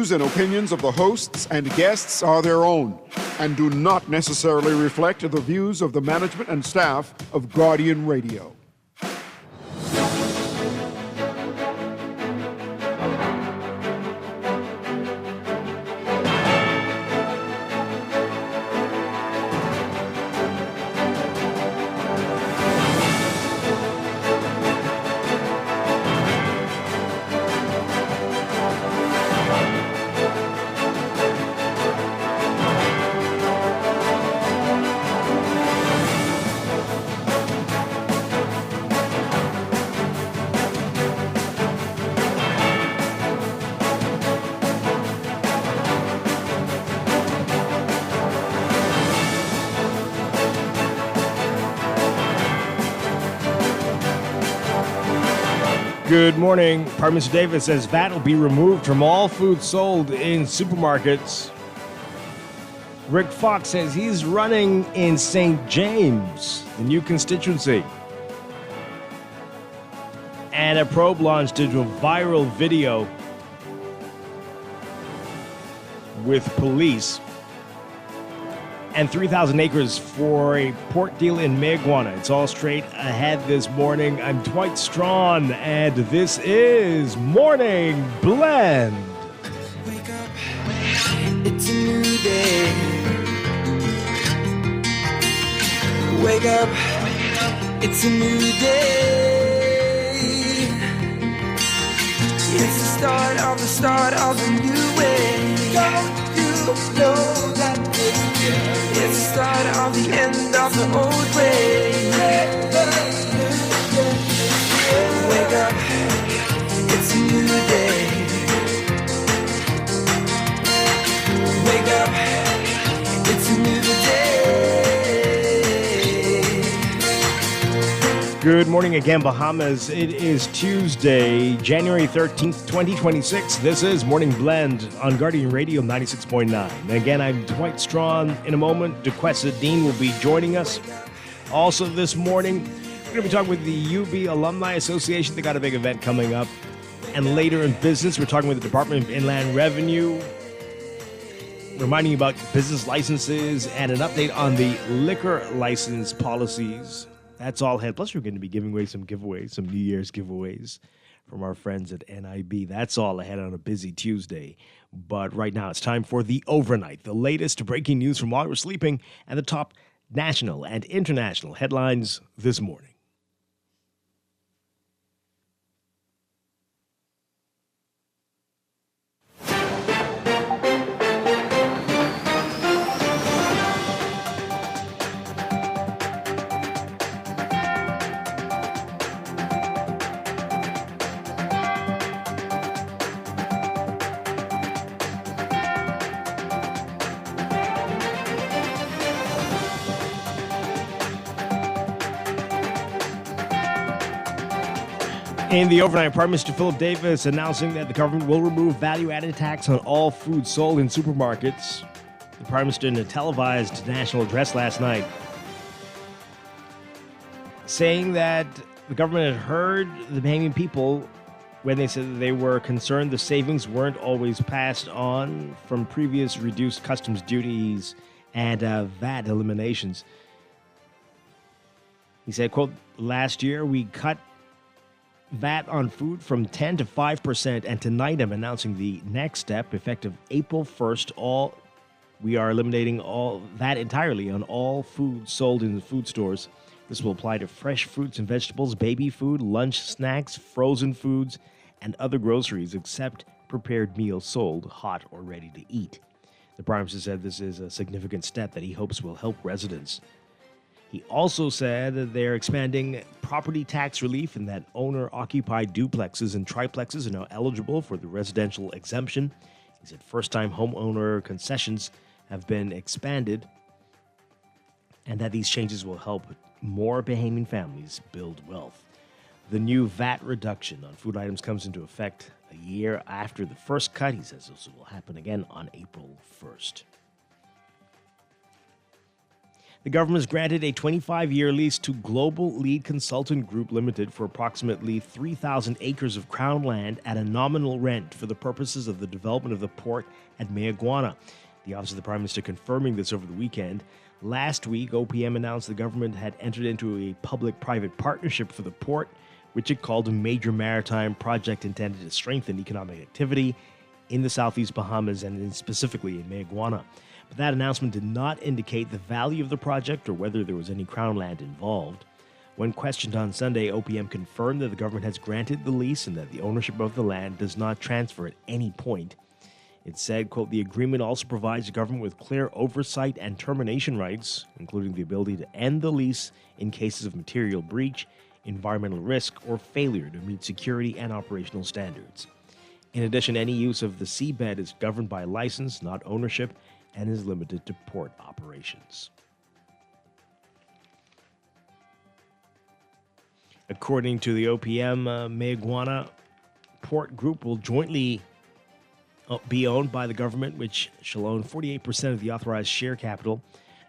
Views and opinions of the hosts and guests are their own and do not necessarily reflect the views of the management and staff of Guardian Radio. Good morning. Prime Minister Davis says VAT will be removed from all food sold in supermarkets. Rick Fox says he's running in St. James, the new constituency. And a probe launched into a viral video with police. And 3,000 acres for a pork deal in Mayaguana. It's all straight ahead this morning. I'm Dwight Strachan, and this is Morning Blend. Wake up, it's a new day. Wake up, it's a new day. It's the start of a new way. Don't you know that it's the start of the end of the old way. Wake up, it's a new day. Wake up, it's a new day. Good morning again, Bahamas. It is Tuesday, January 13th, 2026. This is Morning Blend on Guardian Radio 96.9. Again, I'm Dwight Strachan. In a moment, DeQuesta Dean will be joining us. Also this morning, we're going to be talking with the UB Alumni Association. They got a big event coming up. And later in business, we're talking with the Department of Inland Revenue, reminding you about business licenses and an update on the liquor license policies. That's all ahead. Plus, we're going to be giving away some giveaways, some New Year's giveaways from our friends at NIB. That's all ahead on a busy Tuesday. But right now, it's time for the overnight, the latest breaking news from while we're sleeping, and the top national and international headlines this morning. In the overnight, Prime Minister Philip Davis announcing that the government will remove value-added tax on all food sold in supermarkets. The Prime Minister in a televised national address last night saying that the government had heard the Bahamian people when they said that they were concerned the savings weren't always passed on from previous reduced customs duties and VAT eliminations. He said, quote, "Last year we cut VAT on food from 10 to 5%, and tonight I'm announcing the next step, effective April 1st. We are eliminating all VAT entirely on all food sold in the food stores. This will apply to fresh fruits and vegetables, baby food, lunch snacks, frozen foods, and other groceries, except prepared meals sold hot or ready to eat." The Prime Minister said this is a significant step that he hopes will help residents. He also said that they're expanding property tax relief and that owner-occupied duplexes and triplexes are now eligible for the residential exemption. He said first-time homeowner concessions have been expanded and that these changes will help more Bahamian families build wealth. The new VAT reduction on food items comes into effect a year after the first cut. He says this will happen again on April 1st. The government has granted a 25-year lease to Global Lead Consultant Group Limited for approximately 3,000 acres of crown land at a nominal rent for the purposes of the development of the port at Mayaguana. The Office of the Prime Minister confirming this over the weekend. Last week, OPM announced the government had entered into a public-private partnership for the port, which it called a major maritime project intended to strengthen economic activity in the Southeast Bahamas and specifically in Mayaguana. But that announcement did not indicate the value of the project or whether there was any crown land involved. When questioned on Sunday, OPM confirmed that the government has granted the lease and that the ownership of the land does not transfer at any point. It said, quote, the agreement also provides the government with clear oversight and termination rights, including the ability to end the lease in cases of material breach, environmental risk, or failure to meet security and operational standards. In addition, any use of the seabed is governed by license, not ownership, and is limited to port operations. According to the OPM, Mayaguana Port Group will jointly be owned by the government, which shall own 48% of the authorized share capital,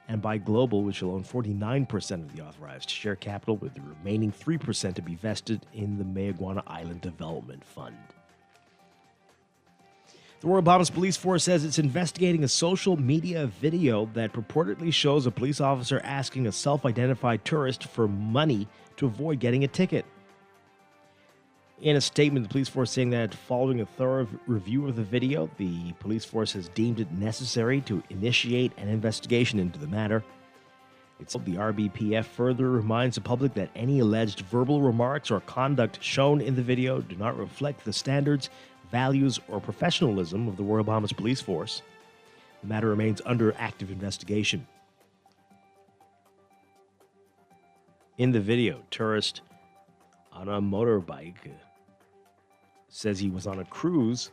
and by Global, which will own 49% of the authorized share capital, with the remaining 3% to be vested in the Mayaguana Island Development Fund. The Royal Bahamas Police Force says it's investigating a social media video that purportedly shows a police officer asking a self-identified tourist for money to avoid getting a ticket. In a statement, the police force saying that following a thorough review of the video, the police force has deemed it necessary to initiate an investigation into the matter. The RBPF further reminds the public that any alleged verbal remarks or conduct shown in the video do not reflect the standards, values, or professionalism of the Royal Bahamas Police Force. The matter remains under active investigation. In the video, tourist on a motorbike says he was on a cruise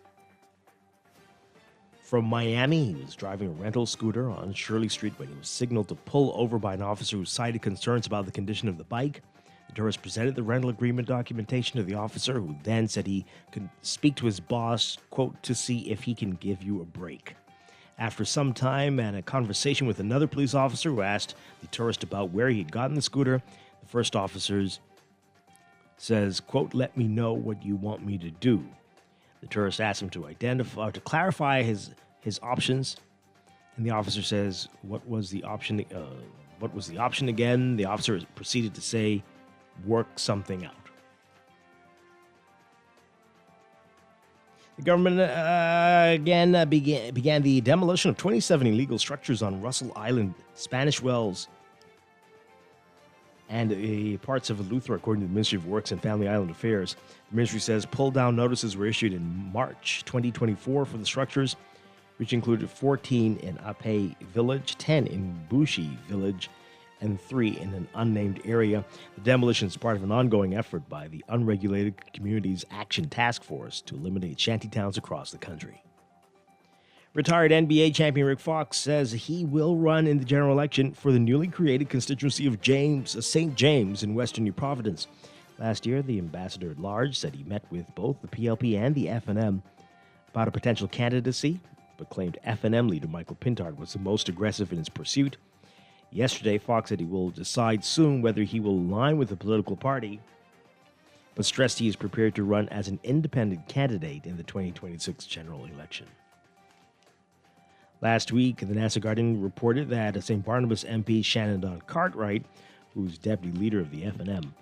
from Miami. He was driving a rental scooter on Shirley Street when he was signaled to pull over by an officer who cited concerns about the condition of the bike. The tourist presented the rental agreement documentation to the officer, who then said he could speak to his boss, quote, to see if he can give you a break. After some time and a conversation with another police officer who asked the tourist about where he had gotten the scooter, the first officer says, quote, let me know what you want me to do. The tourist asks him to clarify his options, and the officer says, what was the option again? The officer proceeded to say, work something out. The government began the demolition of 27 illegal structures on Russell Island, Spanish Wells, and parts of Eleuthera, according to the Ministry of Works and Family Island Affairs. The ministry says pull-down notices were issued in March 2024 for the structures, which included 14 in Ape Village, 10 in Bushi Village, and 3 in an unnamed area. The demolition is part of an ongoing effort by the Unregulated Communities Action Task Force to eliminate shantytowns across the country. Retired NBA champion Rick Fox says he will run in the general election for the newly created constituency of St. James in western New Providence. Last year, the ambassador-at-large said he met with both the PLP and the FNM about a potential candidacy, but claimed FNM leader Michael Pintard was the most aggressive in his pursuit. Yesterday, Fox said he will decide soon whether he will align with the political party, but stressed he is prepared to run as an independent candidate in the 2026 general election. Last week, the Nassau Guardian reported that St. Barnabas MP Shannon Don Cartwright, who's deputy leader of the FNM,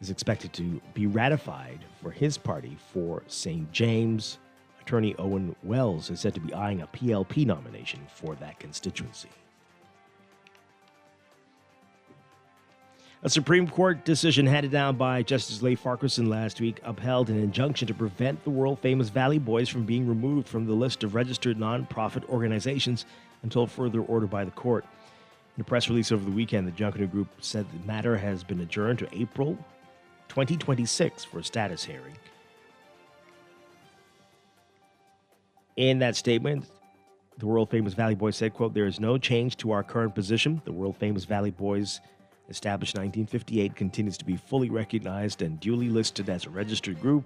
is expected to be ratified for his party for St. James. Attorney Owen Wells is said to be eyeing a PLP nomination for that constituency. A Supreme Court decision handed down by Justice Leigh Farquharson last week upheld an injunction to prevent the world-famous Valley Boys from being removed from the list of registered non-profit organizations until further order by the court. In a press release over the weekend, the Junkanoo Group said the matter has been adjourned to April 2026 for a status hearing. In that statement, the world-famous Valley Boys said, quote, there is no change to our current position. The world-famous Valley Boys, established in 1958, continues to be fully recognized and duly listed as a registered group,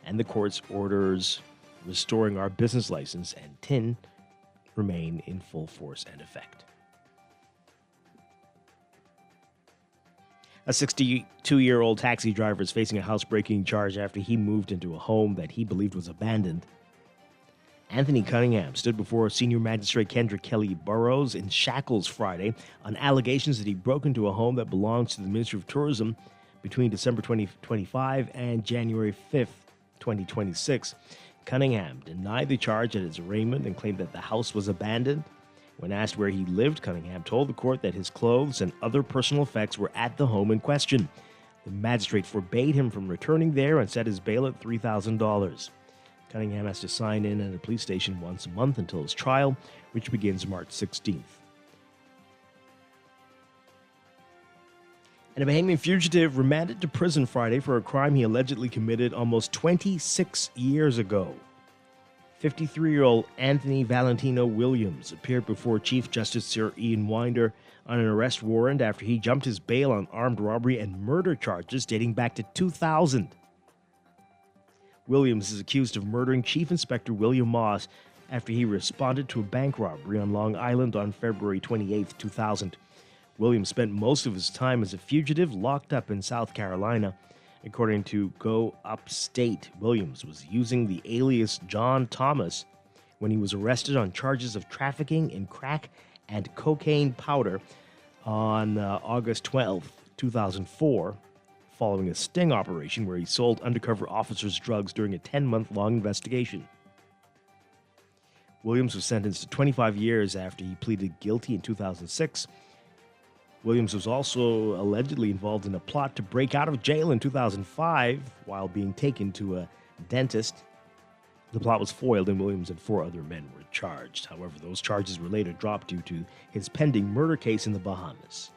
and the court's orders restoring our business license and TIN remain in full force and effect. A 62-year-old taxi driver is facing a housebreaking charge after he moved into a home that he believed was abandoned. Anthony Cunningham stood before senior magistrate Kendra Kelly Burrows in shackles Friday on allegations that he broke into a home that belongs to the Ministry of Tourism between December 2025 and January 5th, 2026. Cunningham denied the charge at his arraignment and claimed that the house was abandoned. When asked where he lived, Cunningham told the court that his clothes and other personal effects were at the home in question. The magistrate forbade him from returning there and set his bail at $3,000. Cunningham has to sign in at a police station once a month until his trial, which begins March 16th. And a Bahamian fugitive remanded to prison Friday for a crime he allegedly committed almost 26 years ago. 53-year-old Anthony Valentino Williams appeared before Chief Justice Sir Ian Winder on an arrest warrant after he jumped his bail on armed robbery and murder charges dating back to 2000. Williams is accused of murdering Chief Inspector William Moss after he responded to a bank robbery on Long Island on February 28, 2000. Williams spent most of his time as a fugitive locked up in South Carolina. According to Go Upstate, Williams was using the alias John Thomas when he was arrested on charges of trafficking in crack and cocaine powder on August 12, 2004, following a sting operation where he sold undercover officers drugs during a 10-month-long investigation. Williams was sentenced to 25 years after he pleaded guilty in 2006. Williams was also allegedly involved in a plot to break out of jail in 2005 while being taken to a dentist. The plot was foiled and Williams and 4 other men were charged. However, those charges were later dropped due to his pending murder case in the Bahamas.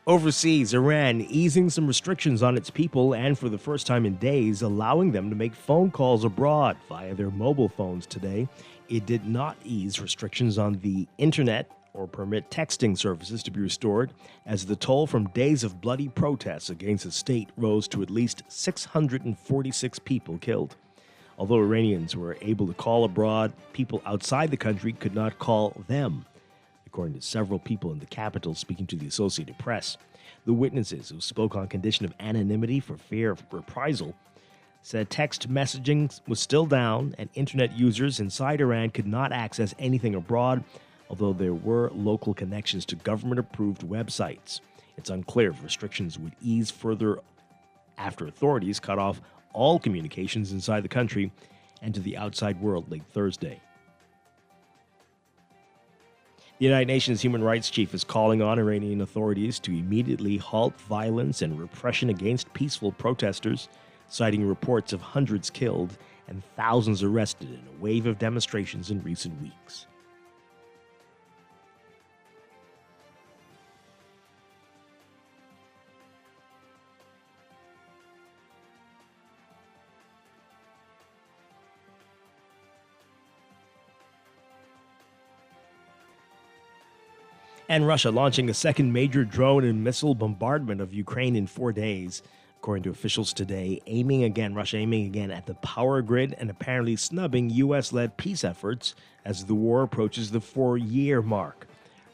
Overseas, Iran easing some restrictions on its people and for the first time in days, allowing them to make phone calls abroad via their mobile phones today. It did not ease restrictions on the internet or permit texting services to be restored as the toll from days of bloody protests against the state rose to at least 646 people killed. Although Iranians were able to call abroad, people outside the country could not call them, according to several people in the capital speaking to the Associated Press. The witnesses, who spoke on condition of anonymity for fear of reprisal, said text messaging was still down and internet users inside Iran could not access anything abroad, although there were local connections to government-approved websites. It's unclear if restrictions would ease further after authorities cut off all communications inside the country and to the outside world late Thursday. The United Nations Human Rights Chief is calling on Iranian authorities to immediately halt violence and repression against peaceful protesters, citing reports of hundreds killed and thousands arrested in a wave of demonstrations in recent weeks. And Russia launching a second major drone and missile bombardment of Ukraine in 4 days, according to officials today, Russia aiming again at the power grid and apparently snubbing U.S.-led peace efforts as the war approaches the 4-year mark.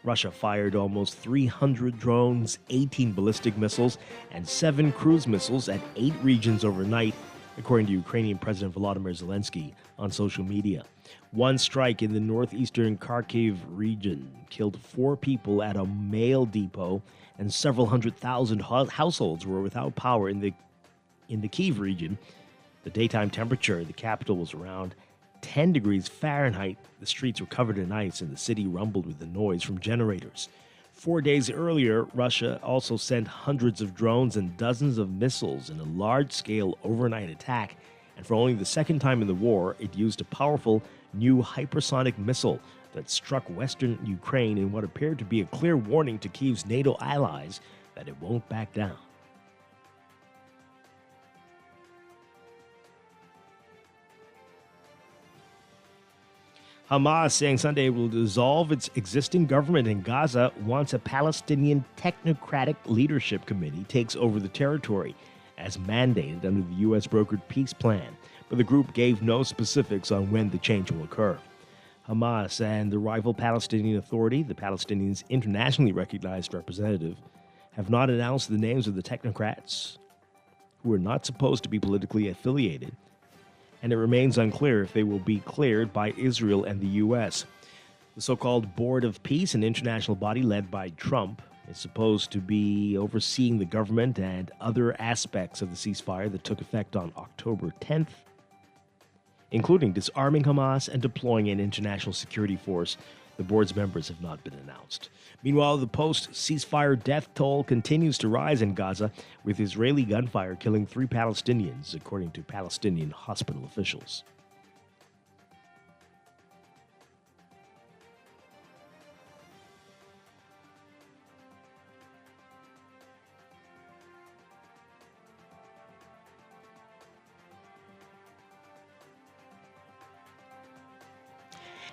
Russia fired almost 300 drones, 18 ballistic missiles, and 7 cruise missiles at 8 regions overnight, according to Ukrainian President Volodymyr Zelensky on social media. One strike in the northeastern Kharkiv region killed 4 people at a mail depot, and several 100,000 households were without power in the Kyiv region. The daytime temperature in the capital was around 10 degrees Fahrenheit. The streets were covered in ice, and the city rumbled with the noise from generators. 4 days earlier, Russia also sent hundreds of drones and dozens of missiles in a large-scale overnight attack, and for only the second time in the war, it used a powerful new hypersonic missile that struck western Ukraine in what appeared to be a clear warning to Kyiv's NATO allies that it won't back down. Hamas saying Sunday will dissolve its existing government in Gaza once a Palestinian technocratic leadership committee takes over the territory. as mandated under the U.S. brokered peace plan, but the group gave no specifics on when the change will occur. Hamas and the rival Palestinian Authority, the Palestinians' internationally recognized representative, have not announced the names of the technocrats who are not supposed to be politically affiliated, and it remains unclear if they will be cleared by Israel and the U.S. The so-called Board of Peace, an international body led by Trump, is supposed to be overseeing the government and other aspects of the ceasefire that took effect on October 10th, including disarming Hamas and deploying an international security force. The board's members have not been announced. Meanwhile, the post-ceasefire death toll continues to rise in Gaza, with Israeli gunfire killing 3 Palestinians, according to Palestinian hospital officials.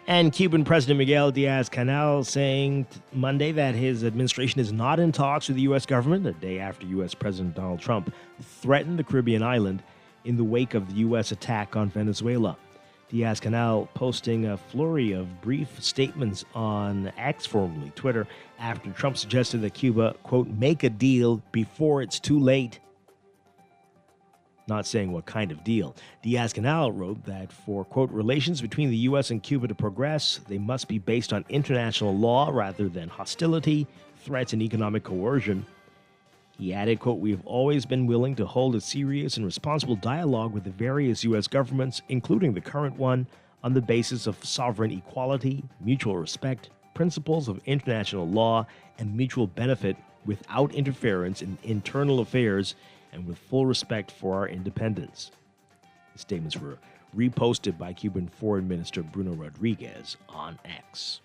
And Cuban President Miguel Diaz-Canel saying Monday that his administration is not in talks with the U.S. government, a day after U.S. President Donald Trump threatened the Caribbean island in the wake of the U.S. attack on Venezuela. Diaz-Canel posting a flurry of brief statements on X, formerly Twitter, after Trump suggested that Cuba, quote, make a deal before it's too late. Not saying what kind of deal. Diaz-Canel wrote that for, quote, relations between the U.S. and Cuba to progress, they must be based on international law rather than hostility, threats, and economic coercion. He added, quote, we have always been willing to hold a serious and responsible dialogue with the various U.S. governments, including the current one, on the basis of sovereign equality, mutual respect, principles of international law, and mutual benefit without interference in internal affairs and with full respect for our independence. The statements were reposted by Cuban Foreign Minister Bruno Rodriguez on X.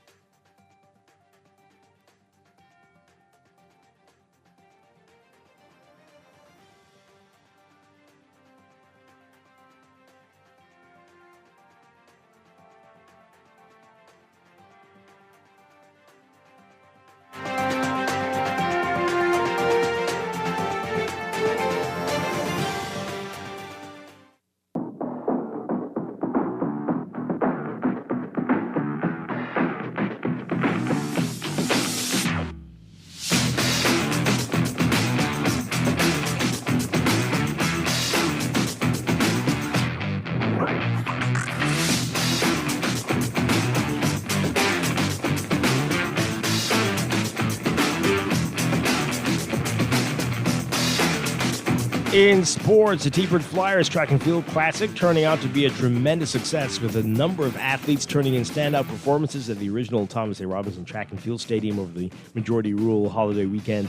In sports, the T-Bird Flyers Track and Field Classic turning out to be a tremendous success, with a number of athletes turning in standout performances at the original Thomas A. Robinson Track and Field Stadium over the majority rural holiday weekend.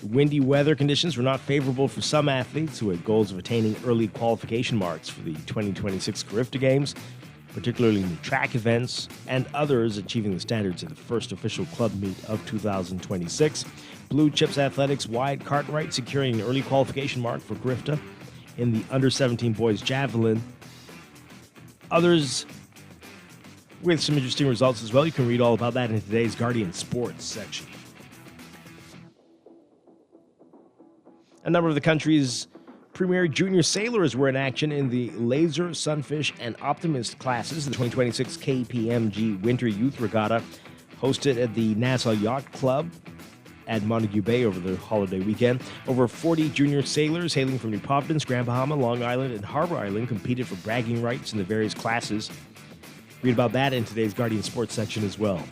The windy weather conditions were not favorable for some athletes who had goals of attaining early qualification marks for the 2026 Carifta Games, particularly in the track events, and others achieving the standards of the first official club meet of 2026. Blue Chips Athletics' Wyatt Cartwright securing an early qualification mark for Carifta in the under-17 boys javelin. Others with some interesting results as well. You can read all about that in today's Guardian Sports section. A number of the country's premier junior sailors were in action in the Laser, Sunfish, and Optimist classes. The 2026 KPMG Winter Youth Regatta, hosted at the Nassau Yacht Club at Montague Bay over the holiday weekend. Over 40 junior sailors hailing from New Providence, Grand Bahama, Long Island, and Harbor Island competed for bragging rights in the various classes. Read about that in today's Guardian Sports section as well.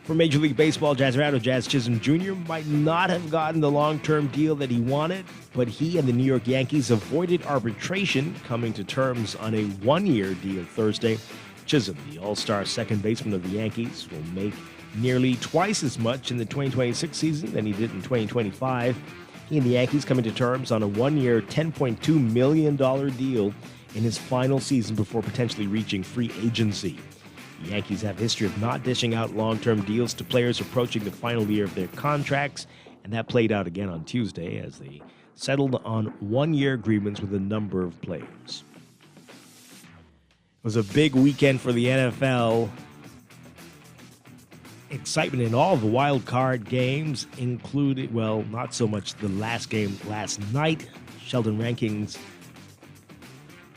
For Major League Baseball, Jazz Chisholm Jr. might not have gotten the long-term deal that he wanted, but he and the New York Yankees avoided arbitration, coming to terms on a one-year deal Thursday. Chisholm, the all-star second baseman of the Yankees, will make nearly twice as much in the 2026 season than he did in 2025. He and the Yankees coming to terms on a one-year, $10.2 million deal in his final season before potentially reaching free agency. The Yankees have a history of not dishing out long-term deals to players approaching the final year of their contracts, and that played out again on Tuesday as they settled on one-year agreements with a number of players. It was a big weekend for the NFL excitement in all the wild card games, included, well, not so much the last game last night. Sheldon Rankings,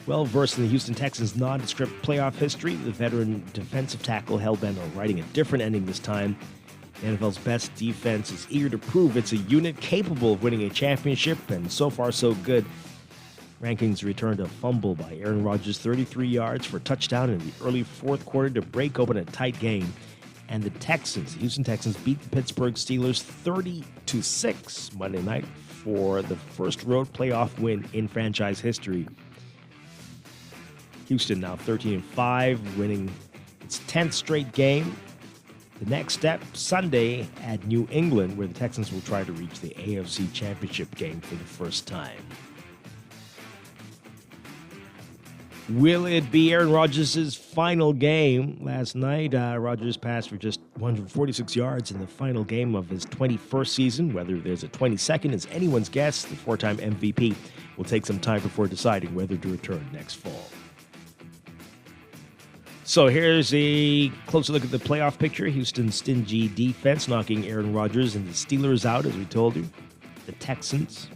well versed in the Houston Texans' nondescript playoff history, the veteran defensive tackle hell-bent on writing a different ending this time. The NFL's best defense is eager to prove it's a unit capable of winning a championship, and so far so good. Rankings returned a fumble by Aaron Rodgers, 33 yards for a touchdown in the early fourth quarter to break open a tight game. And the Houston Texans, beat the Pittsburgh Steelers 30-6 Monday night for the first road playoff win in franchise history. Houston now 13-5, winning its 10th straight game. The next step, Sunday at New England, where the Texans will try to reach the AFC Championship game for the first time. Will it be Aaron Rodgers' final game? Last night, Rodgers passed for just 146 yards in the final game of his 21st season. Whether there's a 22nd is anyone's guess. The four-time MVP will take some time before deciding whether to return next fall. So here's a closer look at the playoff picture. Houston's stingy defense knocking Aaron Rodgers and the Steelers out, as we told you. The Texans,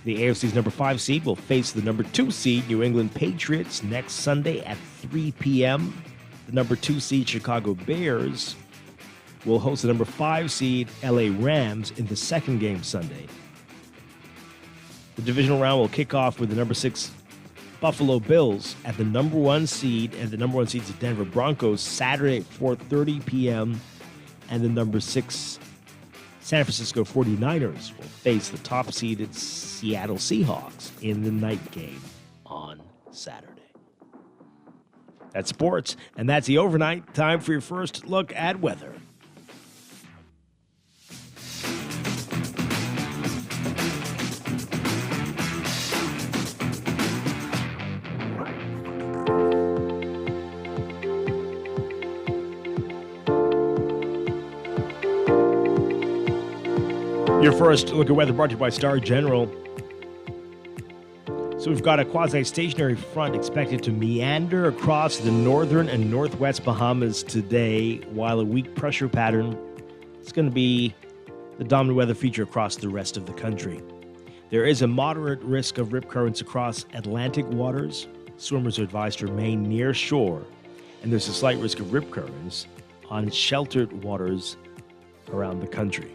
the AFC's number 5 seed, will face the number 2 seed New England Patriots next Sunday at 3 p.m. The number 2 seed Chicago Bears will host the number 5 seed LA Rams in the second game Sunday. The divisional round will kick off with the number 6 Buffalo Bills at the number 1 seed, and the number 1 seed's the Denver Broncos Saturday at 4:30 p.m. And the number 6 San Francisco 49ers will face the top-seeded Seattle Seahawks in the night game on Saturday. That's sports, and that's the overnight. Time for your first look at weather. Your first look at weather brought to you by Star General. So we've got a quasi-stationary front expected to meander across the northern and northwest Bahamas today, while a weak pressure pattern is going to be the dominant weather feature across the rest of the country. There is a moderate risk of rip currents across Atlantic waters. Swimmers are advised to remain near shore, and there's a slight risk of rip currents on sheltered waters around the country.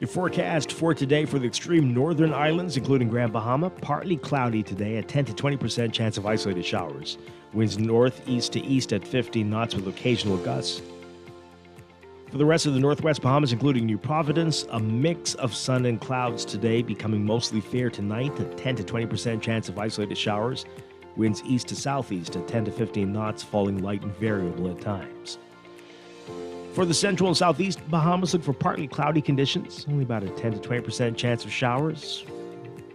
Your forecast for today for the extreme northern islands, including Grand Bahama: partly cloudy today, a 10 to 20% chance of isolated showers. Winds northeast to east at 15 knots with occasional gusts. For the rest of the northwest Bahamas, including New Providence, a mix of sun and clouds today, becoming mostly fair tonight, a 10 to 20% chance of isolated showers. Winds east to southeast at 10 to 15 knots, falling light and variable at times. For the central and southeast Bahamas, look for partly cloudy conditions, only about a 10 to 20% chance of showers.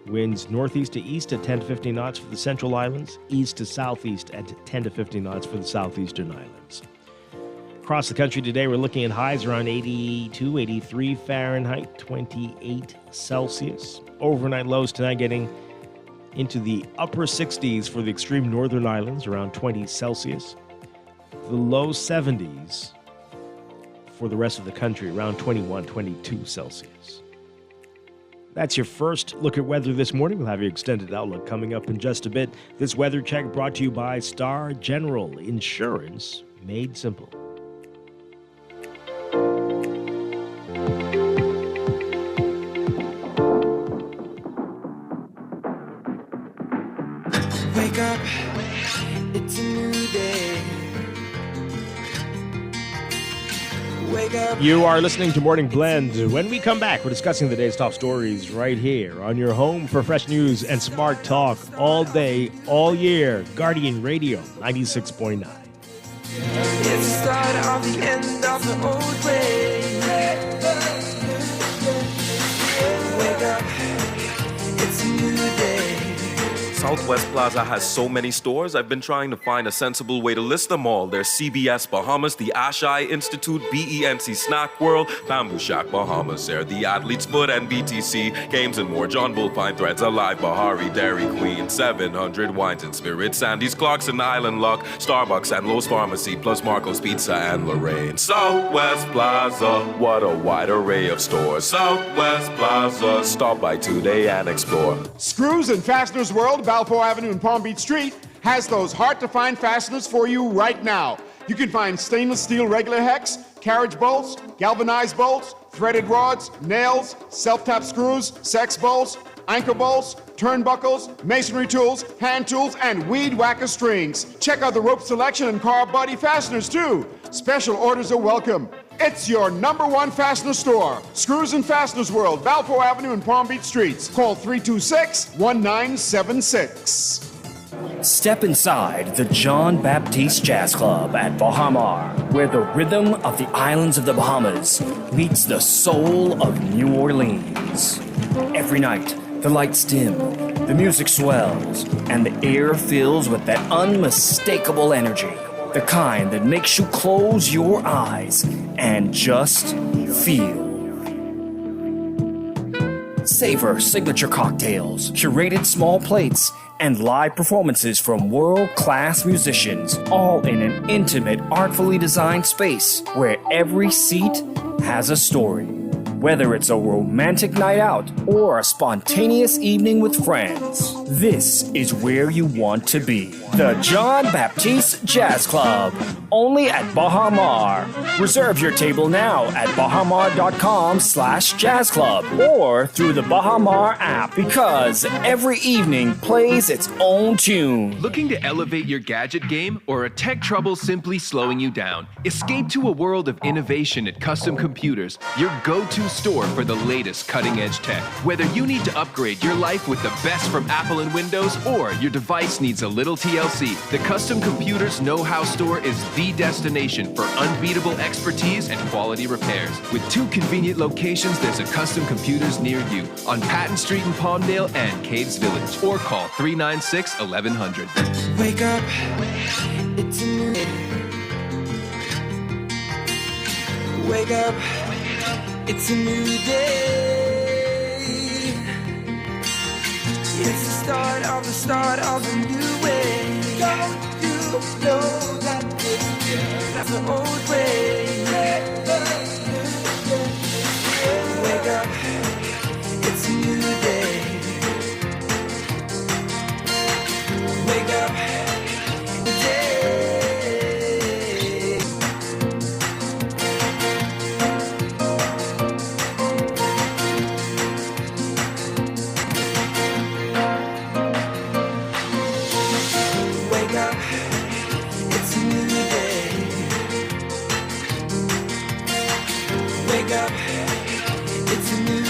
Winds northeast to east at 10 to 15 knots for the central islands, east to southeast at 10 to 15 knots for the southeastern islands. Across the country today, we're looking at highs around 82, 83 Fahrenheit, 28 Celsius. Overnight lows tonight getting into the upper 60s for the extreme northern islands, around 20 Celsius. The low 70s for the rest of the country, around 21, 22 Celsius. That's your first look at weather this morning. We'll have your extended outlook coming up in just a bit. This weather check brought to you by Star General Insurance, made simple. Wake up, it's a new day. Wake up. You are listening to Morning Blend. When we come back, we're discussing the day's top stories right here on your home for fresh news and smart talk all day, all year. Guardian Radio 96.9. It's the start of the end of the old way. Wake up, it's a new day. So Southwest Plaza has so many stores, I've been trying to find a sensible way to list them all. There's CBS Bahamas, the Ashai Institute, BENC Snack World, Bamboo Shack Bahamas, Air, the Athlete's Foot, and BTC. Games and more, John Bull Fine Threads, Alive, Bahari, Dairy Queen, 700 Wines and Spirits, Sandy's Clocks and Island Lock, Starbucks and Lowe's Pharmacy, plus Marco's Pizza and Lorraine. Southwest Plaza, what a wide array of stores. Southwest Plaza, stop by today and explore. Screws and Fasteners World, Balfour Avenue and Palm Beach Street, has those hard-to-find fasteners for you right now. You can find stainless steel regular hex, carriage bolts, galvanized bolts, threaded rods, nails, self-tap screws, sex bolts, anchor bolts, turnbuckles, masonry tools, hand tools, and weed whacker strings. Check out the rope selection and car body fasteners, too. Special orders are welcome. It's your #1 fastener store. Screws and Fasteners World, Balfour Avenue and Palm Beach Streets. Call 326-1976. Step inside the John Baptiste Jazz Club at Bahamar, where the rhythm of the islands of the Bahamas meets the soul of New Orleans. Every night, the lights dim, the music swells, and the air fills with that unmistakable energy. The kind that makes you close your eyes and just feel. Savor signature cocktails, curated small plates, and live performances from world-class musicians, all in an intimate, artfully designed space where every seat has a story. Whether it's a romantic night out or a spontaneous evening with friends, this is where you want to be. The John Baptiste Jazz Club, only at Bahamar. Reserve your table now at bahamar.com/jazz club or through the Bahamar app, because every evening plays its own tune. Looking to elevate your gadget game, or a tech trouble simply slowing you down? Escape to a world of innovation at Custom Computers, your go-to store for the latest cutting-edge tech. Whether you need to upgrade your life with the best from Apple and Windows, or your device needs a little TLC, the Custom Computers Know-How Store is the destination for unbeatable expertise and quality repairs. With 2 convenient locations, there's a Custom Computers near you on Patton Street in Palmdale and Caves Village, or call 396-1100. Wake up, it's a new day. Wake up, it's a new day. It's the start of a new way. Don't you know that that's the old way? Wake up, it's a new day. Wake up, today. Wake up, it's a new day. Wake up, it's a new day.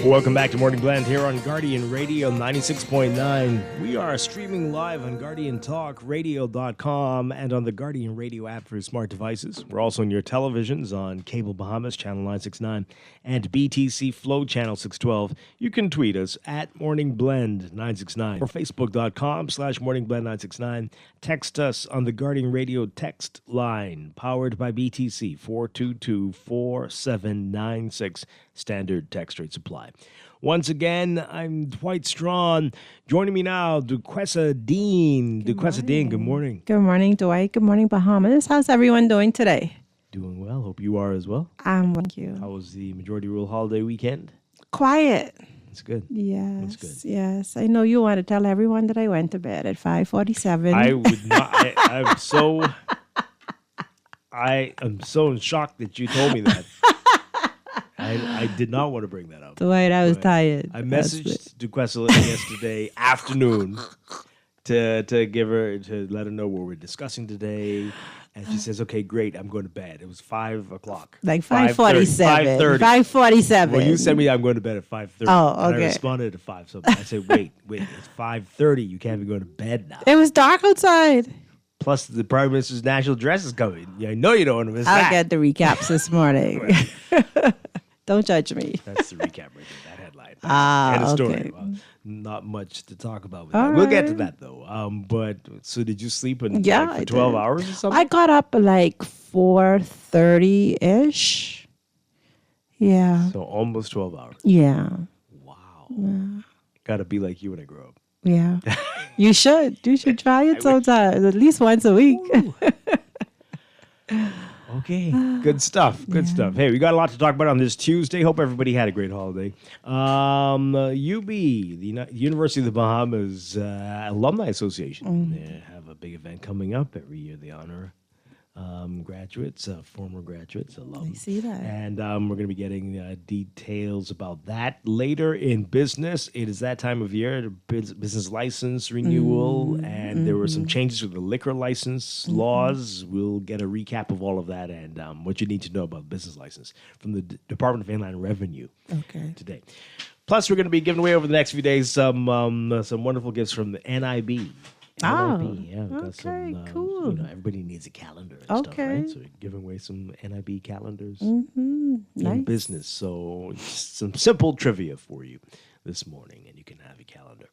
Welcome back to Morning Blend here on Guardian Radio 96.9. We are streaming live on GuardianTalkRadio.com and on the Guardian Radio app for smart devices. We're also on your televisions on Cable Bahamas, Channel 969, and BTC Flow, Channel 612. You can tweet us at Morning Blend 969 or Facebook.com/Morning Blend 969. Text us on the Guardian Radio text line, powered by BTC 422-4796. Standard text rate supply. Once again, I'm Dwight Strachan. Joining me now, Duquesa Dean. Duquesa Dean, good morning. Good morning, Dwight. Good morning, Bahamas. How's everyone doing today? Doing well. Hope you are as well. Thank you. How was the majority rule holiday weekend? Quiet. It's good. Yes. That's good. Yes. I know you want to tell everyone that I went to bed at 5:47. I would not. I am so shocked that you told me that. I did not want to bring that up. Dwight, I was tired. I messaged Duquesa yesterday afternoon to let her know what we're discussing today. And she says, okay, great, I'm going to bed. It was 5 o'clock. Like 5:47. 5:30. 5:47. Well, you sent me I'm going to bed at 5:30. Oh, And okay. I responded at 5. So I said, wait, it's 5:30. You can't be going to bed now. It was dark outside. Plus, the Prime Minister's national dress is coming. Yeah, I know you don't want to miss I'll that. get the recaps this morning. Don't judge me. That's the recap right there, that headline. Ah, And the story. okay. Well, not much to talk about with that. We'll get to that though. But so did you sleep for I 12 did. hours or something? I got up like 4:30 ish. Yeah. So almost 12 hours. Yeah. Wow. Got to be like you when I grow up. Yeah. You should. You should try it sometimes, at least once a week. Okay, good stuff. Good stuff. Hey, we got a lot to talk about on this Tuesday. Hope everybody had a great holiday. UB, the University of the Bahamas Alumni Association, they have a big event coming up every year. They honor graduates, former graduates, alum. I see that. And we're going to be getting details about that later in business. It is that time of year, the business license renewal, and there were some changes with the liquor license laws. We'll get a recap of all of that and what you need to know about business license from the Department of Inland Revenue today. Plus, we're going to be giving away over the next few days some wonderful gifts from the NIB. NIB, yeah, we've got some, cool. Everybody needs a calendar and stuff, right? So we're giving away some NIB calendars in Nice. business. So just some simple trivia for you this morning, and you can have a calendar.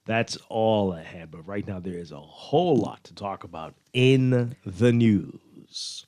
That's all I had, but right now there is a whole lot to talk about in the news.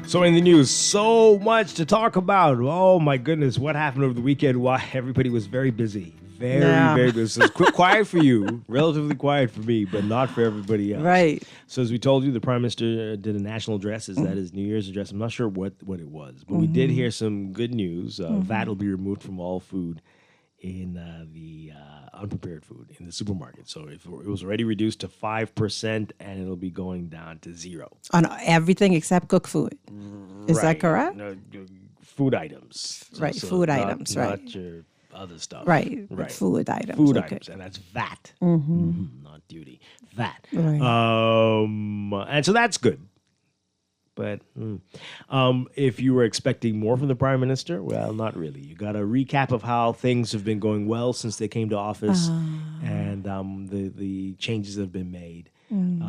So in the news, so much to talk about. Oh my goodness, what happened over the weekend? Why everybody was very busy. Very busy. So it's quiet for you, relatively quiet for me, but not for everybody else. Right. So as we told you, the Prime Minister did a national address. Is that his New Year's address? I'm not sure what it was, but we did hear some good news. VAT will be removed from all food in the unprepared food in the supermarket. So if it was already reduced to 5%, and it'll be going down to 0. On everything except cooked food. Is that correct? No, food items. Right, food items, right. Not your other stuff. Right. Right. Food items. Food okay. items, and that's VAT. Not duty. VAT. Right. And so that's good. But if you were expecting more from the Prime Minister, well, not really. You got a recap of how things have been going well since they came to office, and the changes that have been made. And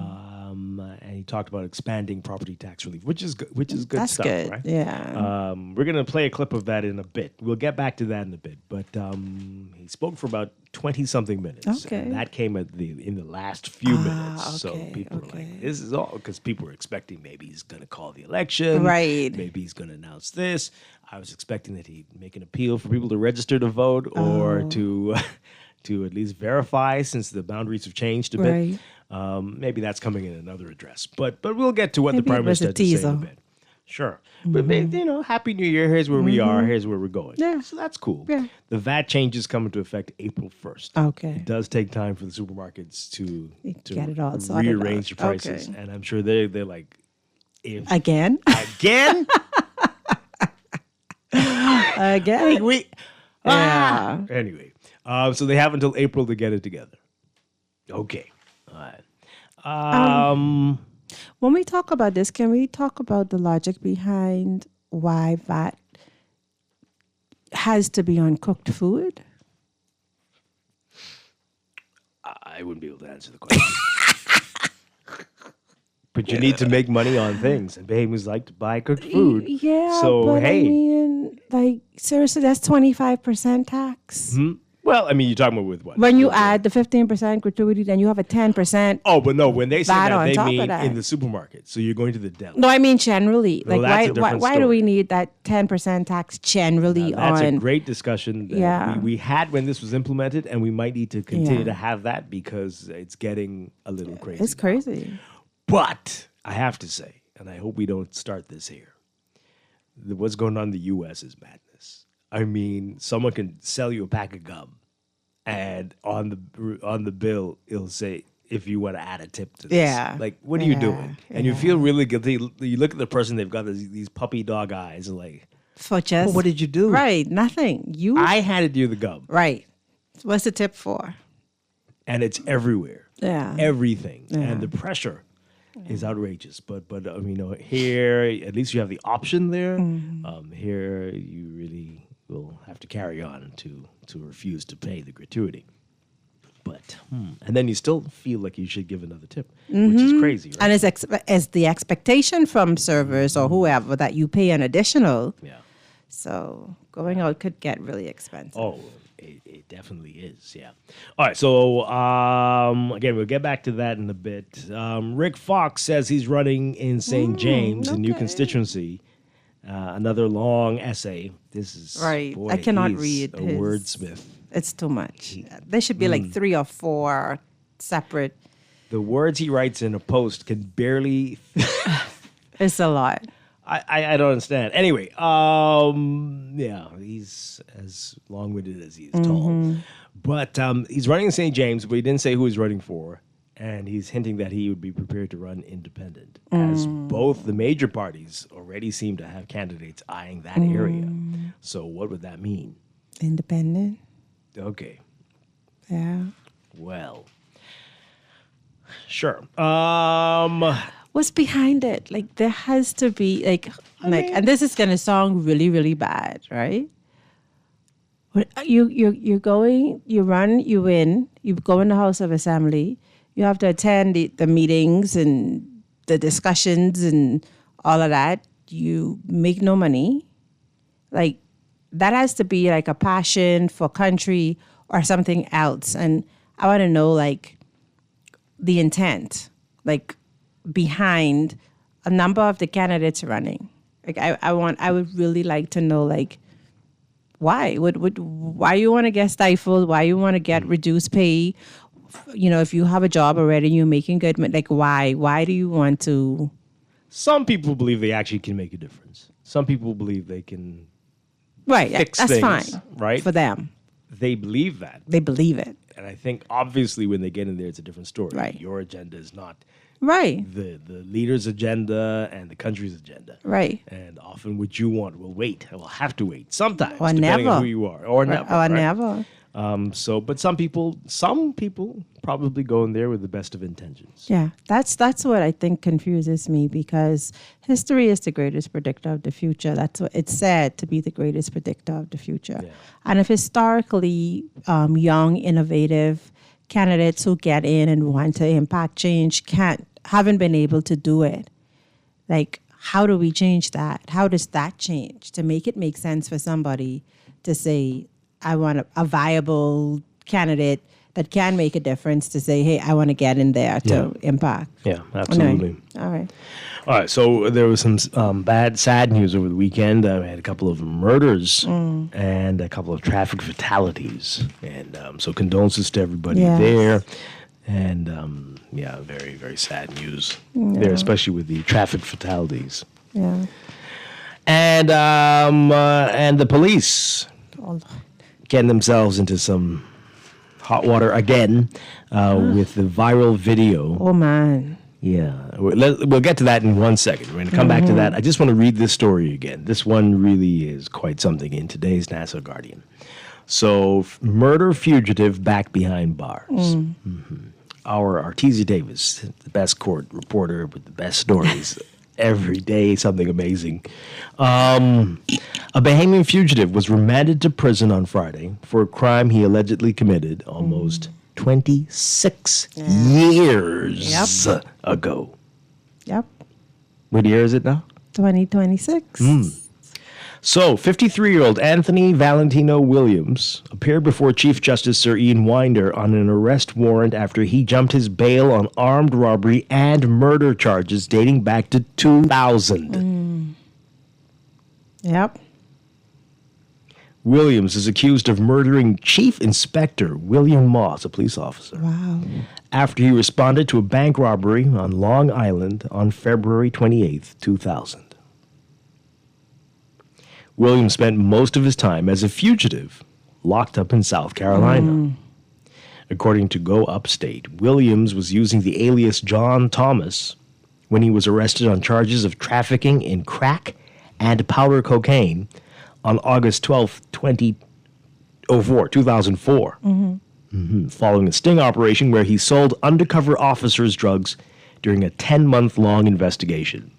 he talked about expanding property tax relief, which is good. That's stuff, good. right? Yeah. We're gonna play a clip of that in a bit. We'll get back to that in a bit. But he spoke for about 20-something minutes. Okay. And that came in the last few minutes. So okay, people were okay. like, "This is all," because people were expecting maybe he's gonna call the election, Right. Maybe he's gonna announce this. I was expecting that he'd make an appeal for people to register to vote or to at least verify, since the boundaries have changed a bit. Right. Maybe that's coming in another address, but we'll get to what Maybe the Prime it was Minister a had to say in a teaser. bit. Sure, but Happy New Year. Here's where we are. Here's where we're going. Yeah. So that's cool. Yeah. The VAT changes come into effect April 1st. Okay. It does take time for the supermarkets to Get it all sorted rearrange out. the prices, Okay. and I'm sure they're like, if Again? again. Again? Yeah. Anyway, so they have until April to get it together. Okay. All right. When we talk about this, can we talk about the logic behind why VAT has to be on cooked food? I wouldn't be able to answer the question. But you need to make money on things, and Bahamians like to buy cooked food. Yeah, So but hey, I mean, like, seriously, that's 25% tax. well, I mean, you're talking about with what? When you add the 15% gratuity, then you have a 10%. Oh, but no, when they say VAT that, on they top of mean that. in the supermarket. So you're going to the deli. No, I mean generally. Well, Like, that's a why different do we story. need that 10% tax generally Now, that's on? a great discussion that Yeah. we had when this was implemented, and we might need to continue Yeah. to have that because it's getting a little crazy. It's crazy. But I have to say, and I hope we don't start this here, what's going on in the U.S. is madness. I mean, someone can sell you a pack of gum, and on the bill, it'll say, if you want to add a tip to this. Yeah. Like, what are you Yeah. doing? And you feel really guilty. You look at the person, they've got these puppy dog eyes, and like, For just. well, what did you do? Right, nothing. You. I handed you the gum, Right. What's the tip for? and it's everywhere. Yeah. Everything. And the pressure is outrageous. But here, at least you have the option there. Here, you really will have to carry on to refuse to pay the gratuity. But and then you still feel like you should give another tip, which is crazy, right? And it's the expectation from servers or whoever that you pay an additional. Yeah. So going out could get really expensive. Oh, it definitely is. Yeah. All right. So again, we'll get back to that in a bit. Rick Fox says he's running in St. James, a new constituency. Another long essay. This is right. Boy, I cannot he's read a his wordsmith. It's too much. There should be like 3 or 4 separate. The words he writes in a post can barely. It's a lot. I don't understand. Anyway, yeah, he's as long-winded as he is tall. But he's running in St. James, but he didn't say who he's running for. And he's hinting that he would be prepared to run independent, as both the major parties already seem to have candidates eyeing that area. So what would that mean? Independent. Okay. Yeah. Well, sure. What's behind it? Like there has to be and this is gonna sound really, really bad, right? You going, you run, you win, you go in the House of Assembly, you have to attend the meetings and the discussions and all of that. You make no money. Like that has to be like a passion for country or something else. And I want to know like the intent, like behind a number of the candidates running. Like I would really like to know like why why you want to get stifled, why you want to get reduced pay. You know, if you have a job already, you're making good money. Like why do you want to? Some people believe they actually can make a difference. Some people believe they can fix that's things, fine, right? For them. They believe that. They believe it. And I think obviously when they get in there, it's a different story. Right. Your agenda is not Right. the leader's agenda and the country's agenda. Right. And often what you want will wait. It will have to wait sometimes, Or depending never. on who you are. Or never. Or right? never. But some people probably go in there with the best of intentions. Yeah, that's what I think confuses me, because history is the greatest predictor of the future. That's what it's said to be, the greatest predictor of the future. Yeah. And if historically young, innovative candidates who get in and want to impact change haven't been able to do it, like how do we change that? How does that change to make it make sense for somebody to say, I want a viable candidate that can make a difference, to say, hey, I want to get in there to impact. Yeah, absolutely. All right. All right, so there was some sad news over the weekend. I had a couple of murders and a couple of traffic fatalities. And so condolences to everybody there. And, very, very sad news there, especially with the traffic fatalities. Yeah. And the police getting themselves into some hot water again with the viral video. Oh, man. Yeah, we'll get to that in 1 second. We're going to come back to that. I just want to read this story again. This one really is quite something in today's Nassau Guardian. So, murder fugitive back behind bars. Our Artesia Davis, the best court reporter with the best stories. Every day, something amazing. A Bahamian fugitive was remanded to prison on Friday for a crime he allegedly committed almost 26 years ago. Yep. What year is it now? 2026. So, 53-year-old Anthony Valentino Williams appeared before Chief Justice Sir Ian Winder on an arrest warrant after he jumped his bail on armed robbery and murder charges dating back to 2000. Yep. Williams is accused of murdering Chief Inspector William Moss, a police officer, after he responded to a bank robbery on Long Island on February 28th, 2000. Williams spent most of his time as a fugitive, locked up in South Carolina. According to Go Upstate, Williams was using the alias John Thomas when he was arrested on charges of trafficking in crack and powder cocaine on August 12th, 2004, following a sting operation where he sold undercover officers drugs during a 10-month-long investigation.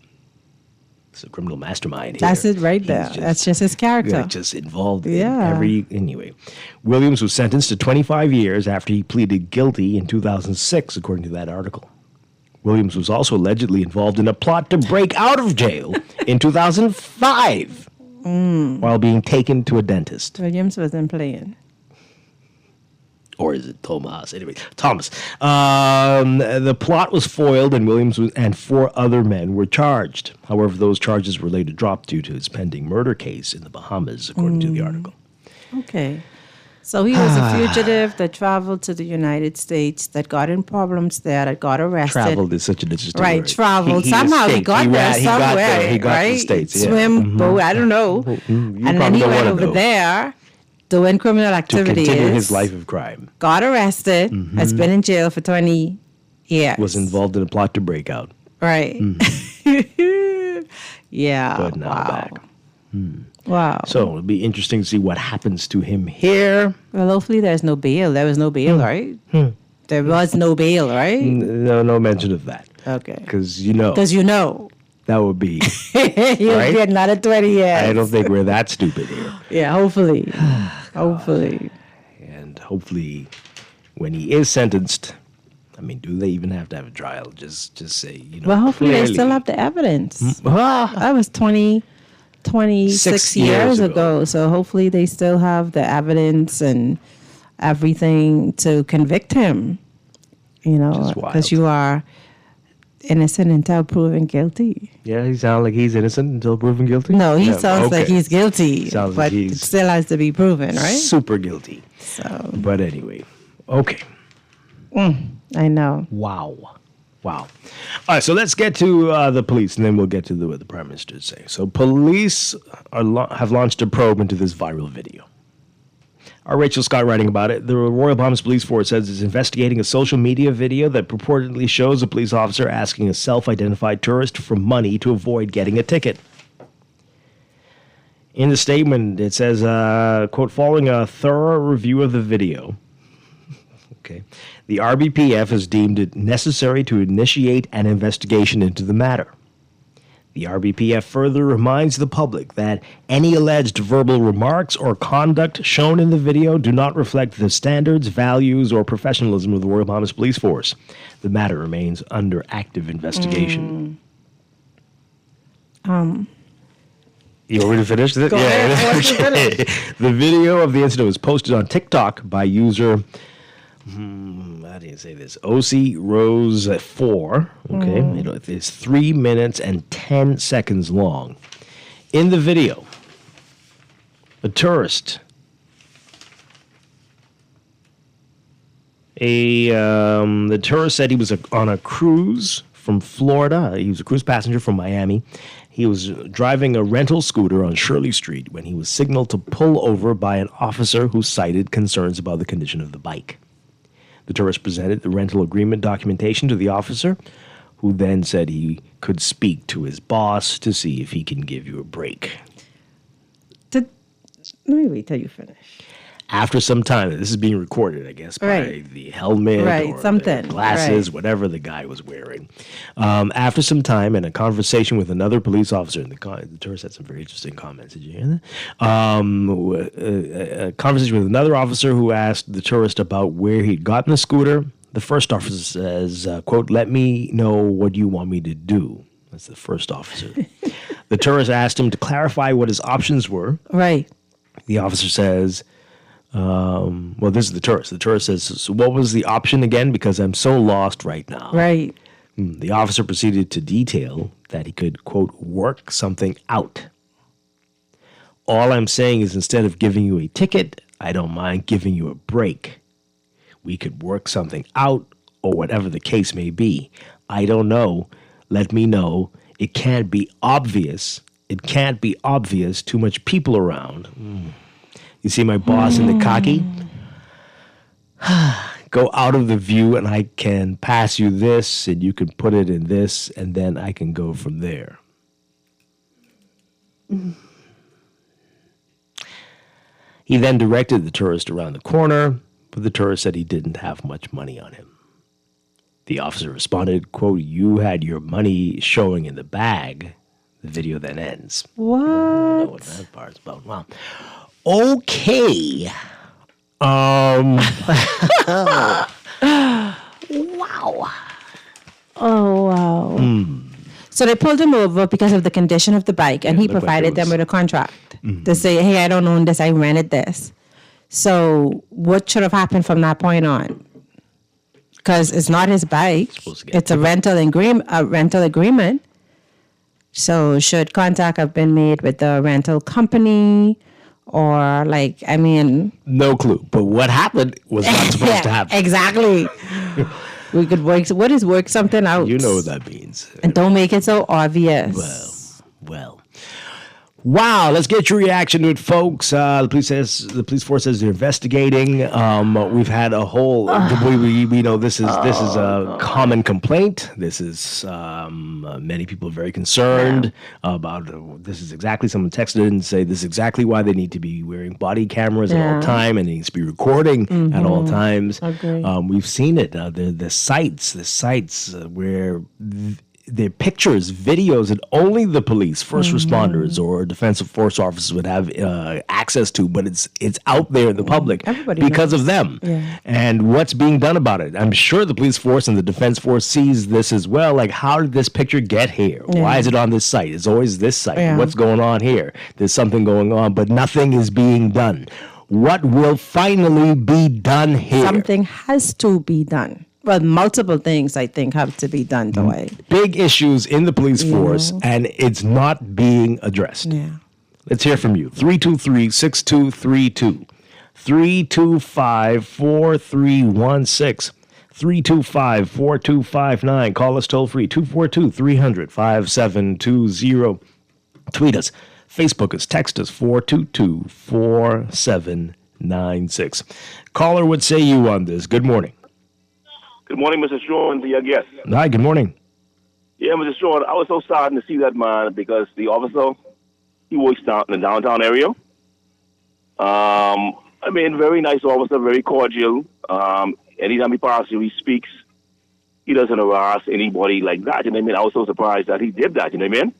He's a criminal mastermind here. That's it right there. That's just his character. Just involved in Yeah. Anyway, Williams was sentenced to 25 years after he pleaded guilty in 2006, according to that article. Williams was also allegedly involved in a plot to break out of jail in 2005 while being taken to a dentist. Williams wasn't playing. Or is it Thomas? Anyway, Thomas. The plot was foiled, and Williams and 4 other men were charged. However, those charges were later dropped due to his pending murder case in the Bahamas, according to the article. Okay. So he was a fugitive that traveled to the United States, that got in problems there, that got arrested. Traveled is such an interesting Right, word. traveled. Somehow he got there somewhere. He got to the right? States, yeah. Swim, boat, I don't know. You And then he went over there doing criminal to activities. continue his life of crime. Got arrested, has been in jail for 20 years. Was involved in a plot to break out. Right. Yeah. But now wow. back. Wow. So it'll be interesting to see what happens to him here. Well, hopefully there's no bail. There was no bail, right? There was no bail, right? No mention of that. Okay. Because Because you know. that would be. You'll Right? get another 20 years. I don't think we're that stupid here. Yeah, hopefully. Hopefully. And hopefully, when he is sentenced, I mean, do they even have to have a trial? Just say, Well, hopefully clearly. they still have the evidence. Ah, That was 26 6 years years ago. So hopefully they still have the evidence and everything to convict him. You know, Which is wild. because you are innocent until proven guilty. yeah, he sounds like he's innocent until proven guilty. No, he Yeah, sounds like okay. he's guilty, Sounds but like he's it still has to be proven, right? Super guilty. So But anyway, okay. I know. Wow. All right, so let's get to the police, and then we'll get to what the Prime Minister is saying. So police have launched a probe into this viral video. Our Rachel Scott writing about it. The Royal Bahamas Police Force says it's investigating a social media video that purportedly shows a police officer asking a self-identified tourist for money to avoid getting a ticket. In the statement, it says, quote, following a thorough review of the video, okay, the RBPF has deemed it necessary to initiate an investigation into the matter. The RBPF further reminds the public that any alleged verbal remarks or conduct shown in the video do not reflect the standards, values, or professionalism of the Royal Bahamas Police Force. The matter remains under active investigation. You want me to finish it? Go ahead. Let's Okay. The video of the incident was posted on TikTok by user, how do you say this? OC Rose 4. Okay. It's 3 minutes and 10 seconds long. In the video, a tourist, the tourist said he was on a cruise from Florida. He was a cruise passenger from Miami. He was driving a rental scooter on Shirley Street when he was signaled to pull over by an officer who cited concerns about the condition of the bike. The tourist presented the rental agreement documentation to the officer, who then said he could speak to his boss to see if he can give you a break. Let me wait till you finish. After some time, this is being recorded, I guess, by Right. the helmet Right, or something. the glasses, Right. whatever the guy was wearing. After some time and a conversation with another police officer, and the tourist had some very interesting comments. Did you hear that? A conversation with another officer who asked the tourist about where he'd gotten the scooter. The first officer says, quote, "Let me know what you want me to do." That's the first officer. The tourist asked him to clarify what his options were. Right. The officer says, well, this is the tourist. The tourist says, "So what was the option again? Because I'm so lost right now." Right. The officer proceeded to detail that he could, quote, "work something out." "All I'm saying is instead of giving you a ticket, I don't mind giving you a break. We could work something out or whatever the case may be. I don't know. Let me know. It can't be obvious. It can't be obvious. Too much people around. You see my boss in the khaki? Go out of the view and I can pass you this and you can put it in this and then I can go from there." He then directed the tourist around the corner, but the tourist said he didn't have much money on him. The officer responded, quote, "You had your money showing in the bag." The video then ends. What? I don't know what that part's about. Wow. Okay. Wow. Oh, wow. So they pulled him over because of the condition of the bike, and he looked like provided there them was- with a contract to say, hey, I don't own this, I rented this. So what should have happened from that point on? Because it's not his bike. Supposed to get It's a rental agreement. So should contact have been made with the rental company? Or No clue. But what happened was not supposed to happen. Exactly. We could work. What is work something out? You know what that means. And don't make it so obvious. Well. Wow, let's get your reaction to it, folks. The police force says they're investigating. We've had a whole. We know this is a common complaint. This is many people are very concerned about. This is exactly someone texted and say this is exactly why they need to be wearing body cameras at all time and needs to be recording at all times. Agree. We've seen it. The sites where. They're pictures, videos that only the police, first responders, or defensive force officers would have access to, but it's out there in the public because of them. Yeah. And what's being done about it? I'm sure the police force and the defense force sees this as well. Like, how did this picture get here? Yeah. Why is it on this site? It's always this site. Yeah. What's going on here? There's something going on, but nothing is being done. What will finally be done here? Something has to be done. Well, multiple things I think have to be done, Dwight. Big issues in the police force, and it's not being addressed. Yeah. Let's hear from you. 323-6232. 325-4316. 325-4259. Call us toll free. 242-300-5720. Tweet us. Facebook us. Text us. 422-4796. Caller, what say you on this? Good morning. Good morning, Mr. Strachan, to your guest. Hi, good morning. Yeah, Mr. Strachan, I was so saddened to see that man because the officer, he works down in the downtown area. Very nice officer, very cordial. Anytime he passes you, he speaks. He doesn't harass anybody like that. You know what I mean? I was so surprised that he did that. You know what I mean?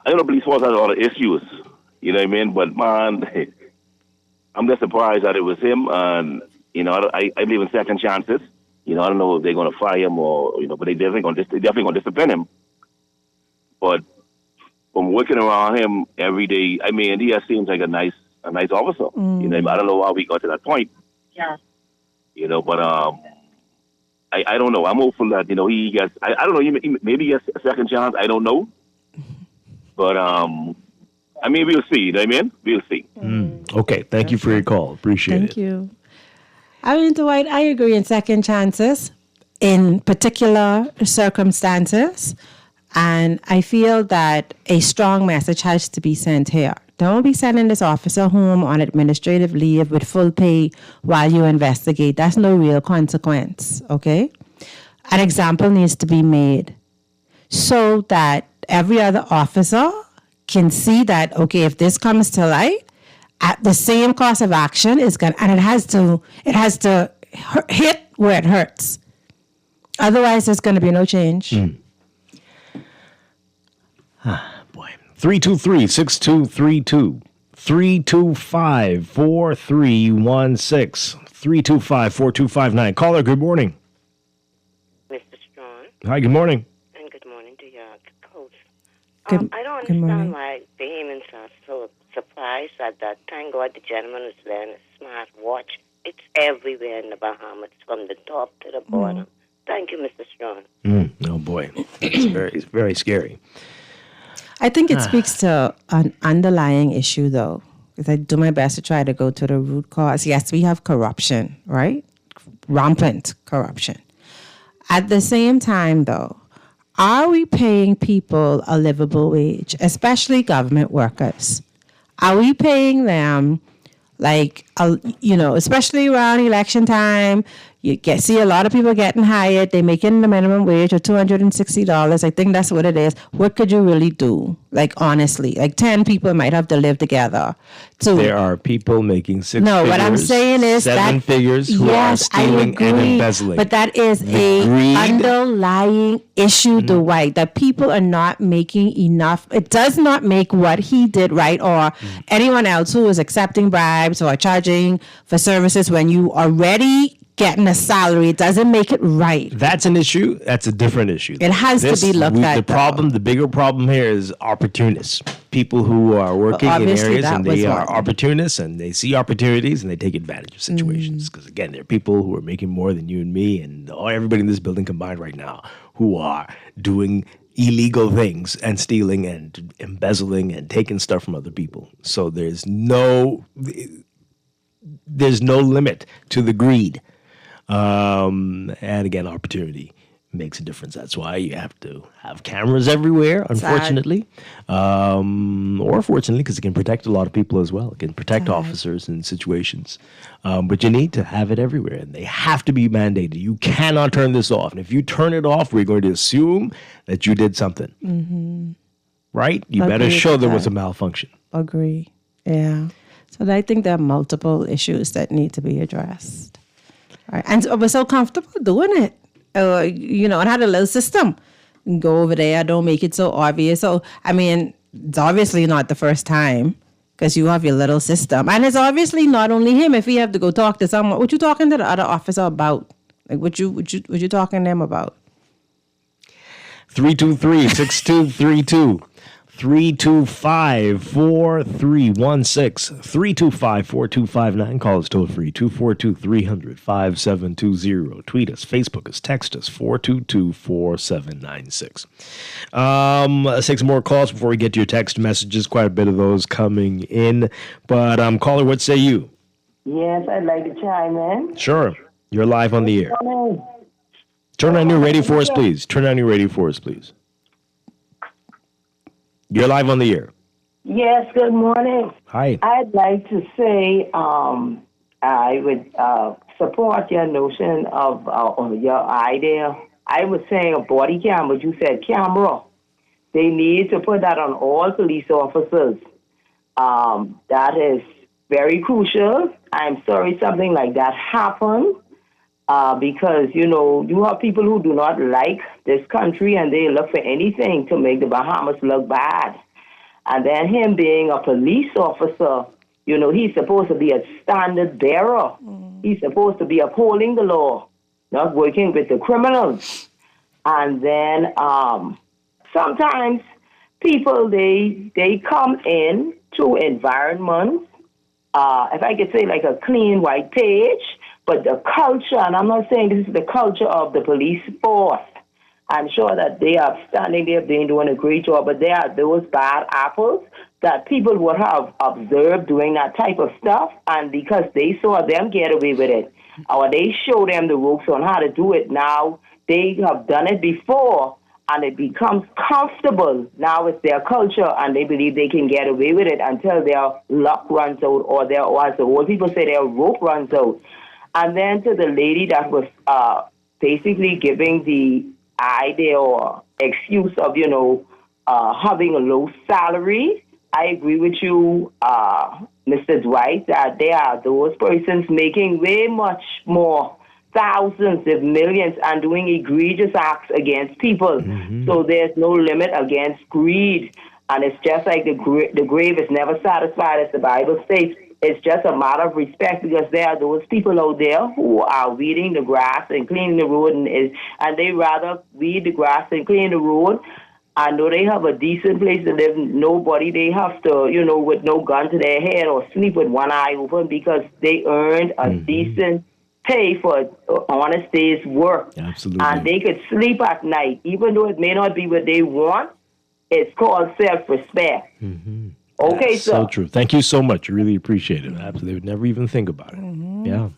I know police force has a lot of issues. You know what I mean? But man, I'm just surprised that it was him. And I believe in second chances. I don't know if they're going to fire him or but they definitely going to discipline him. But from working around him every day, he just seems like a nice officer. I don't know how we got to that point. Yeah. But I don't know. I'm hopeful that he gets. I don't know. Maybe he gets a second chance. I don't know. But we'll see. You know what I mean? We'll see. Okay. Thank you for your call. Appreciate it. Thank you. Dwight, I agree in second chances in particular circumstances. And I feel that a strong message has to be sent here. Don't be sending this officer home on administrative leave with full pay while you investigate. That's no real consequence, okay? An example needs to be made so that every other officer can see that, okay, if this comes to light, at the same course of action is going, and it has to hit where it hurts. Otherwise, there's going to be no change. Boy. 323-6232. 325-4316. 325-4259. Caller, good morning. Mr. Strachan, Hi, good morning. and good morning to your host. Good- I don't good morning. understand why Bahamians are so surprised at that. Thank God the gentleman was wearing a smart watch. It's everywhere in the Bahamas, from the top to the bottom. Thank you, Mr. Strachan. Oh, boy. It's very scary. I think it speaks to an underlying issue, though, because I do my best to try to go to the root cause. Yes, we have corruption, right? Rampant corruption. At the same time, though, are we paying people a livable wage, especially government workers? Are we paying them, especially around election time, see a lot of people getting hired. They're making the minimum wage of $260. I think that's what it is. What could you really do? Like, honestly, like 10 people might have to live together. So there are people making six no, figures, what I'm saying is seven figures who are stealing and embezzling. But that is The greed. underlying issue, Dwight, that people are not making enough. It does not make what he did right, or anyone else who is accepting bribes or charging for services when you already getting a salary. It doesn't make it right. That's an issue. That's a different issue. It has to be looked at. The bigger problem here is opportunists. People who are working in areas and they are opportunists and they see opportunities and they take advantage of situations. Because again, there are people who are making more than you and me and everybody in this building combined right now who are doing illegal things and stealing and embezzling and taking stuff from other people. So there's no limit to the greed. And again, opportunity makes a difference. That's why you have to have cameras everywhere, unfortunately. Or fortunately, because it can protect a lot of people as well. It can protect officers in situations. But you need to have it everywhere, and they have to be mandated. You cannot turn this off. And if you turn it off, we're going to assume that you did something. Mm-hmm. Right? You better show there was a malfunction. Agree. Yeah. So I think there are multiple issues that need to be addressed. Right. And we're so comfortable doing it, and had a little system. Go over there, don't make it so obvious. So, I mean, it's obviously not the first time because you have your little system. And it's obviously not only him. If he have to go talk to someone, what you talking to the other officer about? Like, what you talking to them about? 323-6232. 325-4316, 325-4259. Call us toll free, 242-300-5720. Tweet us, Facebook us, text us, 422-4796. Let's take some more calls before we get to your text messages. Quite a bit of those coming in. But caller, what say you? Yes, I'd like to chime in. Sure. You're live on the air. Turn on your radio for us, please. You're live on the air. Yes, good morning. Hi. I'd like to say I would support your notion of your idea. I was saying a body cam, but you said camera. They need to put that on all police officers. That is very crucial. I'm sorry something like that happened. Because, you have people who do not like this country and they look for anything to make the Bahamas look bad. And then him being a police officer, he's supposed to be a standard bearer. He's supposed to be upholding the law, not working with the criminals. And then sometimes people, they come in to environments, if I could say like a clean white page, but the culture, and I'm not saying this is the culture of the police force. I'm sure that they are standing there, they're doing a great job, but there are those bad apples that people would have observed doing that type of stuff, and because they saw them get away with it, or they show them the ropes on how to do it, now they have done it before, and it becomes comfortable. Now it's their culture, and they believe they can get away with it until their luck runs out, or as the old people say, their rope runs out. And then to the lady that was basically giving the idea or excuse of, having a low salary, I agree with you, Mr. Dwight, that there are those persons making way much more, thousands of millions, and doing egregious acts against people. Mm-hmm. So there's no limit against greed. And it's just like the grave is never satisfied, as the Bible states. It's just a matter of respect because there are those people out there who are weeding the grass and cleaning the road, and they rather weed the grass and clean the road. I know they have a decent place to live. Nobody, they have to, with no gun to their head or sleep with one eye open because they earned a decent pay for an honest day's work. Absolutely. And they could sleep at night, even though it may not be what they want. It's called self-respect. Mm-hmm. Okay, that's so true. Thank you so much. I really appreciate it. Absolutely. They would never even think about it. Mm-hmm. Yeah.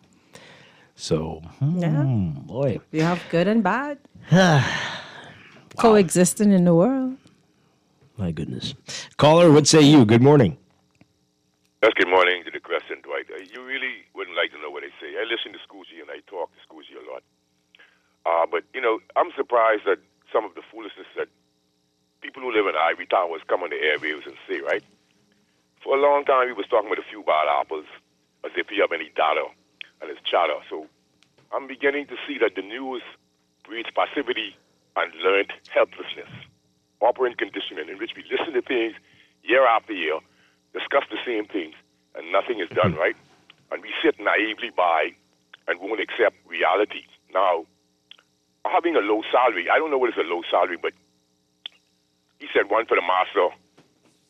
So, boy. You have good and bad. Coexisting in the world. My goodness. Caller, what say you? Good morning. Yes, good morning to the Crescent, Dwight. you really wouldn't like to know what they say. I listen to Scoochie and I talk to Scoochie a lot. But, I'm surprised at some of the foolishness that people who live in Ivory Towers come on the airwaves and say, right? For a long time, he was talking about a few bad apples as if he have any data and his chatter. So I'm beginning to see that the news breeds passivity and learned helplessness, operant conditioning, in which we listen to things year after year, discuss the same things, and nothing is done, right? And we sit naively by and won't accept reality. Now, having a low salary, I don't know what is a low salary, but he said one for the master,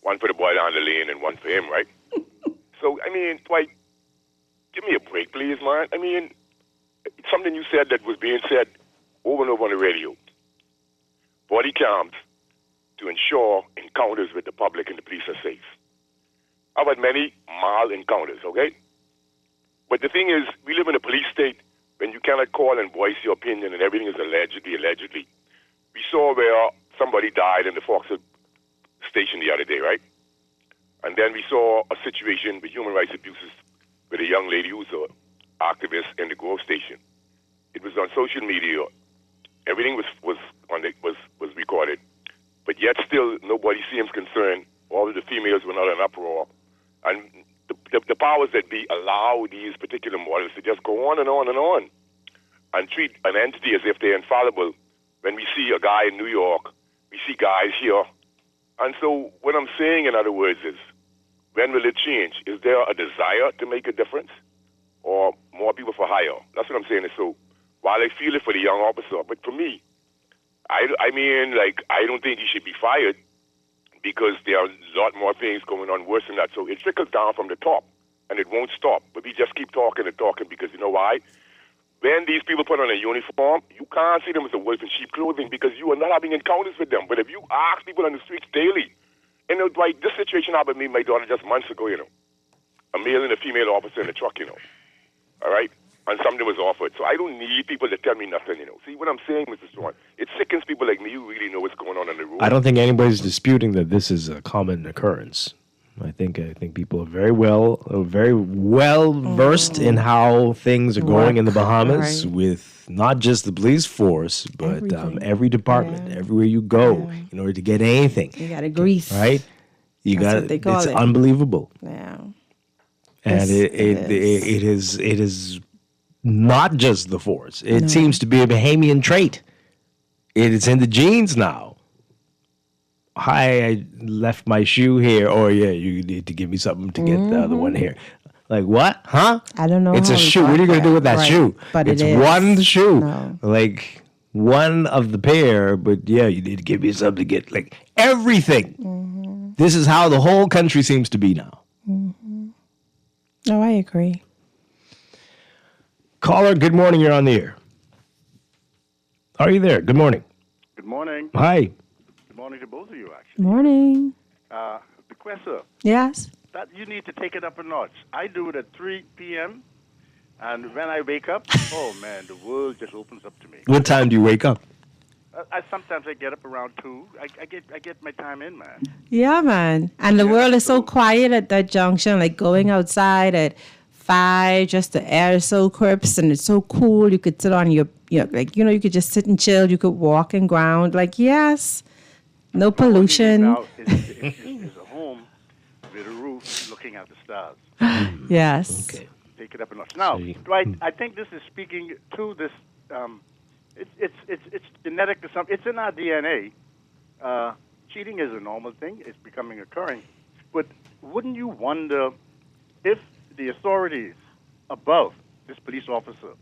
one for the boy down the lane, and one for him, right? So, Dwight, give me a break, please, man. It's something you said that was being said over and over on the radio. Body cams to ensure encounters with the public and the police are safe. I've had many mild encounters, okay? But the thing is, we live in a police state when you cannot call and voice your opinion and everything is allegedly. We saw where somebody died in the Foxhill station the other day, right? And then we saw a situation with human rights abuses with a young lady who's an activist in the Grove station. It was on social media. Everything was recorded. But yet still nobody seems concerned. All of the females were not in uproar. And the powers that be allow these particular models to just go on and on and on and treat an entity as if they're infallible. When we see a guy in New York, we see guys here. And so what I'm saying, in other words, is when will it change? Is there a desire to make a difference or more people for hire? That's what I'm saying. So while I feel it for the young officer, but for me, I don't think he should be fired because there are a lot more things going on worse than that. So it trickles down from the top, and it won't stop. But we just keep talking and talking because you know why? When these people put on a uniform, you can't see them as a wolf in sheep clothing because you are not having encounters with them. But if you ask people on the streets daily, Dwight, this situation happened to me and my daughter just months ago, a male and a female officer in a truck, all right? And something was offered. So I don't need people to tell me nothing, See what I'm saying, Mr. Strachan? It sickens people like me who really know what's going on the road. I don't think anybody's disputing that this is a common occurrence. I think people are very well versed in how things are going in the Bahamas with not just the police force, but every department, everywhere you go, in order to get anything. You got to grease. Right? It's unbelievable. Yeah. And it is not just the force. It seems to be a Bahamian trait. It is in the genes now. Hi, I left my shoe here. Oh, yeah, you need to give me something to get the other one here. Like, what? Huh? I don't know. It's a shoe. What are you going to do with that shoe? But it's one shoe. No. Like, one of the pair, but yeah, you need to give me something to get, like, everything. Mm-hmm. This is how the whole country seems to be now. Mm-hmm. No, I agree. Caller, good morning. You're on the air. Are you there? Good morning. Good morning. Hi. Good morning to both of you, actually. Morning. The question. Yes. That you need to take it up a notch. I do it at 3 p.m., and when I wake up, oh, man, the world just opens up to me. What time do you wake up? Sometimes I get up around 2. I get my time in, man. Yeah, man. And the world is so quiet at that junction, like going outside at 5, just the air is so crisp and it's so cool. You could sit on you could just sit and chill. You could walk and ground. Like, yes, no pollution. Now is a home with a roof looking at the stars. Yes. Okay. Take it up a notch. Now, Dwight, I think this is speaking to this. It's genetic to some. It's in our DNA. Cheating is a normal thing. It's becoming occurring. But wouldn't you wonder if the authorities above this police officer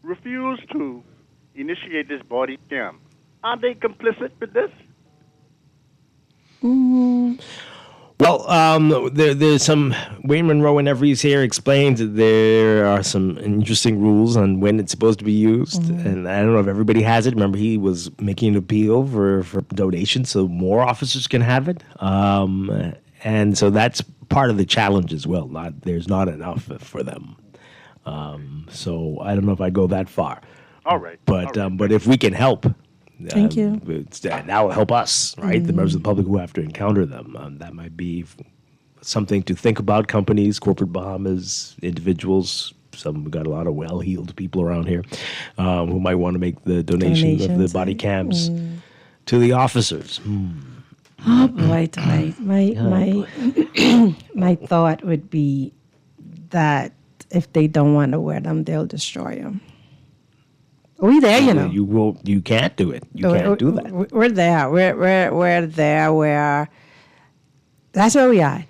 refuse to initiate this body cam? Are they complicit with this? Mm-hmm. Well, there's some. Wayne Monroe in Every's here explains that there are some interesting rules on when it's supposed to be used, and I don't know if everybody has it. Remember, he was making an appeal for donations so more officers can have it, and so that's part of the challenge as well. There's not enough for them, so I don't know if I go that far. All right, but if we can help. Thank you. That will help us, right? The members of the public who have to encounter them. That might be something to think about. Companies, corporate Bahamas, individuals. Some got a lot of well-heeled people around here who might want to make the donation of the body cams to the officers. Oh boy, Dwight. My thought would be that if they don't want to wear them, they'll destroy them. We there, you know. You can't do it. You can't do that. We're there. We're there. That's where we are.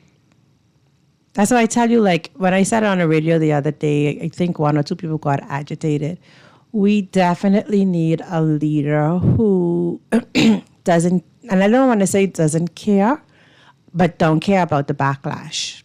That's why I tell you, like, when I said it on the radio the other day, I think one or two people got agitated. We definitely need a leader who doesn't, and I don't want to say doesn't care, but don't care about the backlash.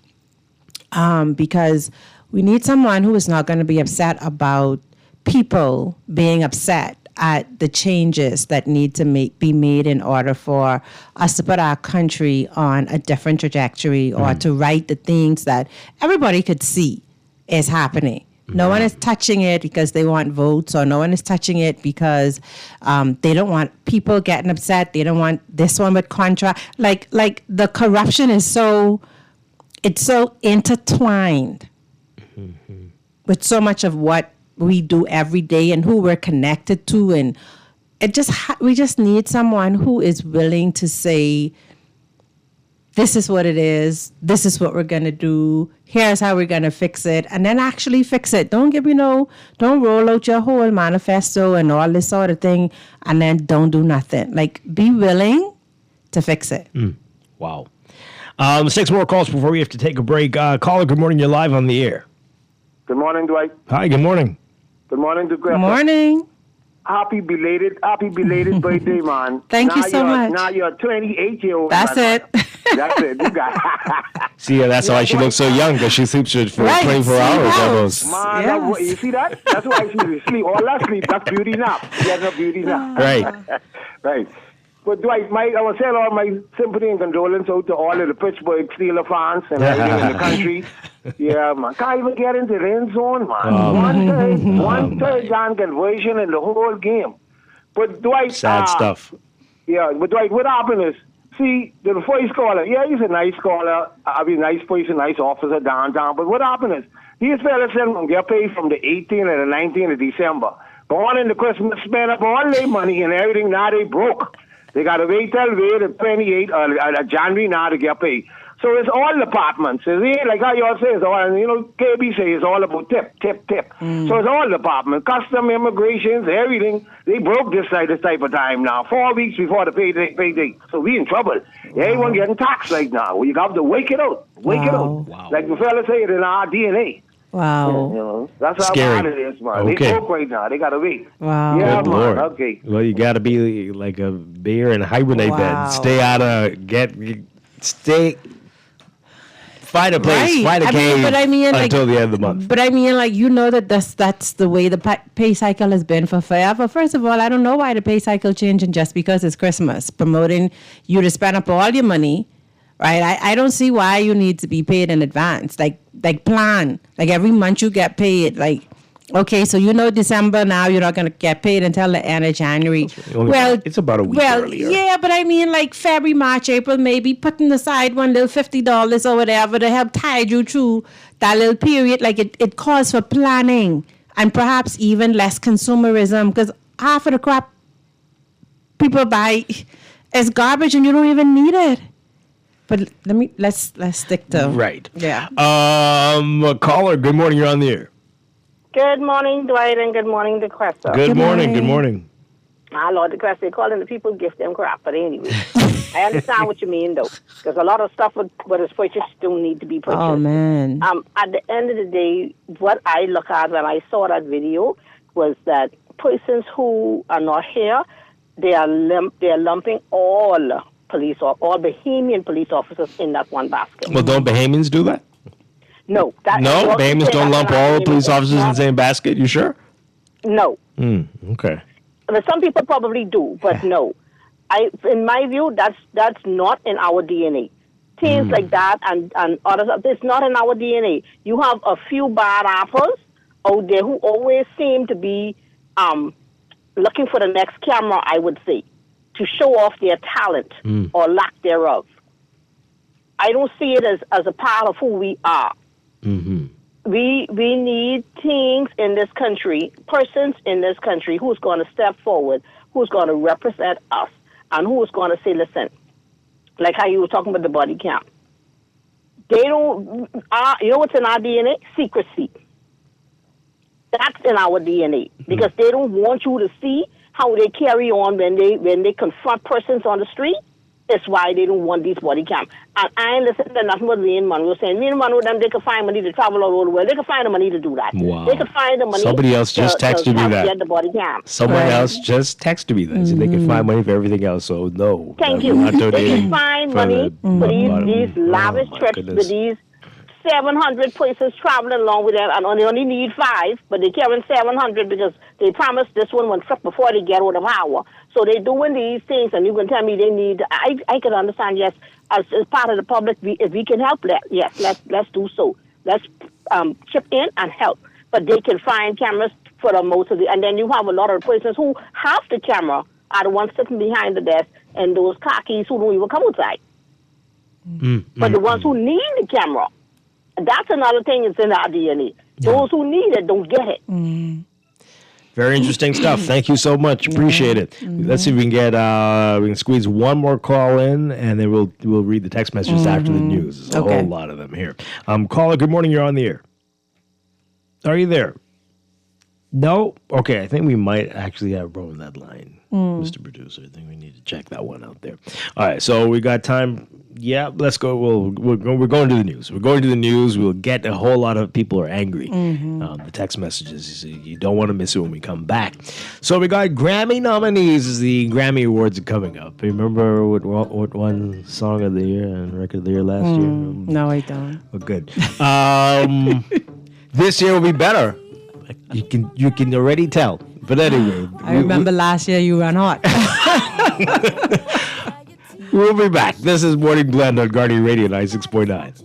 Because we need someone who is not going to be upset about people being upset at the changes that need to be made in order for us to put our country on a different trajectory or to right the things that everybody could see is happening. No one is touching it because they want votes, or no one is touching it because they don't want people getting upset. They don't want this one with contra. Like the corruption is so intertwined with so much of what we do every day and who we're connected to, and we just need someone who is willing to say, this is what it is, this is what we're going to do, here's how we're going to fix it, and then actually fix it. Don't roll out your whole manifesto and all this sort of thing and then don't do nothing. Like, be willing to fix it. Wow. 6 more calls before we have to take a break. Caller, good morning. You're live on the air. Good morning, Dwight. Hi, good morning. Good morning, DeGraff. Good morning. Happy belated birthday, man. Thank you so much. Now you're a 28-year-old. That's it. That's it. You got See, that's why she looks so young, because she sleeps for 24 hours almost. Man, yes. You see that? That's why she sleep. All that sleep, that's beauty nap. She has a beauty nap. Right. Right. But Dwight, I will send all my sympathy and condolence out to all of the Pittsburgh Steelers fans and everything in the country. Yeah, man. Can't even get into the end zone, man. One third down conversion in the whole game. But Dwight... Sad stuff. Yeah, but Dwight, what happened is, see, the first caller, he's a nice caller. Nice person, nice officer downtown. But what happened is, these fellas said them get paid from the 18th and the 19th of December. Going into Christmas, spend up all their money and everything. Now they broke. They got to wait till the 28th January now to get paid. So it's all departments. It's like how you all say, it's all, KB say it's all about tip. So it's all departments, custom, immigrations, everything. They broke this type of time now, 4 weeks before the payday. So we in trouble. Everyone getting taxed right now. You got to wake it out. Wake it out. Wow. Like the fella say it in our DNA. Wow. That's how bad it is, man. Okay. They broke right now. They got to wait. Wow. Yeah, Good man. Lord. Okay. Well, you got to be like a bear in a hibernate bed. Stay out of, find a place, find a cave until the end of the month. But I mean, like, that's the way the pay cycle has been for forever. First of all, I don't know why the pay cycle changing just because it's Christmas, promoting you to spend up all your money, right? I don't see why you need to be paid in advance. Like plan, like every month you get paid, like, okay, so December now you're not going to get paid until the end of January. It's about a week earlier. Yeah, but I mean, like February, March, April, maybe putting aside one little $50 or whatever to help tide you through that little period. Like it calls for planning and perhaps even less consumerism, because half of the crap people buy is garbage and you don't even need it. But let's stick to right. Yeah. Caller, good morning. You're on the air. Good morning, Dwight, and good morning, DeCresta. Good morning. Good morning. My Lord, DeCresta, they're calling the people gift them crap. But anyway, I understand what you mean, though. Because a lot of stuff what is purchased don't need to be purchased. Oh, man. At the end of the day, what I look at when I saw that video was that persons who are not here, they are lumping all police or all Bahamian police officers in that one basket. Well, don't Bahamians do that? No. Bahamians don't lump all police officers in the same basket? You sure? No. Okay. Well, some people probably do, but no. In my view, that's not in our DNA. Things like that and other stuff, it's not in our DNA. You have a few bad apples out there who always seem to be looking for the next camera, I would say, to show off their talent or lack thereof. I don't see it as a part of who we are. Mm-hmm. We need things in this country, persons in this country who's going to step forward, who's going to represent us, and who's going to say, listen, like how you were talking about the body count. They don't, you know what's in our DNA? Secrecy. That's in our DNA because they don't want you to see how they carry on when they confront persons on the street. That's why they don't want these body cams. And I ain't listening to nothing but me and Monroe saying, me and Monroe, them, they can find money to travel all over the world. They can find the money to do that. Wow. They can find the money. Somebody else just texted me that. Get the body cam. Someone else just texted me that. So they can find money for everything else. So no. Thank you. They can find money for these lavish trips with these 700 places traveling along with them, and they only need 5, but they carrying 700 because they promised this one trip before they get out of power. So they're doing these things, and you can tell me they need. I can understand, yes, as part of the public, if we can help that, yes, let's do so. Let's chip in and help. But they can find cameras for the most of the, and then you have a lot of persons who have the camera are the ones sitting behind the desk, and those khakis who don't even come outside. But the ones who need the camera. That's another thing that's in our DNA. Those who need it don't get it. Very interesting stuff. Thank you so much. Appreciate it. Let's see if we can get we can squeeze one more call in, and then we'll read the text messages after the news. There's a whole lot of them here. Caller, good morning. You're on the air. Are you there? No? Okay, I think we might actually have Bro in that line, Mr. Producer. I think we need to check that one out there. All right, so we got time. Yeah, let's go. We're going to the news. We're going to the news. We'll get a whole lot of people are angry. The text messages, you don't want to miss it when we come back. So we got Grammy nominees as the Grammy Awards are coming up. Remember what won Song of the Year and Record of the Year last year? No, I don't. Well, good. This year will be better. You can already tell. But anyway. I remember last year you ran hot. We'll be back. This is Morning Blend on Guardian Radio 96.9.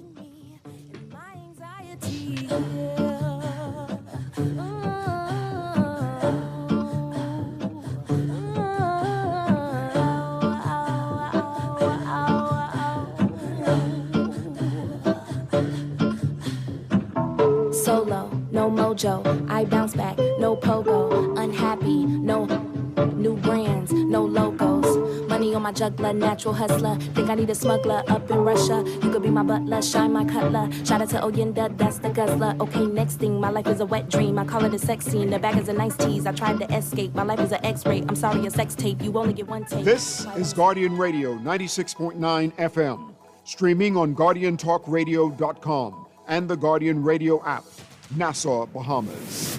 Solo, no mojo, I bounce back, no pogo, unhappy, no new brands, no logos. Money on my juggler, natural hustler. Think I need a smuggler up in Russia. You could be my butler, shine my cutler. Shout out to Oyenda, that's the guzzler. Okay, next thing, my life is a wet dream. I call it a sex scene. The bag is a nice tease. I tried to escape. My life is an X-ray. I'm sorry, a sex tape. You only get one tape. This is Guardian Radio 96.9 FM. Streaming on GuardianTalkRadio.com and the Guardian Radio app. Nassau, Bahamas.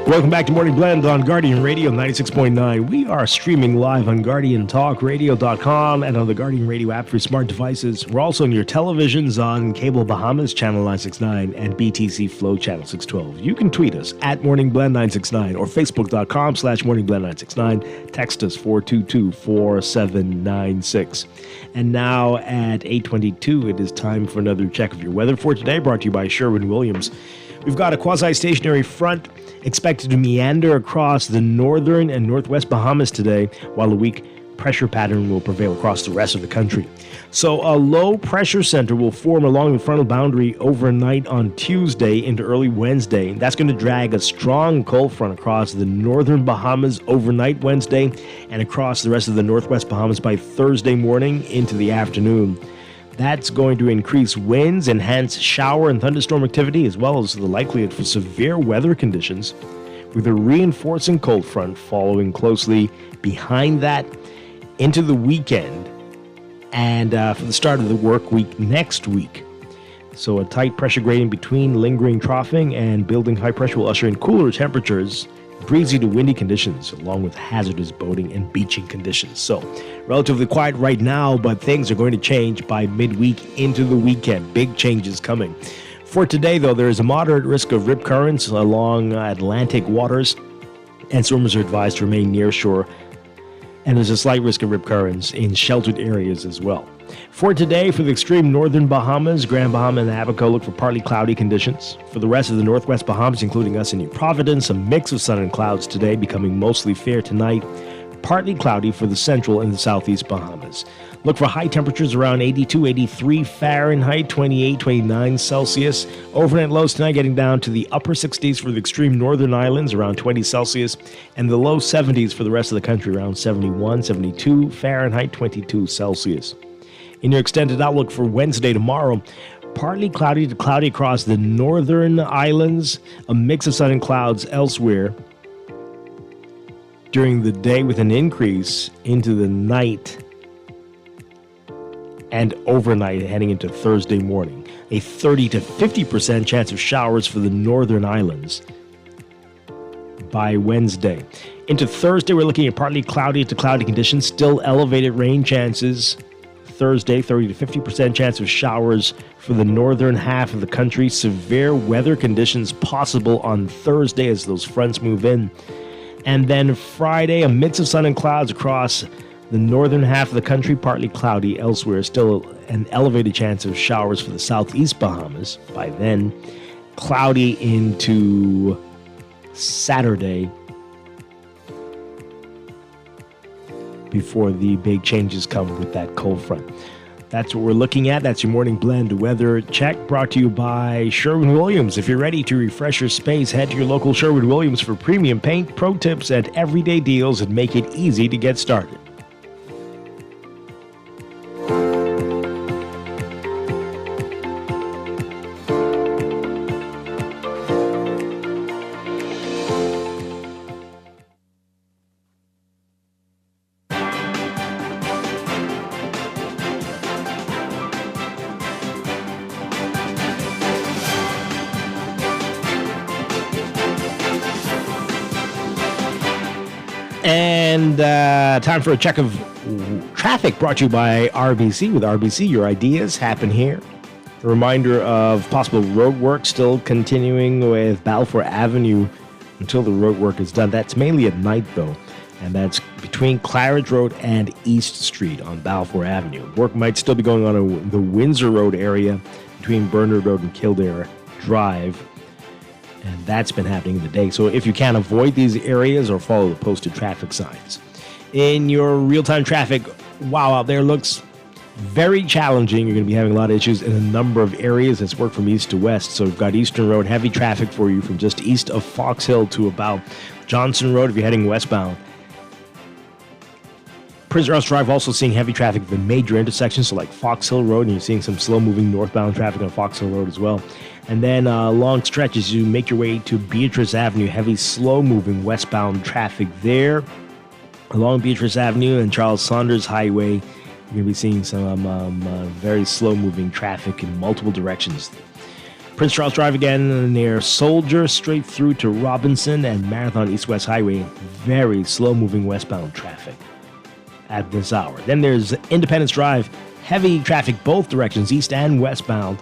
Welcome back to Morning Blend on Guardian Radio 96.9. We are streaming live on GuardianTalkRadio.com and on the Guardian Radio app for smart devices. We're also on your televisions on Cable Bahamas Channel 969 and BTC Flow Channel 612. You can tweet us at MorningBlend969 or Facebook.com/MorningBlend969. Text us 422-4796. And now at 8:22, it is time for another check of your weather for today, brought to you by Sherwin-Williams. We've got a quasi-stationary front expected to meander across the northern and northwest Bahamas today, while a weak pressure pattern will prevail across the rest of the country. So a low pressure center will form along the frontal boundary overnight on Tuesday into early Wednesday. That's going to drag a strong cold front across the northern Bahamas overnight Wednesday and across the rest of the northwest Bahamas by Thursday morning into the afternoon. That's going to increase winds, enhance shower and thunderstorm activity, as well as the likelihood for severe weather conditions, with a reinforcing cold front following closely behind that into the weekend and for the start of the work week next week. So a tight pressure gradient between lingering troughing and building high pressure will usher in cooler temperatures, breezy to windy conditions, along with hazardous boating and beaching conditions. So relatively quiet right now, but things are going to change by midweek into the weekend. Big changes coming. For today, though, there is a moderate risk of rip currents along Atlantic waters, and swimmers are advised to remain near shore. And there's a slight risk of rip currents in sheltered areas as well. For today, for the extreme northern Bahamas, Grand Bahama and Abaco, look for partly cloudy conditions. For the rest of the northwest Bahamas, including us in New Providence, a mix of sun and clouds today, becoming mostly fair tonight. Partly cloudy for the central and the southeast Bahamas. Look for high temperatures around 82, 83 Fahrenheit, 28, 29 Celsius. Overnight lows tonight getting down to the upper 60s for the extreme northern islands, around 20 Celsius, and the low 70s for the rest of the country, around 71, 72 Fahrenheit, 22 Celsius. In your extended outlook for Wednesday tomorrow, partly cloudy to cloudy across the northern islands, a mix of sun and clouds elsewhere during the day with an increase into the night and overnight heading into Thursday morning. A 30 to 50% chance of showers for the northern islands by Wednesday. Into Thursday, we're looking at partly cloudy to cloudy conditions, still elevated rain chances. Thursday, 30 to 50% chance of showers for the northern half of the country. Severe weather conditions possible on Thursday as those fronts move in. And then Friday, a mix of sun and clouds across the northern half of the country, partly cloudy elsewhere. Still an elevated chance of showers for the southeast Bahamas. By then, cloudy into Saturday before the big changes come with that cold front. That's what we're looking at. That's your morning blend weather check, brought to you by Sherwin-Williams. If you're ready to refresh your space, head to your local Sherwin-Williams for premium paint, pro tips, and everyday deals that make it easy to get started. And time for a check of traffic, brought to you by RBC. With RBC, your ideas happen here. A reminder of possible road work still continuing with Balfour Avenue until the road work is done. That's mainly at night, though, and that's between Claridge Road and East Street on Balfour Avenue. Work might still be going on in the Windsor Road area between Bernard Road and Kildare Drive. And that's been happening in the day. So if you can avoid these areas or follow the posted traffic signs. In your real-time traffic, wow, out there looks very challenging. You're going to be having a lot of issues in a number of areas. It's work from east to west. So we've got Eastern Road, heavy traffic for you from just east of Fox Hill to about Johnson Road if you're heading westbound. Prisoner House Drive also seeing heavy traffic at the major intersections, so like Fox Hill Road, and you're seeing some slow-moving northbound traffic on Fox Hill Road as well. And then long stretches, you make your way to Beatrice Avenue, heavy slow-moving westbound traffic there. Along Beatrice Avenue and Charles Saunders Highway, you're going to be seeing some very slow-moving traffic in multiple directions. Prince Charles Drive again near Soldier, straight through to Robinson and Marathon East-West Highway. Very slow-moving westbound traffic at this hour. Then there's Independence Drive, heavy traffic both directions, east and westbound.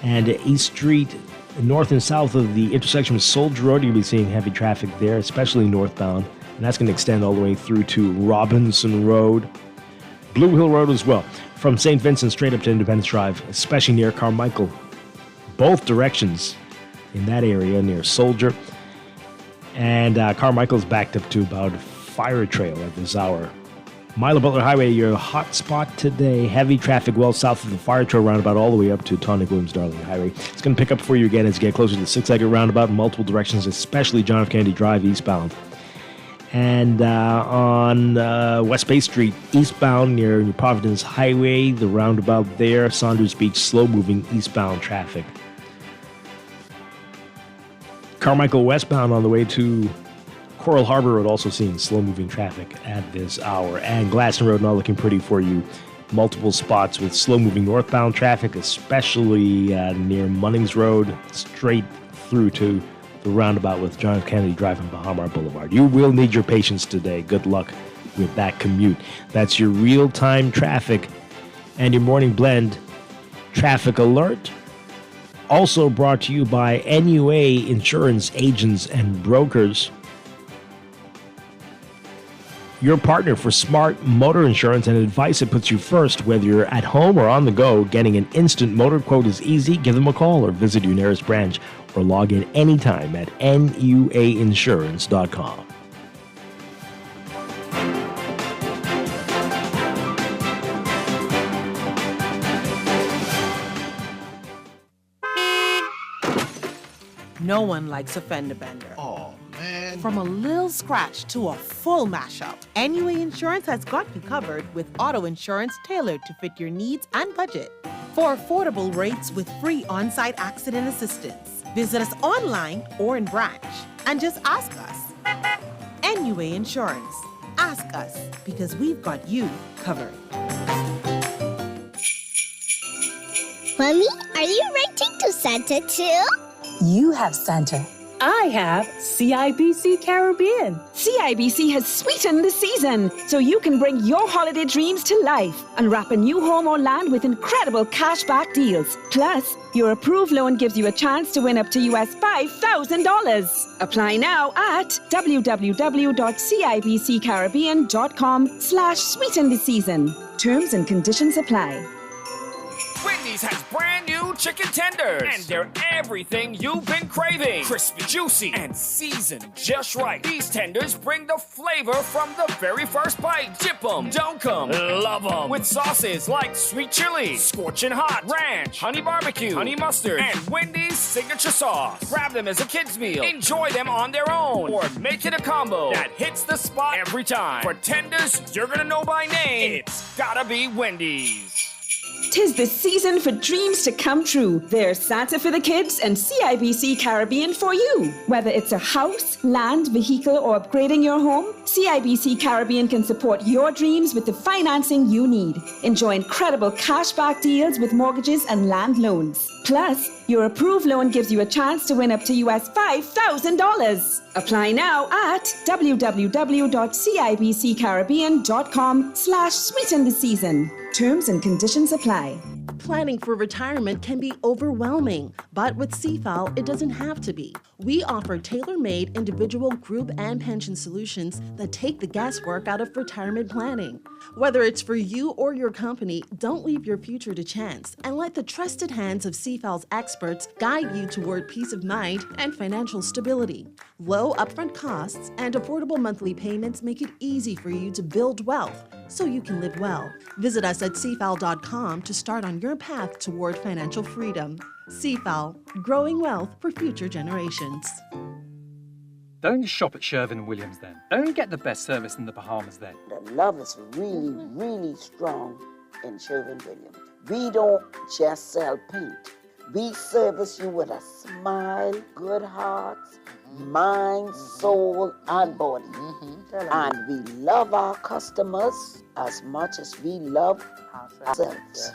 And East Street, north and south of the intersection with Soldier Road, you'll be seeing heavy traffic there, especially northbound. And that's going to extend all the way through to Robinson Road. Blue Hill Road as well, from St. Vincent straight up to Independence Drive, especially near Carmichael. Both directions in that area near Soldier. And Carmichael's backed up to about Fire Trail at this hour. Milo Butler Highway, your hot spot today. Heavy traffic well south of the Fire Trail roundabout all the way up to Tonic Williams Darling Highway. It's going to pick up for you again as you get closer to the 6-exit roundabout in multiple directions, especially John F. Kennedy Drive eastbound. And on West Bay Street, eastbound near New Providence Highway, the roundabout there, Saunders Beach, slow-moving eastbound traffic. Carmichael westbound on the way to Coral Harbor Road, also seeing slow-moving traffic at this hour. And Glaston Road not looking pretty for you. Multiple spots with slow-moving northbound traffic, especially near Munnings Road, straight through to the roundabout with John F. Kennedy Drive and Bahamar Boulevard. You will need your patience today. Good luck with that commute. That's your real-time traffic and your morning blend traffic alert. Also brought to you by NUA Insurance Agents and Brokers. Your partner for smart motor insurance and advice that puts you first, whether you're at home or on the go. Getting an instant motor quote is easy. Give them a call or visit your nearest branch or log in anytime at nuainsurance.com. No one likes a fender bender. Oh, man. From a little scratch to a full mashup, NUA Insurance has got you covered with auto insurance tailored to fit your needs and budget. For affordable rates with free on-site accident assistance, visit us online or in branch and just ask us. NUA Insurance. Ask us because we've got you covered. Mommy, are you writing to Santa too? You have Santa. I have CIBC Caribbean. CIBC has sweetened the season so you can bring your holiday dreams to life and wrap a new home or land with incredible cashback deals. Plus, your approved loan gives you a chance to win up to US $5,000. Apply now at www.cibccaribbean.com/sweeten the season. Terms and conditions apply. Wendy's has brand new chicken tenders, and they're everything you've been craving. Crispy, juicy, and seasoned just right. These tenders bring the flavor from the very first bite. Dip them, dunk them, love them. With sauces like sweet chili, scorching hot, ranch, honey barbecue, honey mustard, and Wendy's signature sauce. Grab them as a kid's meal. Enjoy them on their own, or make it a combo that hits the spot every time. For tenders you're gonna know by name, it's gotta be Wendy's. 'Tis the season for dreams to come true. There's Santa for the kids and CIBC Caribbean for you. Whether it's a house, land, vehicle, or upgrading your home, CIBC Caribbean can support your dreams with the financing you need. Enjoy incredible cashback deals with mortgages and land loans. Plus, your approved loan gives you a chance to win up to US $5,000. Apply now at www.cibccaribbean.com/sweeten the season. Terms and conditions apply. Planning for retirement can be overwhelming, but with CFAL, it doesn't have to be. We offer tailor-made individual, group, and pension solutions that take the guesswork out of retirement planning. Whether it's for you or your company, don't leave your future to chance and let the trusted hands of CFAL's experts guide you toward peace of mind and financial stability. Low upfront costs and affordable monthly payments make it easy for you to build wealth so you can live well. Visit us at cfal.com to start on your path toward financial freedom. CFAL, growing wealth for future generations. Don't shop at Sherwin-Williams then. Don't get the best service in the Bahamas then. The love is really, really strong in Sherwin-Williams. We don't just sell paint. We service you with a smile, good hearts, mind, soul, and body. And we love our customers as much as we love ourselves. Yes,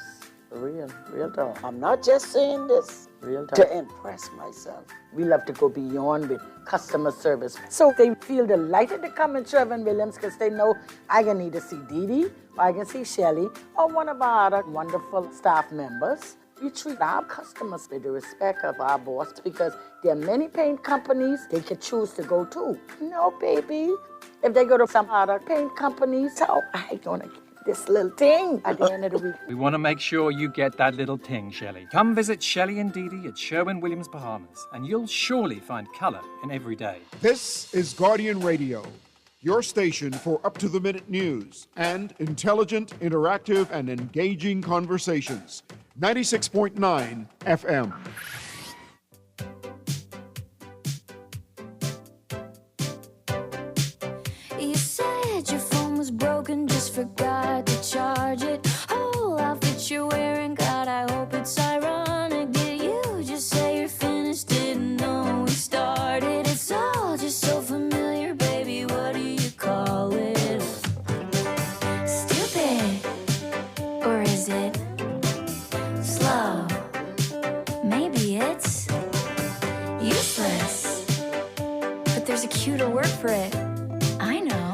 real talk. I'm not just saying this. to impress myself. We love to go beyond with customer service. So they feel delighted to come in Sherwin-Williams because they know I can either see Dee Dee, or I can see Shelley, or one of our other wonderful staff members. We treat our customers with the respect of our boss because there are many paint companies they could choose to go to. No, baby. If they go to some other paint companies, so I gonna get this little thing at the end of the week. We want to make sure you get that little ting, Shelley. Come visit Shelley and Dee Dee at Sherwin-Williams, Bahamas, and you'll surely find color in every day. This is Guardian Radio, your station for up-to-the-minute news and intelligent, interactive, and engaging conversations. 96.9 FM. You said your phone was broken, just forgot to charge it. Whole outfit you're wearing, God, I hope it's ironic. Did you just say you're finished? Didn't know we started. It's all just so familiar, baby. What do you call it? Stupid, or is it slow? Maybe it's useless, but there's a cuter word for it. I know.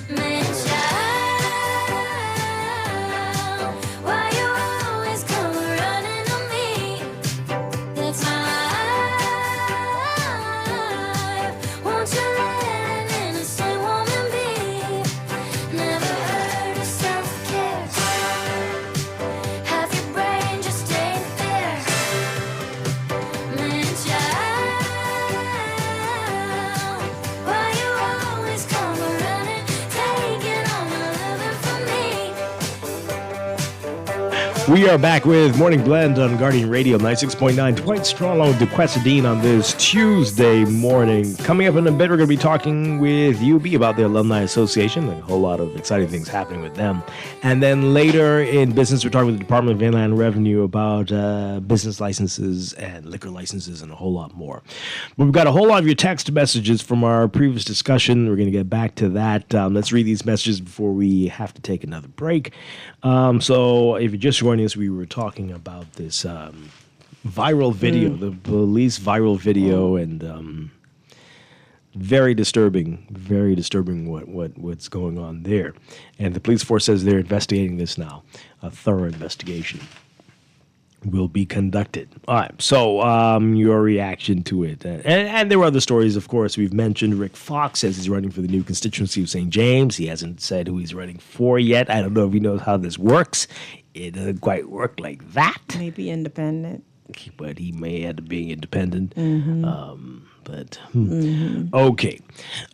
Man, child, why you always come running to me? That's my life. Won't you let an innocent woman be? Never heard of self-care. Half your brain just ain't there. Man, child, why you always come running, taking all my loving from me? We are back with Morning Blend on Guardian Radio 96.9. Dwight Strong along with DeQuestadine on this Tuesday morning. Coming up in a bit, we're going to be talking with UB about the Alumni Association. A whole lot of exciting things happening with them. And then later in business, we're talking with the Department of Inland Revenue about business licenses and liquor licenses and a whole lot more. But we've got a whole lot of your text messages from our previous discussion. We're going to get back to that. Let's read these messages before we have to take another break. So if you're just joining us, we were talking about this viral video, the police viral video, and very disturbing what's going on there. And the police force says they're investigating this now. A thorough investigation will be conducted. All right, so your reaction to it. And there were other stories, of course. We've mentioned Rick Fox says he's running for the new constituency of St. James. He hasn't said who he's running for yet. I don't know if he knows how this works. It doesn't quite work like that. Maybe independent. But he may end up being independent. Mm-hmm. Okay.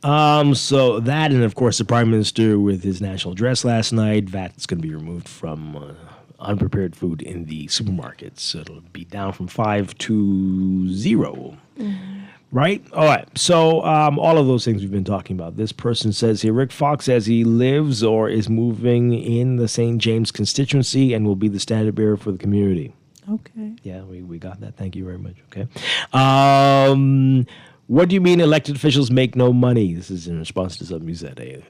So that, and of course, the Prime Minister with his national address last night, that's going to be removed from unprepared food in the supermarkets. So it'll be down from 5 to 0. Right? All right. So all of those things we've been talking about. This person says here, Rick Fox says he lives or is moving in the St. James constituency and will be the standard bearer for the community. Okay. Yeah, we got that. Thank you very much. Okay. What do you mean elected officials make no money? This is in response to something you said.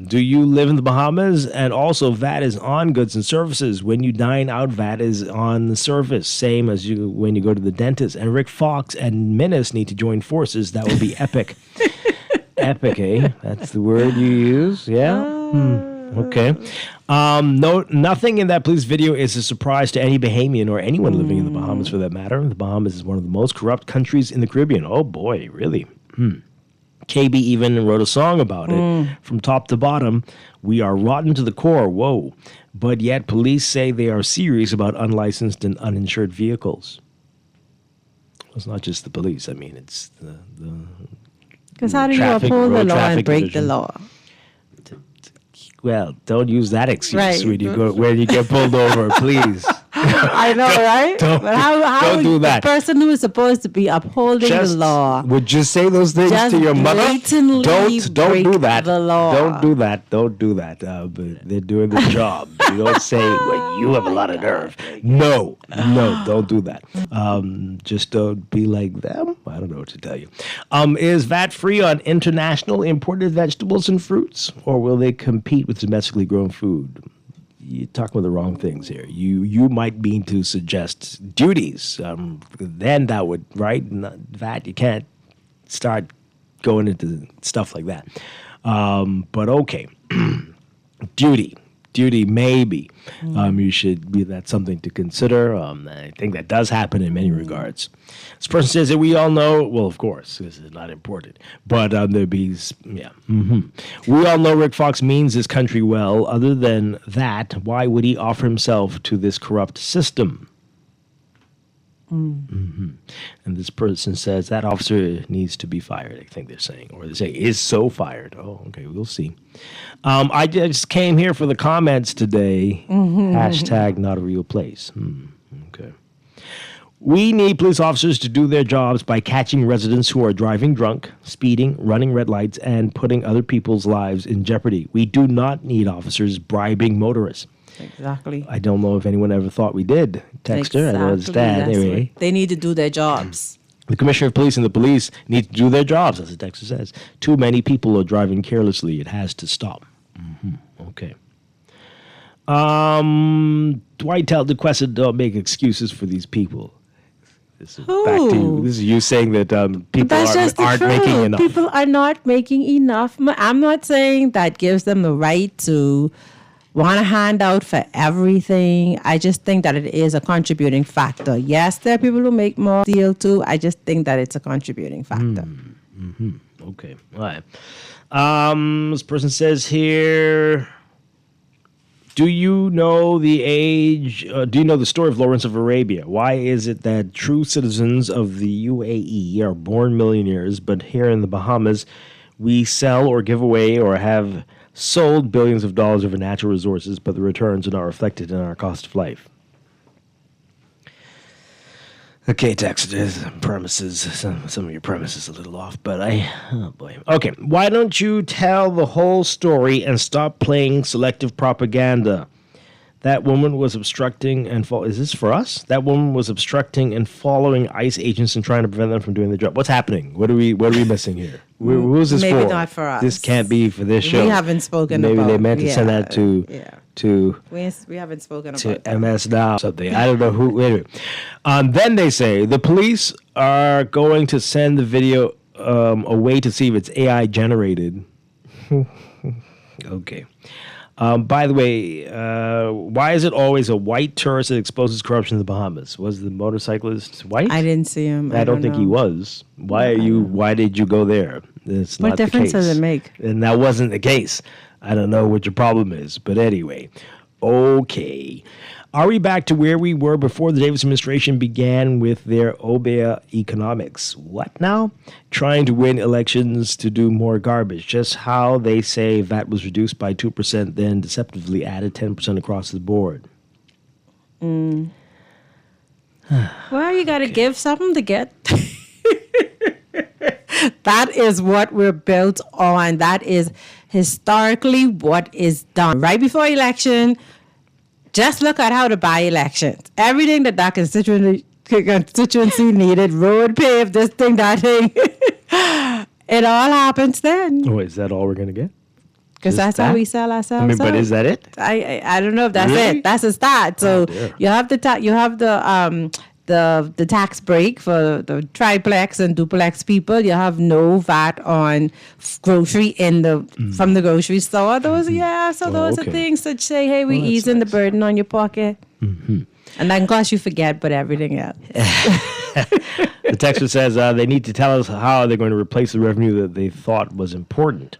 Do you live in the Bahamas? And also, VAT is on goods and services. When you dine out, VAT is on the service. Same as you when you go to the dentist. And Rick Fox and Menace need to join forces. That would be epic. Epic, eh? That's the word you use? Yeah? Okay. No, nothing in that police video is a surprise to any Bahamian or anyone living in the Bahamas for that matter. The Bahamas is one of the most corrupt countries in the Caribbean. Oh boy, really? KB even wrote a song about it. From top to bottom, we are rotten to the core. Whoa. But yet police say they are serious about unlicensed and uninsured vehicles. It's not just the police. I mean, it's the because how do you uphold the law and break the law? Well, don't use that excuse Right. when you get pulled over, please. I know, right? But how don't do that. The person who is supposed to be upholding the law would just say those things just to your mother. blatantly Don't break do that. the law. Don't do that. Don't do that. But they're doing the job. You don't say, well, you have a lot of nerve. No, don't do that. Just don't be like them. I don't know what to tell you. Is VAT free on international imported vegetables and fruits, or will they compete with domestically grown food? you're talking about the wrong things here. You might mean to suggest duties. Then that would, right? That you can't start going into stuff like that. But okay, duty, maybe. You should be, that's something to consider. I think that does happen in many regards. This person says that we all know, well, of course, this is not important, but there'd be, yeah. We all know Rick Fox means this country well. Other than that, why would he offer himself to this corrupt system? And this person says that officer needs to be fired, I think they're saying. Or they say, is so fired. Oh, okay, we'll see. I just came here for the comments today. Hashtag not a real place. Okay. We need police officers to do their jobs by catching residents who are driving drunk, speeding, running red lights, and putting other people's lives in jeopardy. We do not need officers bribing motorists. Exactly. I don't know if anyone ever thought we did. Texter, I don't understand. Anyway, they need to do their jobs. The commissioner of police and the police need to do their jobs, as the texter says. Too many people are driving carelessly. It has to stop. Okay. Dwight tell DeQuesta don't make excuses for these people. This is back to you. This is you saying that people aren't making enough. People are not making enough. I'm not saying that gives them the right to want a handout for everything. I just think that it is a contributing factor. Yes, there are people who make more deal too. I just think that it's a contributing factor. Okay. All right. This person says here, do you know the story of Lawrence of Arabia? Why is it that true citizens of the UAE are born millionaires, but here in the Bahamas, we sell or give away or have sold billions of dollars of natural resources, but the returns are not reflected in our cost of life? Okay, Texas premises. Some of your premises a little off, but oh boy. Okay, why don't you tell the whole story and stop playing selective propaganda? That woman was obstructing and is this for us? That woman was obstructing and following ICE agents and trying to prevent them from doing their job. What's happening? What are we missing here? Who's this for? Maybe not for us. This can't be for this show. We haven't spoken Maybe about. Maybe they meant to send that to we haven't spoken to about that. MS Now something. I don't know who. Anyway. Then they say the police are going to send the video away to see if it's AI generated. Okay. By the way, why is it always a white tourist that exposes corruption in the Bahamas? Was the motorcyclist white? I didn't see him. I don't think he was. Why did you go there? It's What not the difference case. does it make? And that wasn't the case. I don't know what your problem is, but anyway. Okay. Are we back to where we were before the Davis administration began with their Obea economics? What now? Trying to win elections to do more garbage. Just how they say VAT was reduced by 2%, then deceptively added 10% across the board. Well, you got to give something to get. That is what we're built on. That is historically what is done. Right before election, just look at how to buy elections. Everything that constituency needed, road paved, this thing, that thing. It all happens then. Oh, is that all we're going to get? Because that's how we sell ourselves. I mean, but is that it? I don't know if that's Really? it. That's a start. So you have the tax break for the triplex and duplex people. You have no VAT on grocery from the grocery store. Those those are things that say, hey, we're easing the burden on your pocket. And that can cost you forget, but everything else. The texter says they need to tell us how they're going to replace the revenue that they thought was important.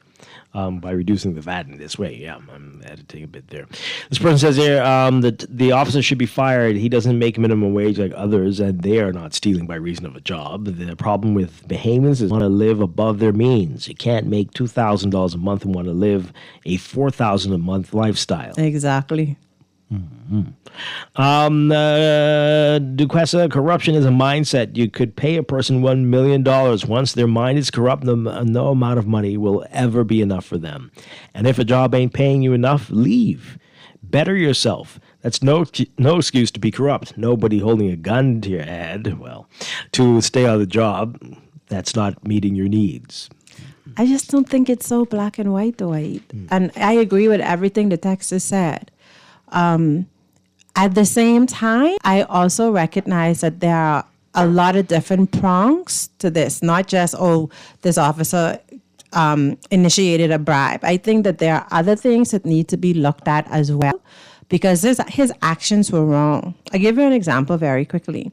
By reducing the VAT in this way. Yeah, I'm editing a bit there. This person says here that the officer should be fired. He doesn't make minimum wage like others, and they are not stealing by reason of a job. The problem with Bahamians is want to live above their means. You can't make $2,000 a month and want to live a $4,000 a month lifestyle. Exactly. DeQuesta, corruption is a mindset. You could pay a person $1 million. Once their mind is corrupt, no amount of money will ever be enough for them. And if a job ain't paying you enough, leave. Better yourself. That's no excuse to be corrupt. Nobody holding a gun to your head, to stay on the job, that's not meeting your needs. I just don't think it's so black and white, Dwight. And I agree with everything the text has said. At the same time, I also recognize that there are a lot of different prongs to this, not just, this officer initiated a bribe. I think that there are other things that need to be looked at as well, because his actions were wrong. I'll give you an example very quickly.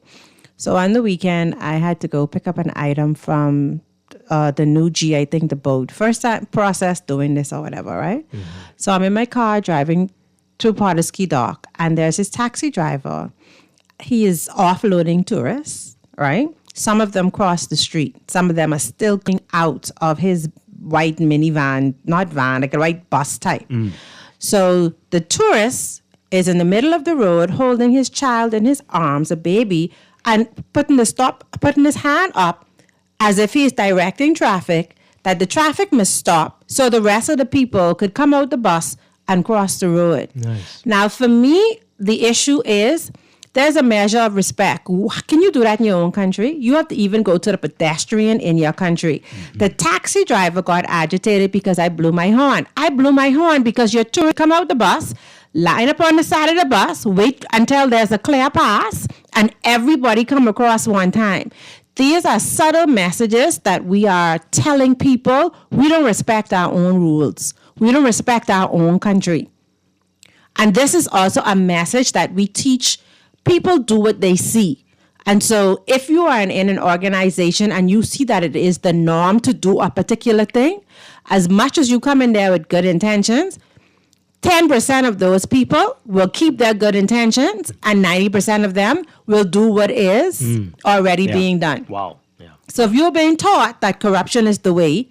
So on the weekend, I had to go pick up an item from the new G, I think the boat. First time process doing this or whatever, right? Mm-hmm. So I'm in my car driving to Potterski Dock, and there's this taxi driver. He is offloading tourists, right? Some of them cross the street. Some of them are still getting out of his white minivan, not van, like a white bus type. Mm. So the tourist is in the middle of the road holding his child in his arms, a baby, and putting his hand up as if he's directing traffic, that the traffic must stop so the rest of the people could come out the bus and cross the road. Nice. Now, for me, the issue is there's a measure of respect. Can you do that in your own country? You have to even go to the pedestrian in your country. Mm-hmm. The taxi driver got agitated because I blew my horn. I blew my horn because your tourists come out the bus, line up on the side of the bus, wait until there's a clear pass, and everybody come across one time. These are subtle messages that we are telling people we don't respect our own rules. We don't respect our own country. And this is also a message that we teach people do what they see. And so if you are in an organization and you see that it is the norm to do a particular thing, as much as you come in there with good intentions, 10% of those people will keep their good intentions and 90% of them will do what is already being done. Wow. Yeah. So if you're being taught that corruption is the way,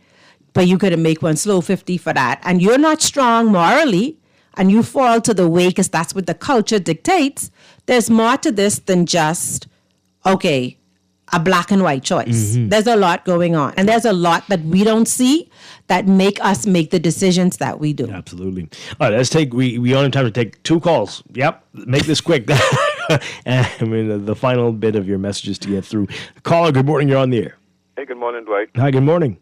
but you could make one slow 50 for that, and you're not strong morally, and you fall to the way because that's what the culture dictates, there's more to this than just, a black and white choice. Mm-hmm. There's a lot going on. And there's a lot that we don't see that make us make the decisions that we do. Absolutely. All right, we only have time to take 2 calls. Yep, make this quick. The final bit of your messages to get through. Caller, good morning. You're on the air. Hey, good morning, Dwight. Hi, good morning.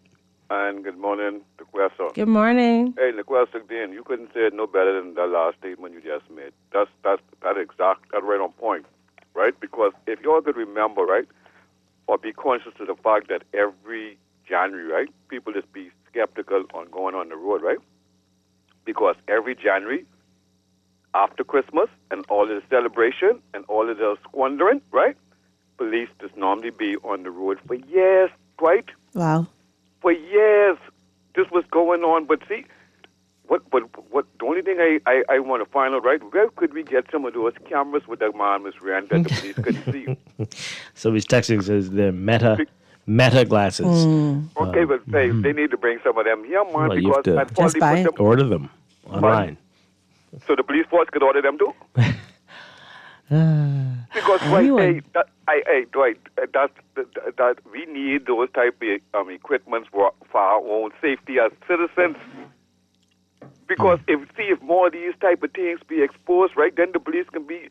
And good morning, Niquessa. Good morning. Hey, Niquessa, Dan, you couldn't say it no better than the last statement you just made. That's right on point, right? Because if you all could remember, right, or be conscious of the fact that every January, right, people just be skeptical on going on the road, right? Because every January, after Christmas and all of the celebration and all of the squandering, right, police just normally be on the road for years, right? Wow. For years, this was going on. But see, what the only thing I want to find out, right, where could we get some of those cameras with the man was ran that the police couldn't see? So he's texting, says they're meta glasses. Okay, but they need to bring some of them here, man, well, because you have to order them online. So the police force could order them too? Because Dwight, that we need those type of equipments for our own safety as citizens. Because if more of these type of things be exposed, right, then the police can be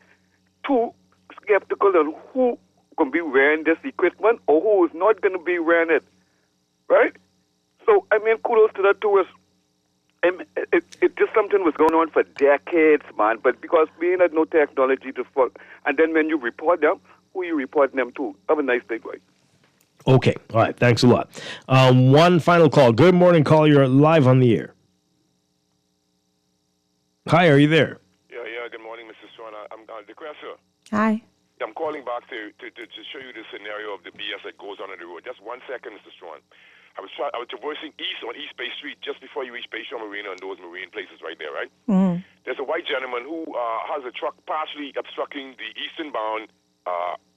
too skeptical on who can be wearing this equipment or who is not going to be wearing it, right? So, kudos to that tourists. It just something was going on for decades, man. But because we had no technology to fuck, and then when you report them, who are you reporting them to? Have a nice day, Dwight. Okay, all right. Thanks a lot. One final call. Good morning, call. You're live on the air. Hi, are you there? Yeah. Good morning, Mr. Strachan. I'm DeCressa. Hi. I'm calling back to show you the scenario of the BS that goes on the road. Just 1 second, Mr. Strachan. I was traversing east on East Bay Street just before you reach Bayshore Marina and those marine places right there, right? Mm-hmm. There's a white gentleman who has a truck partially obstructing the eastern bound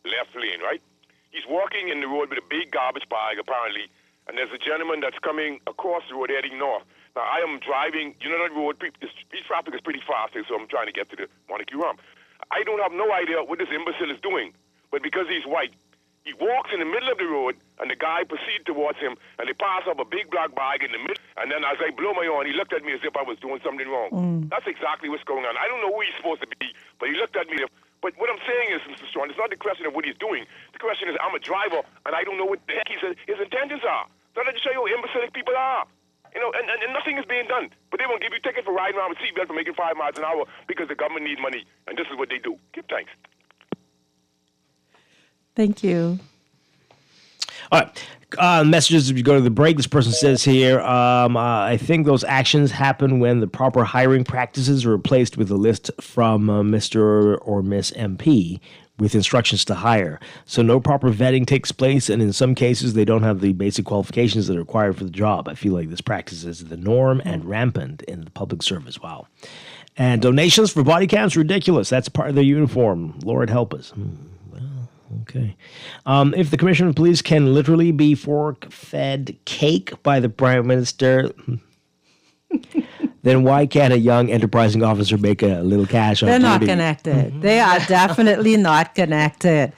left lane, right? He's walking in the road with a big garbage bag, apparently, and there's a gentleman that's coming across the road heading north. Now, I am driving, that road, speed traffic is pretty fast, so I'm trying to get to the Montague Rump. I don't have no idea what this imbecile is doing, but because he's white, he walks in the middle of the road, and the guy proceeds towards him, and they pass up a big black bag in the middle, and then as I blow my horn, he looked at me as if I was doing something wrong. That's exactly what's going on. I don't know who he's supposed to be, but he looked at me. But what I'm saying is, Mr. Strachan, it's not the question of what he's doing. The question is, I'm a driver, and I don't know what the heck his intentions are. So let me show you how imbecilic people are. You know, and nothing is being done. But they won't give you a ticket for riding around with seatbelt for making 5 miles an hour because the government needs money. And this is what they do. Give thanks. Thank you. All right. Messages as we go to the break. This person says here, I think those actions happen when the proper hiring practices are replaced with a list from Mr. or Miss MP with instructions to hire. So no proper vetting takes place, and in some cases, they don't have the basic qualifications that are required for the job. I feel like this practice is the norm and rampant in the public service. Wow. And donations for body cams, ridiculous. That's part of their uniform. Lord help us. Okay. If the Commissioner of Police can literally be fork-fed cake by the Prime Minister, then why can't a young, enterprising officer make a little cash on They're not duty? connected. They are definitely not connected.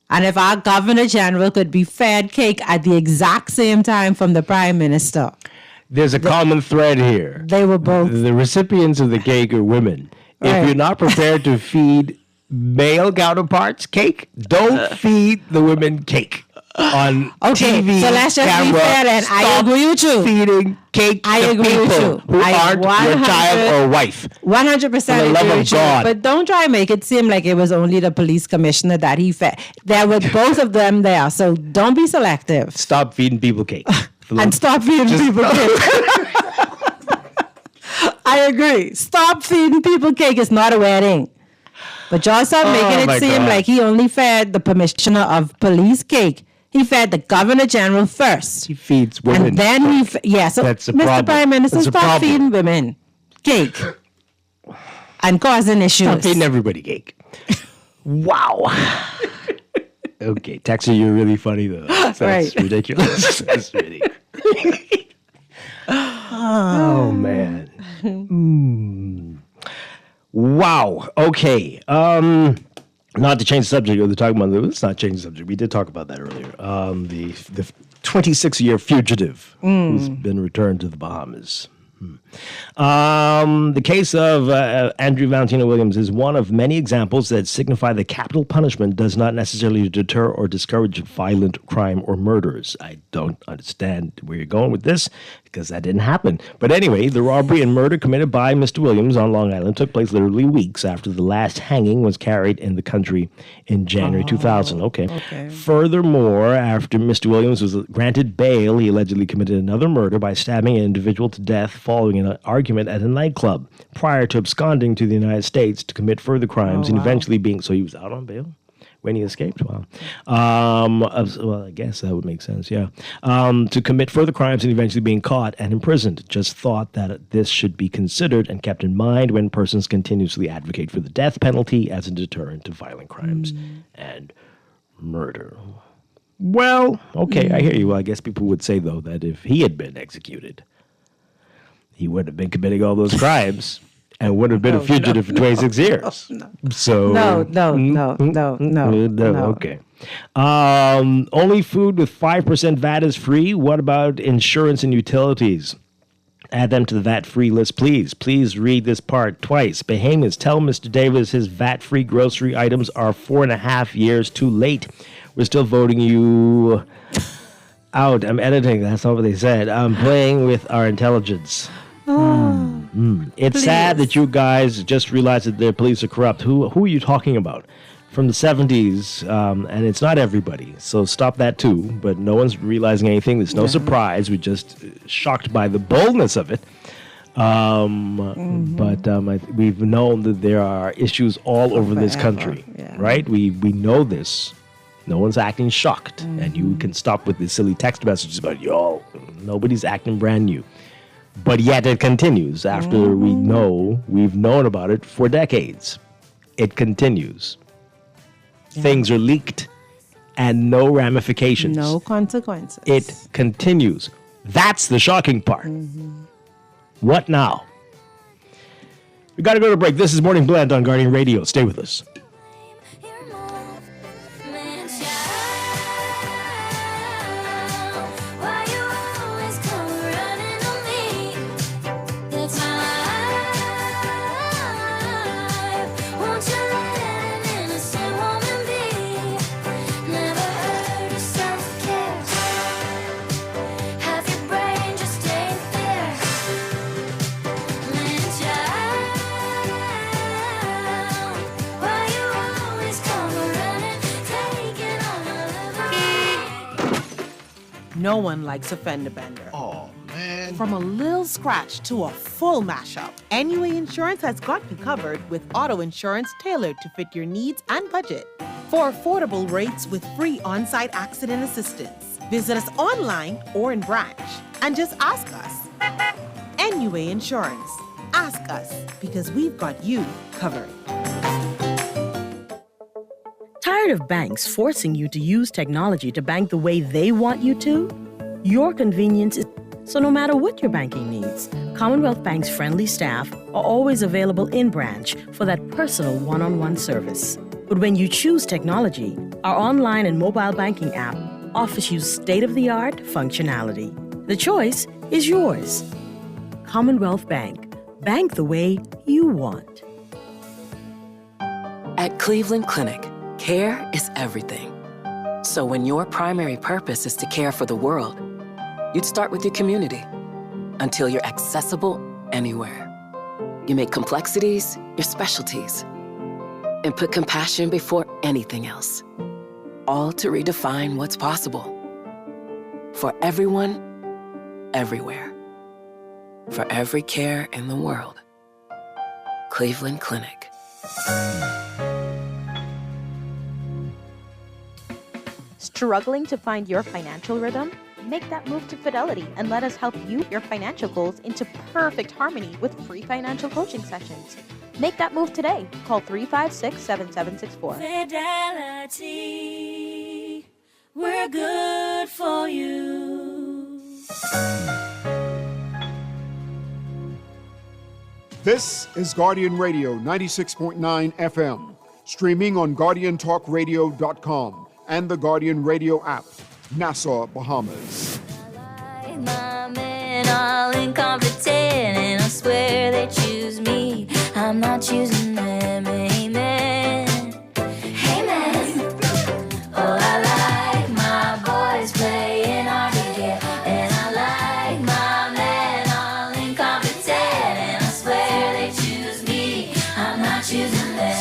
And if our Governor General could be fed cake at the exact same time from the Prime Minister. There's a common thread here. They were both. The recipients of the cake are women. Right. If you're not prepared to feed male counterparts cake, don't feed the women cake on TV, so let's just camera. be fair, and I agree with you. Feeding cake I to agree people with you. who aren't your child or wife. 100% For the agree love of with you. God. But don't try and make it seem like it was only the police commissioner that he fed. There were both of them there, so don't be selective. Stop feeding people cake. And stop feeding people cake. I agree. Stop feeding people cake. It's not a wedding. But y'all stop making it seem like he only fed the commissioner of police cake. He fed the Governor General first. He feeds women. And then so Mr. problem. Prime Minister, That's a stop problem. feeding women cake and causing issues. Stop feeding everybody cake. Wow. Okay, Texas, you're really funny though. That's Right. ridiculous. That's really. Oh man. Wow. Okay. Not to change the subject, they're talking about. Let's not change the subject. We did talk about that earlier. The 26-year fugitive who's been returned to the Bahamas. The case of Andrew Valentino Williams is one of many examples that signify that capital punishment does not necessarily deter or discourage violent crime or murders. I don't understand where you're going with this, because that didn't happen. But anyway, the robbery and murder committed by Mr. Williams on Long Island took place literally weeks after the last hanging was carried in the country in January 2000. Okay. Furthermore, after Mr. Williams was granted bail, he allegedly committed another murder by stabbing an individual to death following an argument at a nightclub, prior to absconding to the United States to commit further crimes and eventually being... So he was out on bail when he escaped? Wow. Well, I guess that would make sense, yeah. To commit further crimes and eventually being caught and imprisoned. Just thought that this should be considered and kept in mind when persons continuously advocate for the death penalty as a deterrent to violent crimes and murder. Well, okay, I hear you. Well, I guess people would say, though, that if he had been executed, he wouldn't have been committing all those crimes and would have been a fugitive for 26 years. So No. Okay. Only food with 5% VAT is free. What about insurance and utilities? Add them to the VAT-free list, please. Please read this part twice. Bahamians, tell Mr. Davis his VAT-free grocery items are 4.5 years too late. We're still voting you out. I'm editing. That's not what they said. I'm playing with our intelligence. It's sad that you guys just realized that the police are corrupt. Who are you talking about? From the 70s, and it's not everybody. So stop that too. But no one's realizing anything. There's no surprise. We're just shocked by the boldness of it. But we've known that there are issues all over this country, right? We know this. No one's acting shocked. And you can stop with the silly text messages about, y'all, nobody's acting brand new. But yet it continues after we've known about it for decades. It continues. Things are leaked and no ramifications. No consequences. It continues. That's the shocking part. What now? We got to go to break. This is Morning Blend on Guardian Radio. Stay with us. Have your brain just staying No one likes a fender bender. Oh, man. From a little scratch to a full mashup, NUA Insurance has got you covered with auto insurance tailored to fit your needs and budget. For affordable rates with free on-site accident assistance, visit us online or in branch and just ask us. NUA Insurance. Ask us because we've got you covered. Tired of banks forcing you to use technology to bank the way they want you to? Your convenience is so no matter what your banking needs, Commonwealth Bank's friendly staff are always available in branch for that personal one-on-one service. But when you choose technology, our online and mobile banking app offers you state-of-the-art functionality. The choice is yours. Commonwealth Bank. Bank the way you want. At Cleveland Clinic, care is everything. So when your primary purpose is to care for the world, you'd start with your community until you're accessible anywhere. You make complexities your specialties and put compassion before anything else, all to redefine what's possible. For everyone, everywhere. For every care in the world. Cleveland Clinic. Struggling to find your financial rhythm? Make that move to Fidelity and let us help you your financial goals into perfect harmony with free financial coaching sessions. Make that move today. Call 356-7764. Fidelity, we're good for you. This is Guardian Radio 96.9 FM, streaming on GuardianTalkRadio.com and the Guardian Radio app, Nassau, Bahamas. My men all incompetent, and I swear they choose me. I'm not choosing them. Amen. Amen. Oh, I like my boys playing hard to get, and I like my men all incompetent, and I swear they choose me. I'm not choosing them.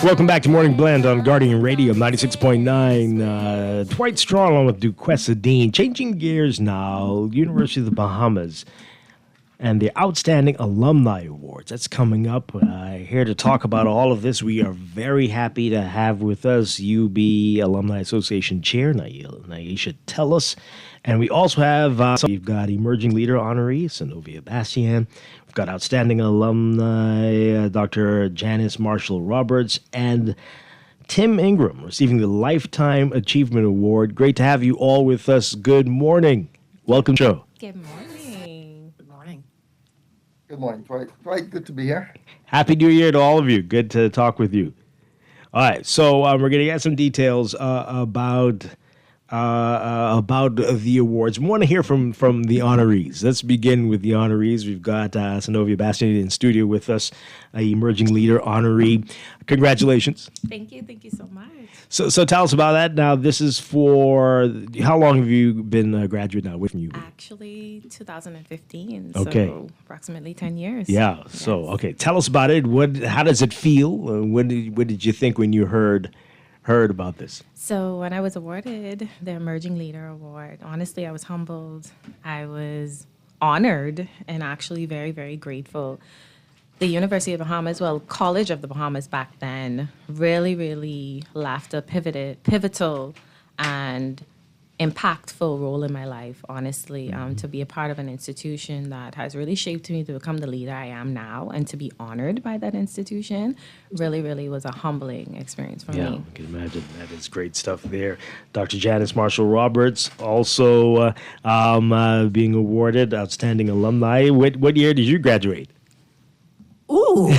Welcome back to Morning Blend on Guardian Radio 96.9. Dwight Strong along with Duquesa Dean. Changing gears now, University of the Bahamas and the Outstanding Alumni Awards. That's coming up. Here to talk about all of this, we are very happy to have with us UB Alumni Association Chair Naisha Tellis. And we also have, we've got Emerging Leader honoree, Synovia Bastian. We've got Outstanding Alumni, Dr. Janice Marshall Roberts, and Tim Ingram receiving the Lifetime Achievement Award. Great to have you all with us. Good morning. Welcome, Joe. Good morning. Good morning. Good morning, Dwight. Dwight, good to be here. Happy New Year to all of you. Good to talk with you. All right, so we're going to get some details about about the awards. We want to hear from the honorees. Let's begin with the honorees. We've got Synovia Bastian in studio with us, a emerging leader honoree. Congratulations. Thank you so much. So tell us about that. Now, this is for, how long have you been a graduate now with you? Actually, 2015. Okay. So approximately 10 years. Yeah. Yes. So, okay. Tell us about it. How does it feel? What did you think when you heard about this? So when I was awarded the Emerging Leader Award, honestly, I was humbled. I was honored and actually very, very grateful. The University of the Bahamas, well, College of the Bahamas back then, really, really left a pivotal and impactful role in my life, honestly, to be a part of an institution that has really shaped me to become the leader I am now and to be honored by that institution really, really was a humbling experience for me. I can imagine. That is great stuff there. Dr. Janice Marshall Roberts also being awarded Outstanding Alumni. What year did you graduate? Ooh,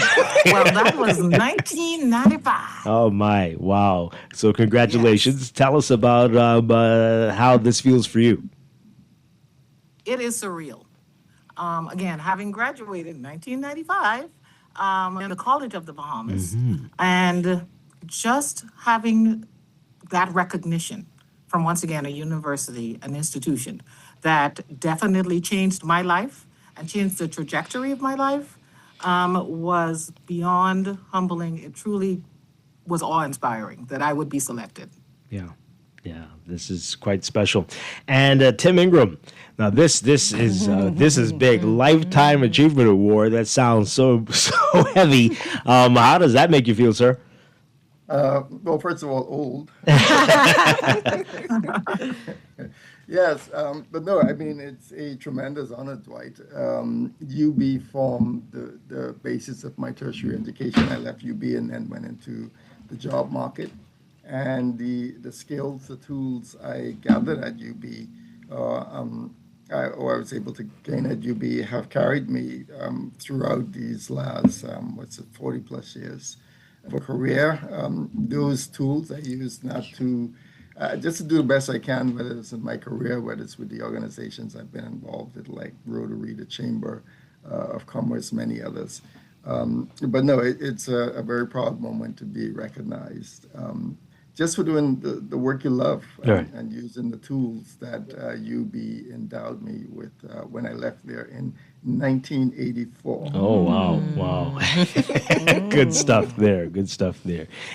well, that was 1995. Oh, my. Wow. So congratulations. Yes. Tell us about how this feels for you. It is surreal. Again, having graduated in 1995 in the College of the Bahamas, and just having that recognition from, once again, a university, an institution that definitely changed my life and changed the trajectory of my life. Was beyond humbling. It truly was awe-inspiring that I would be selected. Yeah, this is quite special. And Tim Ingram, now this is big. Lifetime Achievement Award. That sounds so heavy. How does that make you feel, sir? Well, first of all, old. Yes, but no, I mean, it's a tremendous honor, Dwight. UB formed the basis of my tertiary education. I left UB and then went into the job market. And the skills, the tools I gathered at UB, I was able to gain at UB, have carried me throughout these last, 40 plus years of a career. Those tools I use not to just to do the best I can, whether it's in my career, whether it's with the organizations I've been involved with, like Rotary, the Chamber of Commerce, many others. But no, it's a very proud moment to be recognized. Just for doing the work you love and using the tools that UB endowed me with when I left there in 1984. Oh, wow. Good stuff there.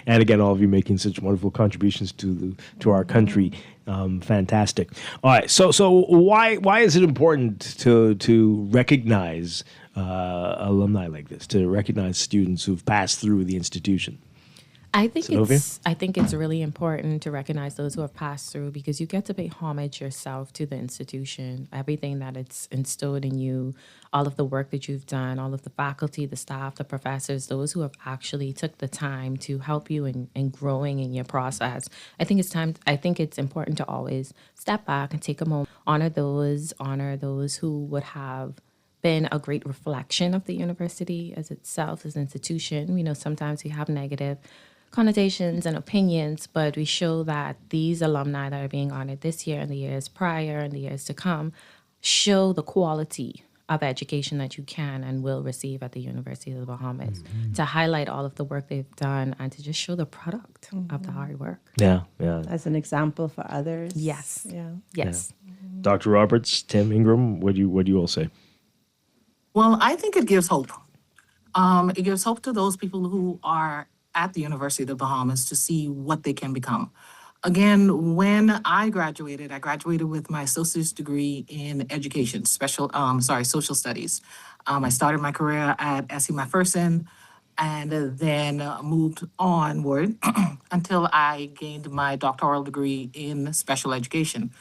And again, all of you making such wonderful contributions to our country. Fantastic. All right, so why is it important to recognize alumni like this, to recognize students who've passed through the institution? I think it's really important to recognize those who have passed through because you get to pay homage yourself to the institution, everything that it's instilled in you, all of the work that you've done, all of the faculty, the staff, the professors, those who have actually took the time to help you in growing in your process. I think it's important to always step back and take a moment, honor those who would have been a great reflection of the university as itself, as an institution. You know, sometimes we have negative connotations and opinions, but we show that these alumni that are being honored this year and the years prior and the years to come show the quality of education that you can and will receive at the University of the Bahamas, to highlight all of the work they've done and to just show the product of the hard work. Yeah. As an example for others. Yes. Yeah. Yes. Yeah. Dr. Roberts, Tim Ingram, what do you all say? Well, I think it gives hope. It gives hope to those people who are at the University of the Bahamas to see what they can become. Again, when I graduated with my associate's degree in education, social studies. I started my career at SC Macpherson and then moved onward until I gained my doctoral degree in special education.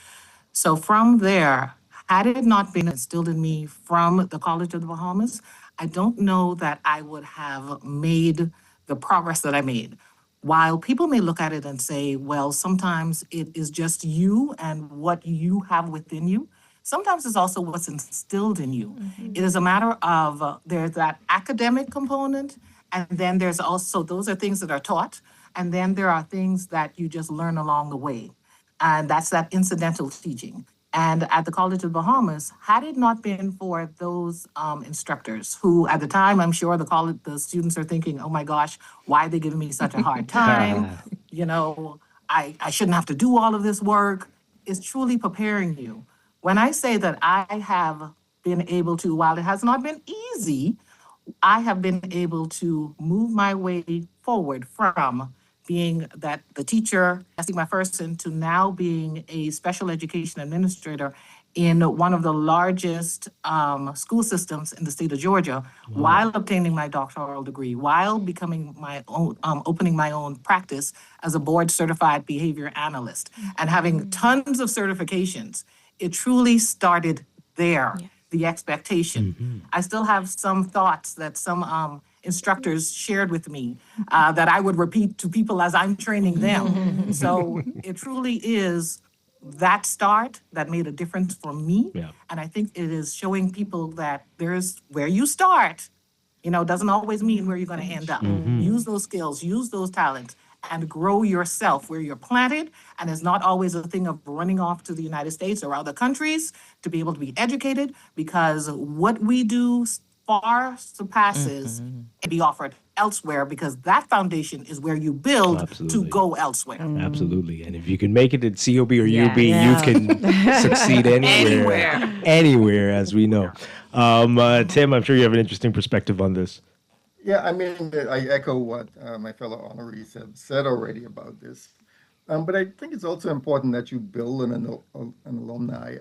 So from there, had it not been instilled in me from the College of the Bahamas, I don't know that I would have made the progress that I made. While people may look at it and say, well, sometimes it is just you and what you have within you, sometimes it's also what's instilled in you. It is a matter of there's that academic component, and then there's also, those are things that are taught, and then there are things that you just learn along the way. And that's that incidental teaching. And at the College of the Bahamas, had it not been for those instructors who, at the time, I'm sure the students are thinking, oh my gosh, why are they giving me such a hard time? You know, I shouldn't have to do all of this work. It's truly preparing you. When I say that I have been able to, while it has not been easy, I have been able to move my way forward from being the teacher, testing my first to now being a special education administrator in one of the largest school systems in the state of Georgia, while obtaining my doctoral degree, while becoming my own, opening my own practice as a board certified behavior analyst, and having tons of certifications. It truly started there. The expectation. I still have some thoughts that some instructors shared with me that I would repeat to people as I'm training them. So it truly is that start that made a difference for me. And I think it is showing people that there's where you start, doesn't always mean where you're going to end up. Use those skills, use those talents, and grow yourself where you're planted. And it's not always a thing of running off to the United States or other countries to be able to be educated, because what we do far surpasses and be offered elsewhere, because that foundation is where you build to go elsewhere. Absolutely. And if you can make it at COB or UB, you can succeed anywhere, as we know. Tim, I'm sure you have an interesting perspective on this. Yeah, I mean, I echo what my fellow honorees have said already about this. But I think it's also important that you build an alumni.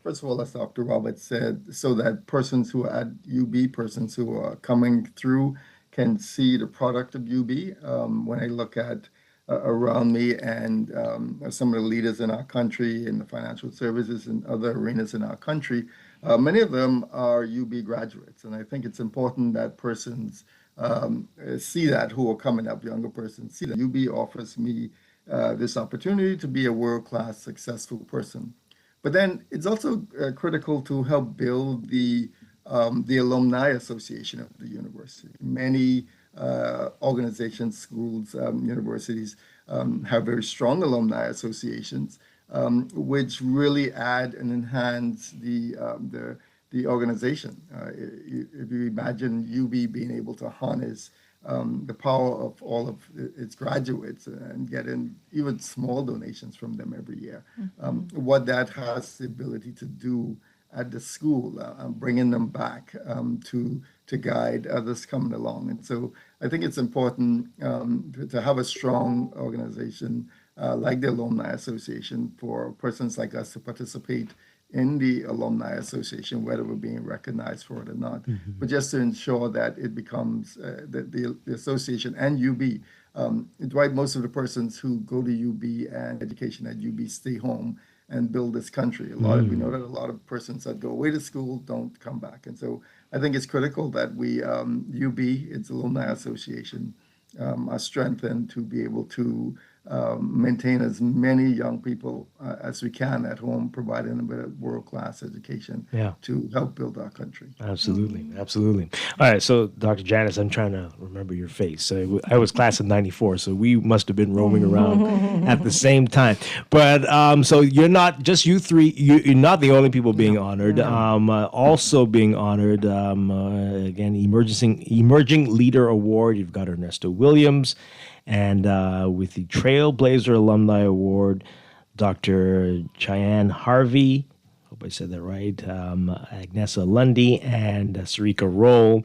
First of all, as Dr. Roberts said, so that persons who are at UB, persons who are coming through, can see the product of UB. When I look at around me and some of the leaders in our country, in the financial services and other arenas in our country, many of them are UB graduates. And I think it's important that persons see that, who are coming up, younger persons, see that UB offers me this opportunity to be a world-class successful person. But then it's also critical to help build the Alumni Association of the university. Many organizations, schools, universities have very strong alumni associations, which really add and enhance the organization. If you imagine UB being able to harness the power of all of its graduates and get in even small donations from them every year, what that has the ability to do at the school, bringing them back to guide others coming along. And so I think it's important to have a strong organization like the Alumni Association for persons like us to participate in the Alumni Association, whether we're being recognized for it or not, but just to ensure that it becomes the association and UB. Dwight, most of the persons who go to UB and education at UB stay home and build this country. We know that a lot of persons that go away to school don't come back. And so I think it's critical that we, UB, its Alumni Association, are strengthened to be able to maintain as many young people as we can at home, providing them with a world-class education to help build our country. Absolutely. All right, so Dr. Janice, I'm trying to remember your face. I was class of 94, so we must have been roaming around at the same time. But so you're not, just you three, you're not the only people being honored. Also being honored, again, Emerging Leader Award, you've got Ernesto Williams. And with the Trailblazer Alumni Award, Dr. Cheyenne Harvey, hope I said that right, Agnesa Lundy, and Sarika Roll.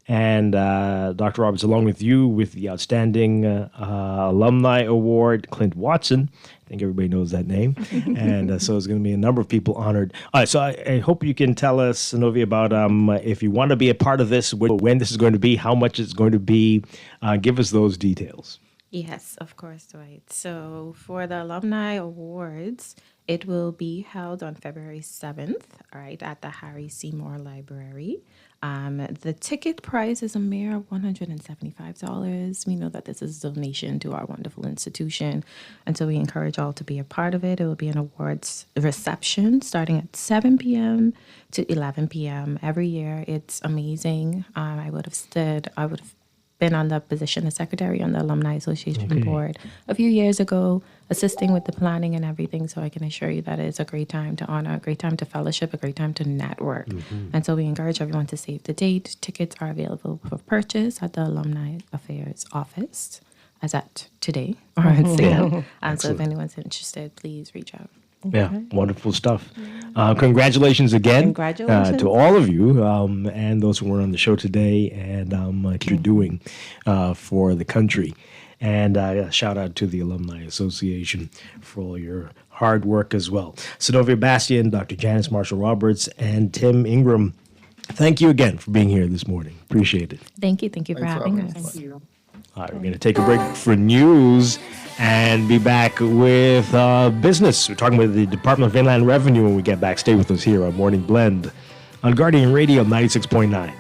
And Dr. Roberts, along with you, with the Outstanding Alumni Award, Clint Watson. I think everybody knows that name. And so there's going to be a number of people honored. All right, so I hope you can tell us, Sanovi, about if you want to be a part of this, when this is going to be, how much it's going to be. Give us those details. Yes, of course, Dwight. So for the Alumni Awards, it will be held on February 7th, all right, at the Harry Seymour Library. The ticket price is a mere $175. We know that this is a donation to our wonderful institution, and so we encourage all to be a part of it. It will be an awards reception starting at 7 p.m. to 11 p.m. every year. It's amazing. I would have been on the position of secretary on the Alumni Association board a few years ago, assisting with the planning and everything. So I can assure you that it's a great time to honor, a great time to fellowship, a great time to network. And so we encourage everyone to save the date. Tickets are available for purchase at the Alumni Affairs office as at today or on sale. So if anyone's interested, please reach out. Yeah, wonderful stuff. Congratulations again to all of you and those who were on the show today and what you're doing for the country. And a shout out to the Alumni Association for all your hard work as well. Zenobia Bastian, Dr. Janice Marshall-Roberts, and Tim Ingram, thank you again for being here this morning. Appreciate it. Thank you. Thank you for having us. Thank you. All right, we're going to take a break for news and be back with business. We're talking with the Department of Inland Revenue when we get back. Stay with us here on Morning Blend on Guardian Radio 96.9.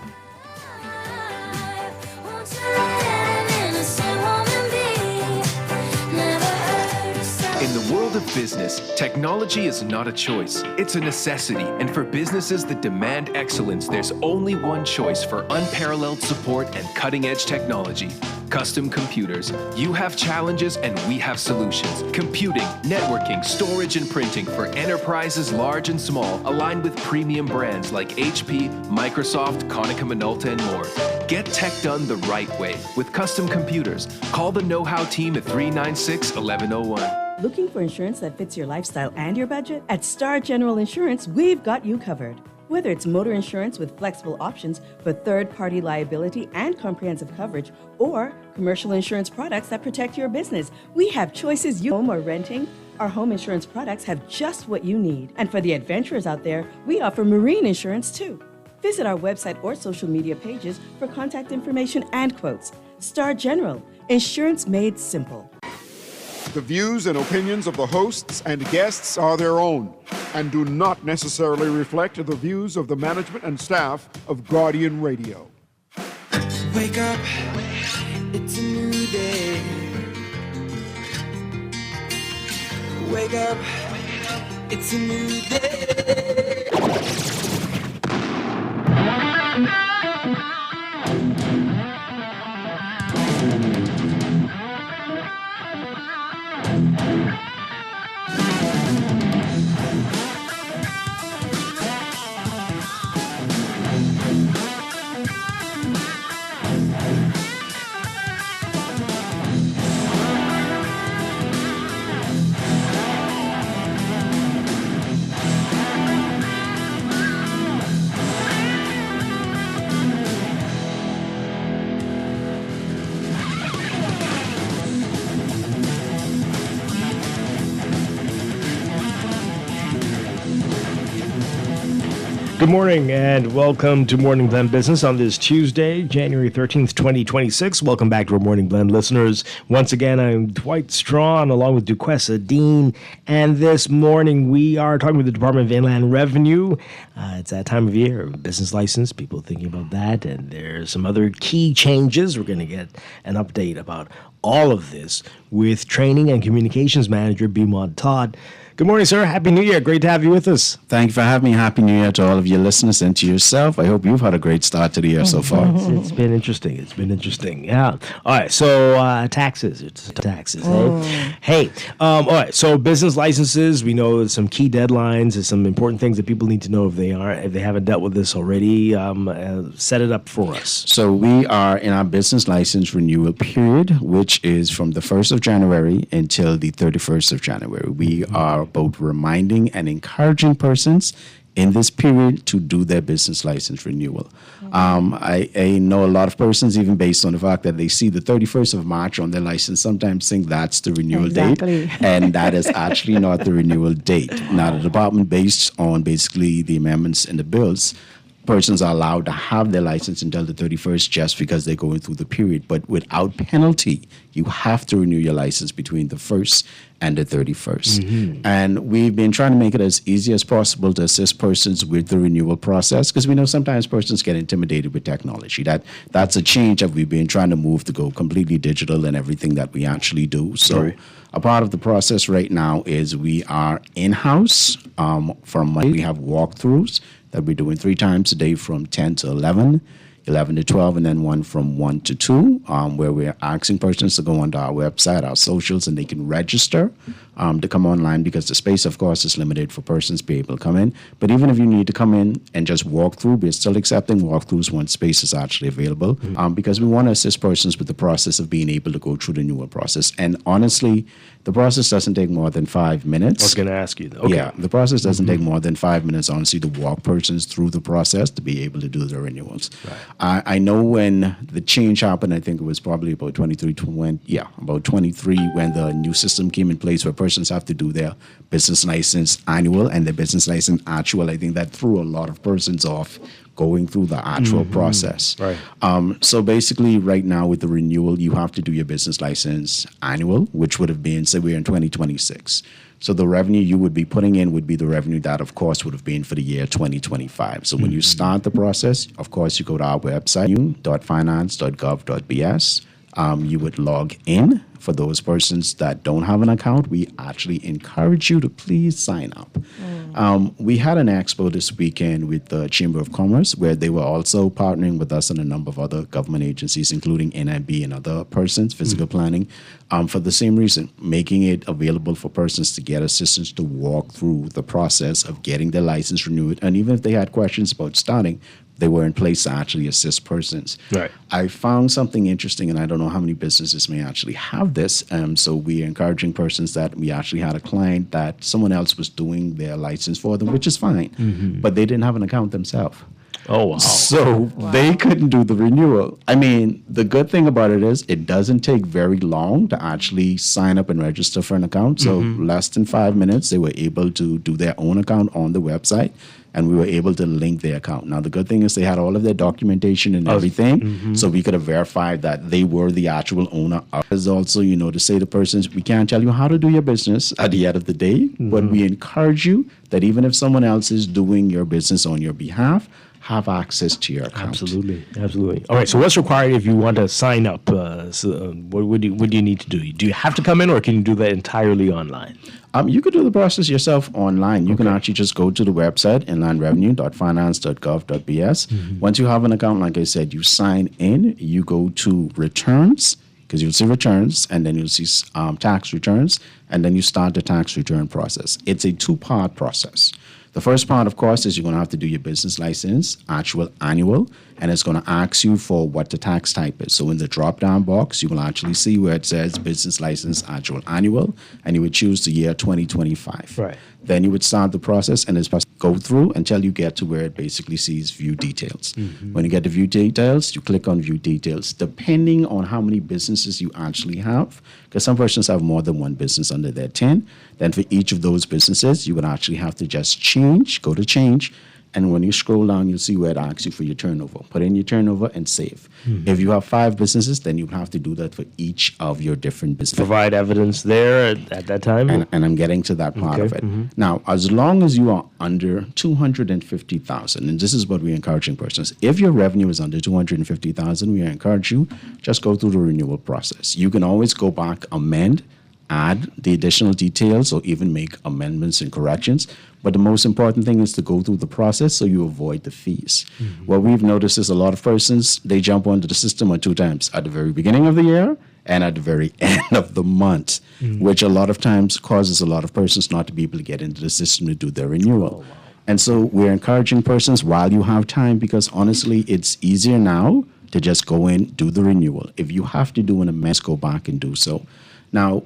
In the world of business, technology is not a choice. It's a necessity. And for businesses that demand excellence, there's only one choice for unparalleled support and cutting-edge technology. Custom Computers. You have challenges and we have solutions. Computing, networking, storage, and printing for enterprises large and small, aligned with premium brands like HP, Microsoft, Konica Minolta, and more. Get tech done the right way with Custom Computers. Call the know-how team at 396-1101. Looking for insurance that fits your lifestyle and your budget? At Star General Insurance, we've got you covered. Whether it's motor insurance with flexible options for third-party liability and comprehensive coverage, or commercial insurance products that protect your business, we have choices you home or renting. Our home insurance products have just what you need. And for the adventurers out there, we offer marine insurance too. Visit our website or social media pages for contact information and quotes. Star General, insurance made simple. The views and opinions of the hosts and guests are their own and do not necessarily reflect the views of the management and staff of Guardian Radio. Wake up, it's a new day. Wake up, it's a new day. Good morning and welcome to Morning Blend Business on this Tuesday, January 13th, 2026. Welcome back to our Morning Blend listeners. Once again, I'm Dwight Strachan along with Duquesa Dean. And this morning we are talking with the Department of Inland Revenue. It's that time of year, business license, people thinking about that. And there's some other key changes. We're going to get an update about all of this with Training and Communications Manager Bimod Todd. Good morning, sir. Happy New Year. Great to have you with us. Thank you for having me. Happy New Year to all of your listeners and to yourself. I hope you've had a great start to the year so far. It's been interesting. It's been interesting. Yeah. All right. So taxes. It's taxes. Hey. All right. So business licenses. We know some key deadlines. There's some important things that people need to know if they haven't dealt with this already. Set it up for us. So we are in our business license renewal period, which is from the 1st of January until the 31st of January. We are both reminding and encouraging persons in this period to do their business license renewal. I know a lot of persons, even based on the fact that they see the 31st of March on their license, sometimes think that's the renewal date, and that is actually not the renewal date. Now, the department, based on basically the amendments in the bills, persons are allowed to have their license until the 31st just because they're going through the period. But without penalty, you have to renew your license between the 1st and the 31st. Mm-hmm. And we've been trying to make it as easy as possible to assist persons with the renewal process, because we know sometimes persons get intimidated with technology. That's a change that we've been trying to move to go completely digital in everything that we actually do. So a part of the process right now is we are in-house. From Monday, we have walkthroughs that we're doing 3 times a day from 10 to 11. 11 to 12, and then one from 1 to 2, where we're asking persons to go onto our website, our socials, and they can register to come online, because the space, of course, is limited for persons to be able to come in. But even if you need to come in and just walk through, we're still accepting walkthroughs once space is actually available, because we want to assist persons with the process of being able to go through the renewal process. And honestly, the process doesn't take more than 5 minutes. I was going to ask you. Okay. Yeah, the process doesn't take more than 5 minutes, honestly, to walk persons through the process to be able to do their renewals. Right. I know when the change happened, I think it was probably about 23, when the new system came in place where persons have to do their business license annual and their business license actual. I think that threw a lot of persons off going through the actual process. Right. So basically, right now with the renewal, you have to do your business license annual, which would have been, say we're in 2026. So the revenue you would be putting in would be the revenue that, of course, would have been for the year 2025. So when you start the process, of course, you go to our website, finance.gov.bs. You would log in. For those persons that don't have an account, we actually encourage you to please sign up. We had an expo this weekend with the Chamber of Commerce, where they were also partnering with us and a number of other government agencies, including NIB and other persons, physical planning, for the same reason, making it available for persons to get assistance to walk through the process of getting their license renewed. And even if they had questions about starting, they were in place to actually assist persons. Right. I found something interesting, and I don't know how many businesses may actually have this. So we are encouraging persons that we actually had a client that someone else was doing their license for them, which is fine, but they didn't have an account themselves. Oh, wow. So they couldn't do the renewal. I mean, the good thing about it is it doesn't take very long to actually sign up and register for an account. So less than 5 minutes, they were able to do their own account on the website, and we were able to link their account. Now, the good thing is they had all of their documentation and everything, so we could have verified that they were the actual owner. There's also, to say to persons, we can't tell you how to do your business at the end of the day, but we encourage you that even if someone else is doing your business on your behalf, have access to your account. Absolutely. All right, so what's required if you want to sign up? What do you need to do? Do you have to come in, or can you do that entirely online? You could do the process yourself online. You can actually just go to the website, inlandrevenue.finance.gov.bs. Once you have an account, like I said, you sign in, you go to returns, because you'll see returns, and then you'll see tax returns, and then you start the tax return process. It's a 2-part process. The first part, of course, is you're going to have to do your business license, actual annual, and it's going to ask you for what the tax type is. So in the drop-down box, you will actually see where it says business license, actual annual, and you would choose the year 2025. Right. Then you would start the process, and it's supposed to go through until you get to where it basically sees view details. When you get to view details, you click on view details. Depending on how many businesses you actually have, because some persons have more than one business under their 10, then for each of those businesses, you would actually have to just go to change, and when you scroll down, you'll see where it asks you for your turnover. Put in your turnover and save. If you have 5 businesses, then you have to do that for each of your different businesses. Provide evidence there at that time? And I'm getting to that part of it. Now, as long as you are under 250,000, and this is what we're encouraging persons, if your revenue is under 250,000, we encourage you, just go through the renewal process. You can always go back, amend, add the additional details, or even make amendments and corrections. But the most important thing is to go through the process so you avoid the fees. What we've noticed is a lot of persons, they jump onto the system 2 times, at the very beginning of the year and at the very end of the month, which a lot of times causes a lot of persons not to be able to get into the system to do their renewal. And so we're encouraging persons while you have time, because honestly, it's easier now to just go in, do the renewal. If you have to do an amendment, go back and do so. Now,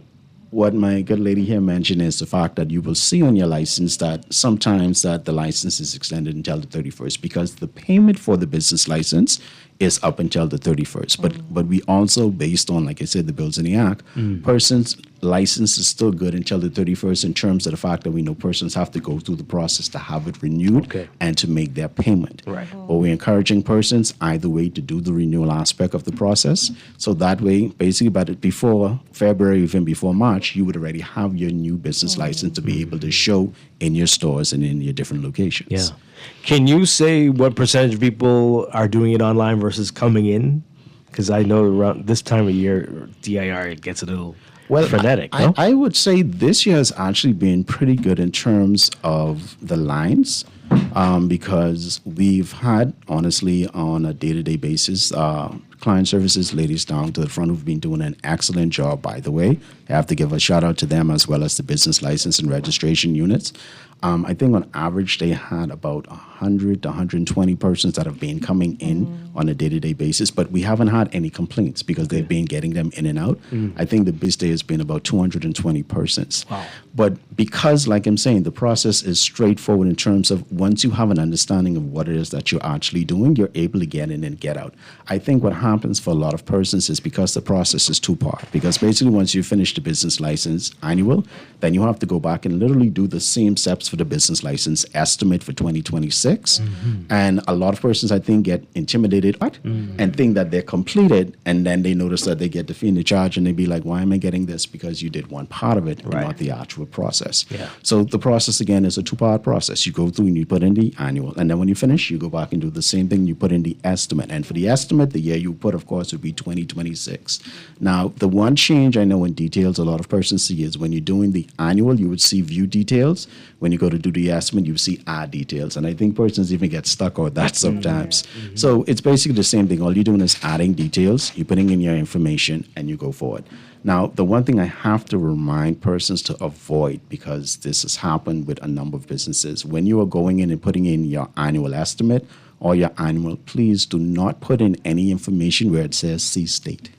what my good lady here mentioned is the fact that you will see on your license that sometimes that the license is extended until the 31st, because the payment for the business license is up until the 31st. But we also, based on, like I said, the bills in the act, persons' license is still good until the 31st in terms of the fact that we know persons have to go through the process to have it renewed and to make their payment. Right. But we're encouraging persons either way to do the renewal aspect of the process. So that way, basically, before February, even before March, you would already have your new business license to be able to show in your stores and in your different locations. Yeah. Can you say what percentage of people are doing it online versus coming in? Because I know around this time of year, DIR, it gets a little frenetic. I would say this year has actually been pretty good in terms of the lines. because we've had, honestly, on a day-to-day basis, client services ladies down to the front who've been doing an excellent job, by the way. I have to give a shout out to them as well as the business license and registration units. I think on average they had about 100 to 120 persons that have been coming in on a day-to-day basis, but we haven't had any complaints because they've been getting them in and out. I think the biggest day has been about 220 persons. Wow. But because, like I'm saying, the process is straightforward in terms of once you have an understanding of what it is that you're actually doing, you're able to get in and get out. I think what happens for a lot of persons is because the process is two-part. Because basically once you finish the business license annual, then you have to go back and literally do the same steps for the business license estimate for 2026. And a lot of persons, I think, get intimidated and think that they're completed, and then they notice that they get the fee and the charge, and they be like, why am I getting this? Because you did one part of it and not the actual process. So the process, again, is a two-part process. You go through and you put in the annual, and then when you finish, you go back and do the same thing. You put in the estimate. And for the estimate, the year you put, of course, would be 2026. Now, the one change I know in details a lot of persons see is when you're doing the annual, you would see view details. When you go to do the estimate, you see add details. And I think persons even get stuck on that sometimes. So it's basically the same thing. All you're doing is adding details, you're putting in your information, and you go forward. Now, the one thing I have to remind persons to avoid, because this has happened with a number of businesses, when you are going in and putting in your annual estimate or your annual, please do not put in any information where it says C state,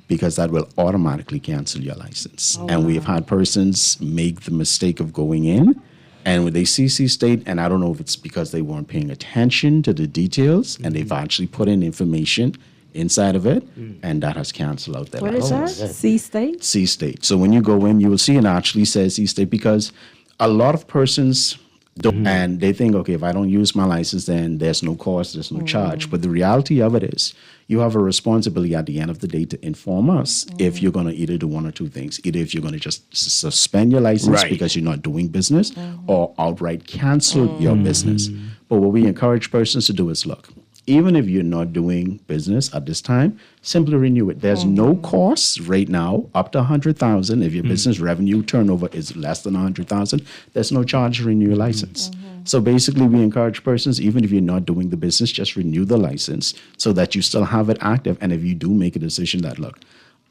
because that will automatically cancel your license. And we've had persons make the mistake of going in, and when they see C state, and I don't know if it's because they weren't paying attention to the details, and they've actually put in information inside of it, and that has canceled out their license. What is that? C state? C state. So when you go in, you will see it actually says C state, because a lot of persons don't, and they think, okay, if I don't use my license, then there's no cost, there's no charge. But the reality of it is, you have a responsibility at the end of the day to inform us if you're going to either do one or two things. Either if you're going to just suspend your license because you're not doing business, or outright cancel your business. But what we encourage persons to do is, look, even if you're not doing business at this time, simply renew it. There's no cost right now up to 100,000. If your business revenue turnover is less than 100,000, there's no charge to renew your license. So basically, we encourage persons, even if you're not doing the business, just renew the license so that you still have it active. And if you do make a decision that, look,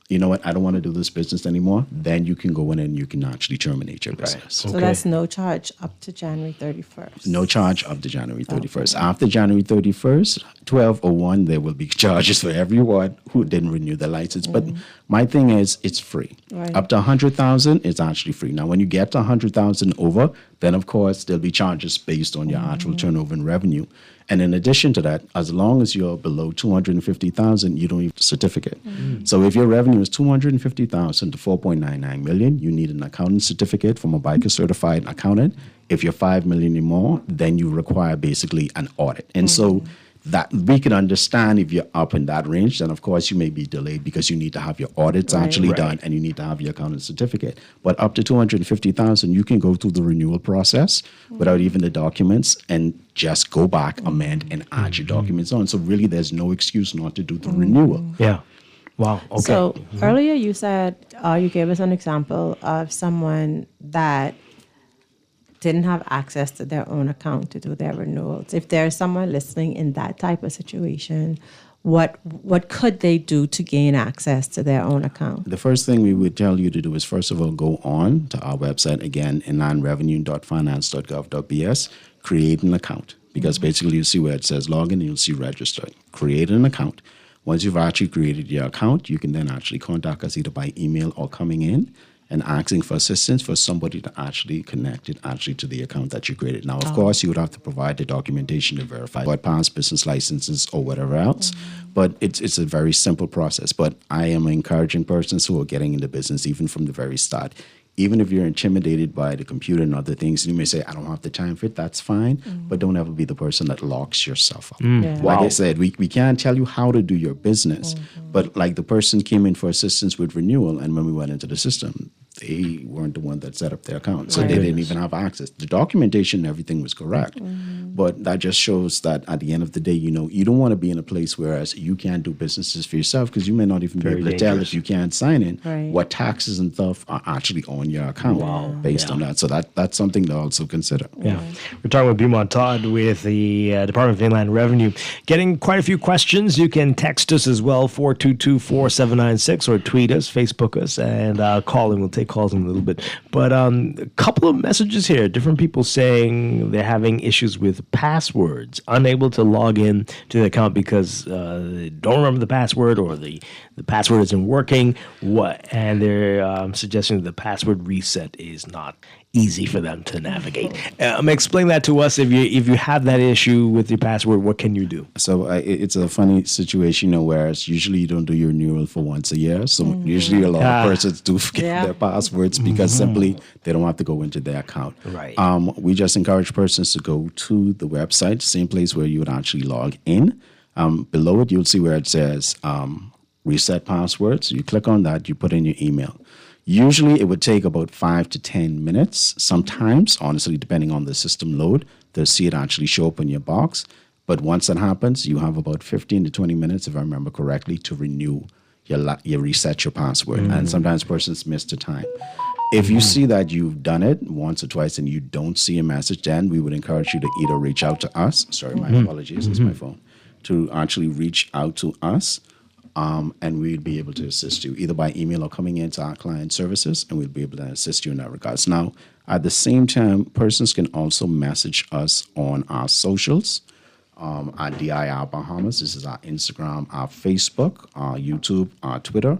you know what, I don't want to do this business anymore, then you can go in and you can actually terminate your business. So that's no charge up to January 31st. No charge up to January 31st. After January 31st, 12/01, there will be charges for everyone who didn't renew the license. But my thing is, it's free. Up to 100,000, it's actually free. Now, when you get to 100,000 over, then of course there'll be charges based on your actual turnover and revenue. And in addition to that, as long as you're below 250,000, you don't need a certificate. So if your revenue is 250,000 to 4.99 million, you need an accounting certificate from a BICA certified accountant. If you're 5 million or more, then you require basically an audit. And so that we can understand if you're up in that range, then of course you may be delayed because you need to have your audits actually done and you need to have your accounting certificate. But up to 250,000, you can go through the renewal process without even the documents and just go back, amend, and add your documents on. So really, there's no excuse not to do the renewal. Yeah. Wow. Okay. So earlier you said, you gave us an example of someone that didn't have access to their own account to do their renewals. If there's someone listening in that type of situation, what could they do to gain access to their own account? The first thing we would tell you to do is, first of all, go on to our website, again, inlandrevenue.finance.gov.bs, create an account. Because basically you see where it says login and you'll see register. Create an account. Once you've actually created your account, you can then actually contact us either by email or coming in and asking for assistance for somebody to actually connect it actually to the account that you created. Now, of course, you would have to provide the documentation to verify what past business licenses or whatever else. But it's a very simple process. But I am encouraging persons who are getting into business even from the very start. Even if you're intimidated by the computer and other things, you may say, I don't have the time for it, that's fine. But don't ever be the person that locks yourself up. Like I said, we can't tell you how to do your business. But like the person came in for assistance with renewal, and when we went into the system, they weren't the one that set up their account. So they didn't even have access. The documentation and everything was correct. But that just shows that at the end of the day, you don't want to be in a place whereas you can't do businesses for yourself because you may not even Very be able to tell dangerous. if you can't sign in Right. what taxes and stuff are actually on your account based on that. So that's something to also consider. Yeah. We're talking with Beaumont Todd with the Department of Inland Revenue. Getting quite a few questions. You can text us as well, 422-4796, or tweet us, Facebook us, and call in. We'll take calls in a little bit. But a couple of messages here. Different people saying they're having issues with passwords, unable to log in to the account because they don't remember the password or the password isn't working. And they're suggesting the password reset is not easy for them to navigate. Explain that to us. If you have that issue with your password, what can you do? So it's a funny situation, whereas usually you don't do your renewal for once a year. So usually a lot of persons do forget their passwords because simply they don't have to go into their account. Right. We just encourage persons to go to the website, same place where you would actually log in. Below it, you'll see where it says reset passwords. You click on that, you put in your email. Usually it would take about 5 to 10 minutes. Sometimes, honestly, depending on the system load, they'll see it actually show up in your box. But once that happens, you have about 15 to 20 minutes, if I remember correctly, to renew you reset your password. And sometimes persons miss the time. If you see that you've done it once or twice and you don't see a message, then we would encourage you to either reach out to us. Sorry, my apologies, it's my phone. To actually reach out to us. And we'd be able to assist you either by email or coming into our client services, and we'll be able to assist you in that regards. Now, at the same time, persons can also message us on our socials at DIR Bahamas. This is our Instagram, our Facebook, our YouTube, our Twitter,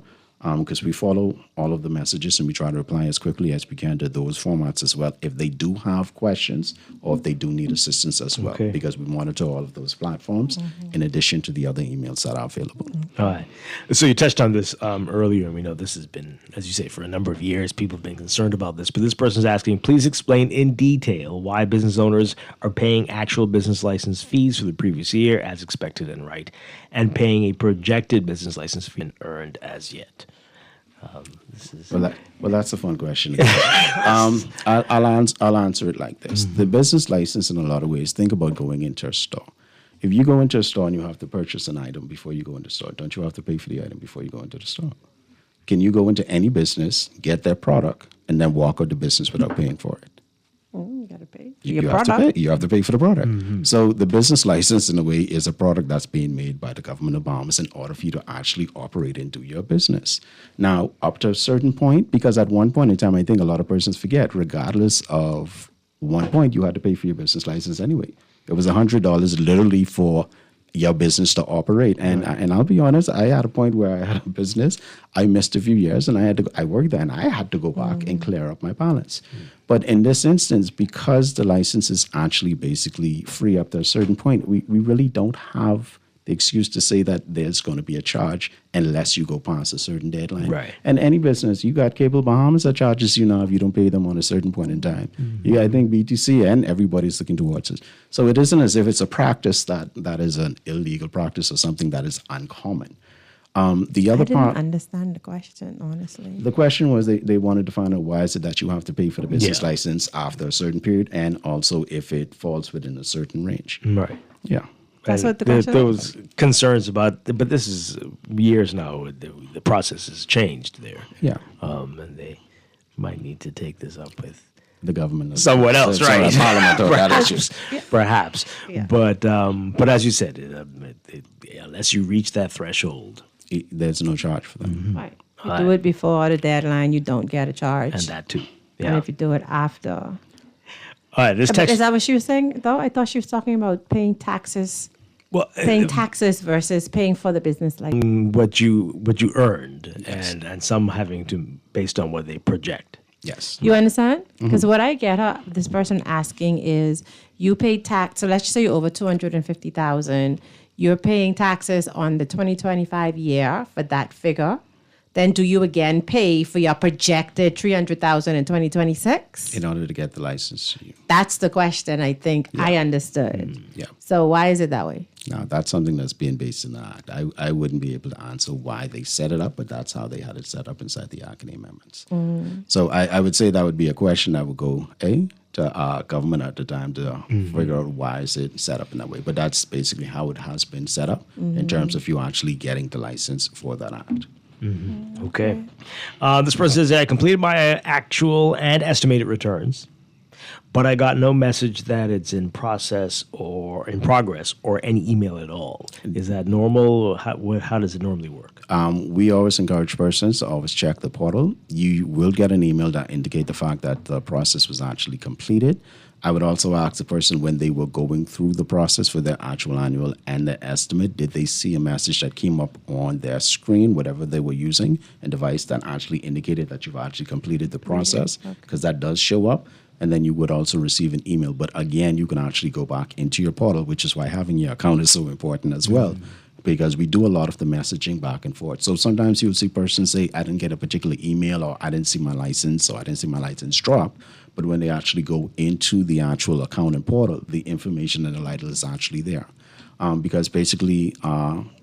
because we follow all of the messages and we try to reply as quickly as we can to those formats as well if they do have questions or if they do need assistance as well, because we monitor all of those platforms in addition to the other emails that are available. All right. So you touched on this earlier, and we know this has been, as you say, for a number of years, people have been concerned about this. But this person's asking, please explain in detail why business owners are paying actual business license fees for the previous year as expected and right, and paying a projected business license fee earned as yet. Well, that's a fun question. I'll answer it like this. The business license, in a lot of ways, think about going into a store. If you go into a store and you have to purchase an item before you go into the store, don't you have to pay for the item before you go into the store? Can you go into any business, get their product, and then walk out the business without paying for it? You got to pay. You have to pay. You have to pay for the product. So the business license, in a way, is a product that's being made by the government of Bahamas in order for you to actually operate and do your business. Now, up to a certain point, because at one point in time, I think a lot of persons forget, regardless of one point, you had to pay for your business license anyway. It was $100 literally for your business to operate. And I'll be honest, I had a point where I had a business. I missed a few years and I worked there and I had to go back and clear up my balance. But in this instance, because the license is actually basically free up to a certain point, we really don't have the excuse to say that there's going to be a charge unless you go past a certain deadline. Right. And any business, you got Cable Bahamas that charges you now if you don't pay them on a certain point in time. Yeah, I think BTC and everybody's looking towards it. So it isn't as if it's a practice that is an illegal practice or something that is uncommon. The other I didn't part, understand the question, honestly. the question was they wanted to find out why is it that you have to pay for the business license after a certain period, and also if it falls within a certain range. Right. Yeah. That's what the question was. Concerns about, but this is years now. The process has changed there. Yeah. And they might need to take this up with the government, someone else, right? Parliament or that Perhaps. issues. Perhaps. Yeah. But as you said, unless you reach that threshold, there's no charge for them. Right. If you do it before the deadline, you don't get a charge. And that too. And if you do it after. All right, this But text. is that what she was saying, though? I thought she was talking about paying taxes. Well, paying taxes versus paying for the business like what you earned, and some having to based on what they project. Yes. You understand? Because what I get this person asking is you pay tax. So let's just say you're over 250,000. You're paying taxes on the 2025 year for that figure. Then do you again pay for your projected 300,000 in 2026? In order to get the license. That's the question I think I understood. Yeah. So why is it that way? Now, that's something that's being based in the Act. I wouldn't be able to answer why they set it up, but that's how they had it set up inside the Act and amendments. So I would say that would be a question that would go, A, the government at the time to figure out why is it set up in that way. But that's basically how it has been set up in terms of you actually getting the license for that act. Okay. This person says, I completed my actual and estimated returns, but I got no message that it's in process or in progress or any email at all. Is that normal? How does it normally work? We always encourage persons to always check the portal. You will get an email that indicate the fact that the process was actually completed. I would also ask the person when they were going through the process for their actual annual and their estimate, did they see a message that came up on their screen, whatever they were using, a device that actually indicated that you've actually completed the process? Because that does show up. And then you would also receive an email. But again, you can actually go back into your portal, which is why having your account is so important as well. Because we do a lot of the messaging back and forth. So sometimes you'll see persons say, I didn't get a particular email, or I didn't see my license, or I didn't see my license drop. But when they actually go into the actual account and portal, the information in the title is actually there. Because basically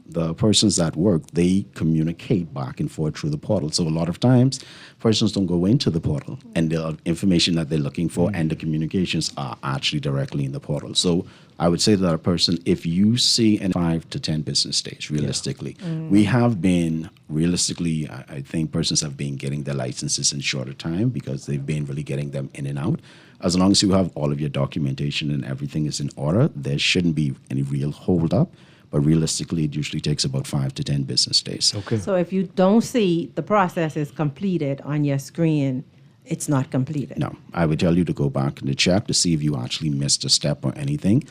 the persons that work, they communicate back and forth through the portal. So a lot of times, persons don't go into the portal, and the information that they're looking for and the communications are actually directly in the portal. So I would say to that person, if you see in 5 to 10 business days, realistically, we have been, realistically, I think persons have been getting their licenses in shorter time because they've been really getting them in and out. As long as you have all of your documentation and everything is in order, there shouldn't be any real hold up. But realistically, it usually takes about 5 to 10 business days. Okay. So if you don't see the process is completed on your screen, it's not completed. No, I would tell you to go back and to check to see if you actually missed a step or anything.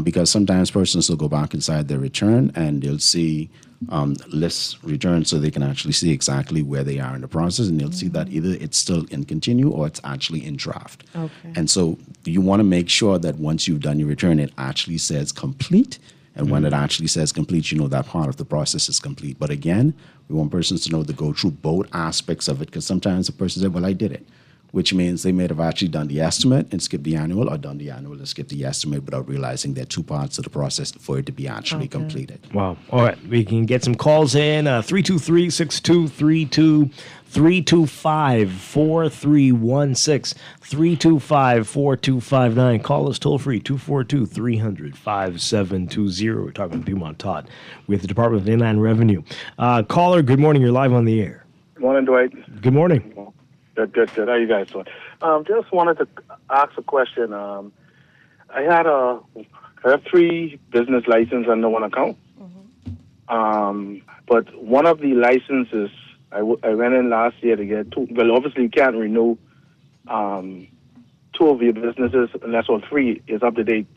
Because sometimes persons will go back inside their return and they'll see list returns so they can actually see exactly where they are in the process, and they'll see that either it's still in continue or it's actually in draft. Okay. And so you want to make sure that once you've done your return, it actually says complete. And when it actually says complete, you know that part of the process is complete. But again, we want persons to know to go through both aspects of it, because sometimes the person says, well, I did it, which means they may have actually done the estimate and skipped the annual, or done the annual and skipped the estimate without realizing there are two parts of the process for it to be actually completed. Wow. All right. We can get some calls in. 323-6232, 325-4316, 325-4259. Call us toll free, 242-300-5720. We're talking to Beaumont Todd with the Department of Inland Revenue. Caller, good morning. You're live on the air. Good morning, Dwight. Good morning. Good. How you guys doing? Just wanted to ask a question. I have 3 business licenses under one account. But one of the licenses, I went in last year to get 2. Well, obviously you can't renew 2 of your businesses unless all 3 is up to date.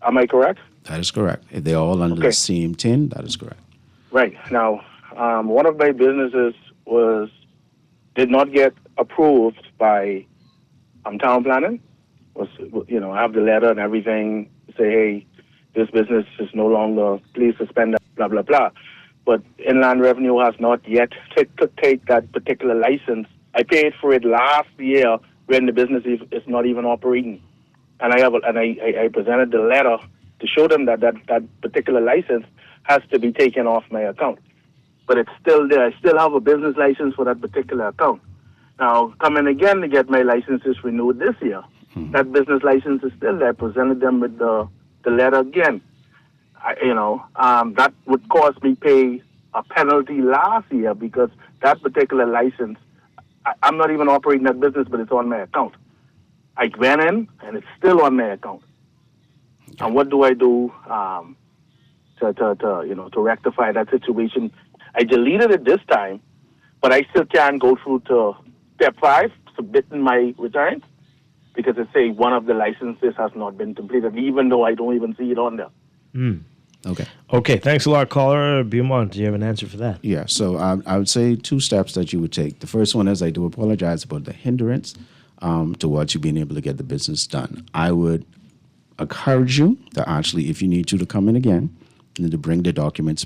Am I correct? That is correct. If they're all under the same tin, that is correct. Right. Now, one of my businesses did not get approved by town planning. I have the letter and everything, say, hey, this business is no longer, please suspend that, blah, blah, blah. But Inland Revenue has not yet to take that particular license. I paid for it last year when the business is not even operating. And I presented the letter to show them that particular license has to be taken off my account. But it's still there. I still have a business license for that particular account. Now, coming again to get my licenses renewed this year, that business license is still there. I presented them with the letter again. That would cost me pay a penalty last year because that particular license, I'm not even operating that business, but it's on my account. I went in, and it's still on my account. And what do I do to rectify that situation? I deleted it this time, but I still can't go through to step 5, submitting my returns, because it say one of the licenses has not been completed, even though I don't even see it on there. Okay. Thanks a lot, caller. Beaumont, do you have an answer for that? Yeah, so I would say 2 steps that you would take. The first one is I do apologize about the hindrance towards you being able to get the business done. I would encourage you to actually, if you need to come in again, and to bring the documents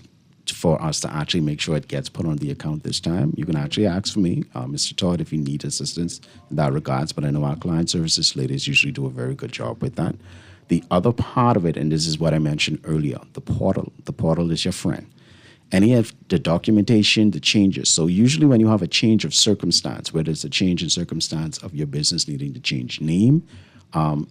for us to actually make sure it gets put on the account this time. You can actually ask for me, Mr. Todd, if you need assistance in that regards, but I know our client services ladies usually do a very good job with that. The other part of it, and this is what I mentioned earlier, the portal. The portal is your friend. Any of the documentation, the changes. So usually when you have a change of circumstance, whether it's a change in circumstance of your business needing to change name,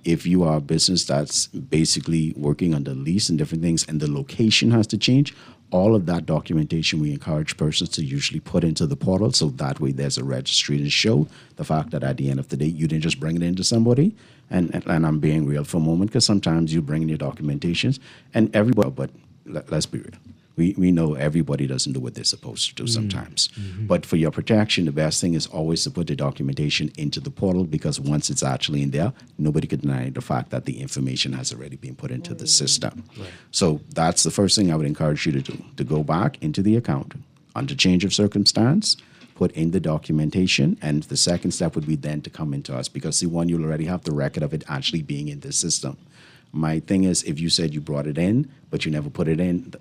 If you are a business that's basically working under lease and different things, and the location has to change, all of that documentation we encourage persons to usually put into the portal, so that way there's a registry to show the fact that at the end of the day you didn't just bring it into somebody. And I'm being real for a moment, because sometimes you bring in your documentations and everybody, but let's be real. We know everybody doesn't do what they're supposed to do sometimes. But for your protection, the best thing is always to put the documentation into the portal, because once it's actually in there, nobody could deny the fact that the information has already been put into the system. So that's the first thing I would encourage you to do, to go back into the account under change of circumstance, put in the documentation, and the second step would be then to come into us, because see, one, you'll already have the record of it actually being in the system. My thing is, if you said you brought it in, but you never put it in,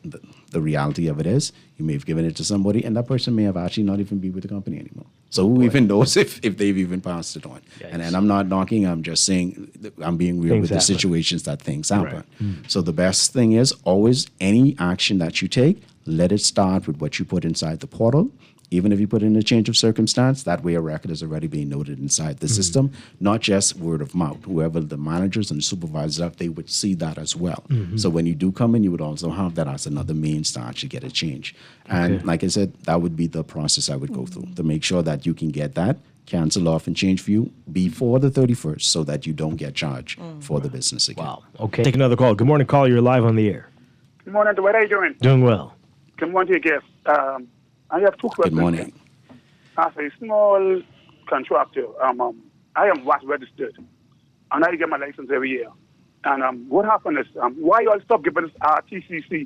the reality of it is you may have given it to somebody, and that person may have actually not even be with the company anymore. So who even knows if they've even passed it on? And I'm not knocking, I'm just saying, I'm being real with the situations that things happen. So the best thing is always any action that you take, let it start with what you put inside the portal. Even if you put in a change of circumstance, that way a record is already being noted inside the system, not just word of mouth. Whoever the managers and the supervisors are, they would see that as well. So when you do come in, you would also have that as another means to actually get a change. And like I said, that would be the process I would go through to make sure that you can get that cancel off and change for you before the 31st, so that you don't get charged for the business again. Wow. Okay. Take another call. Good morning, caller. You're live on the air. Good morning, Dwight. How are you doing? Doing well. Good morning to your guest. I have two questions. Good morning. As a small contractor, I am VAT registered, and I get my license every year. And what happened is, why you all stop giving us our TCC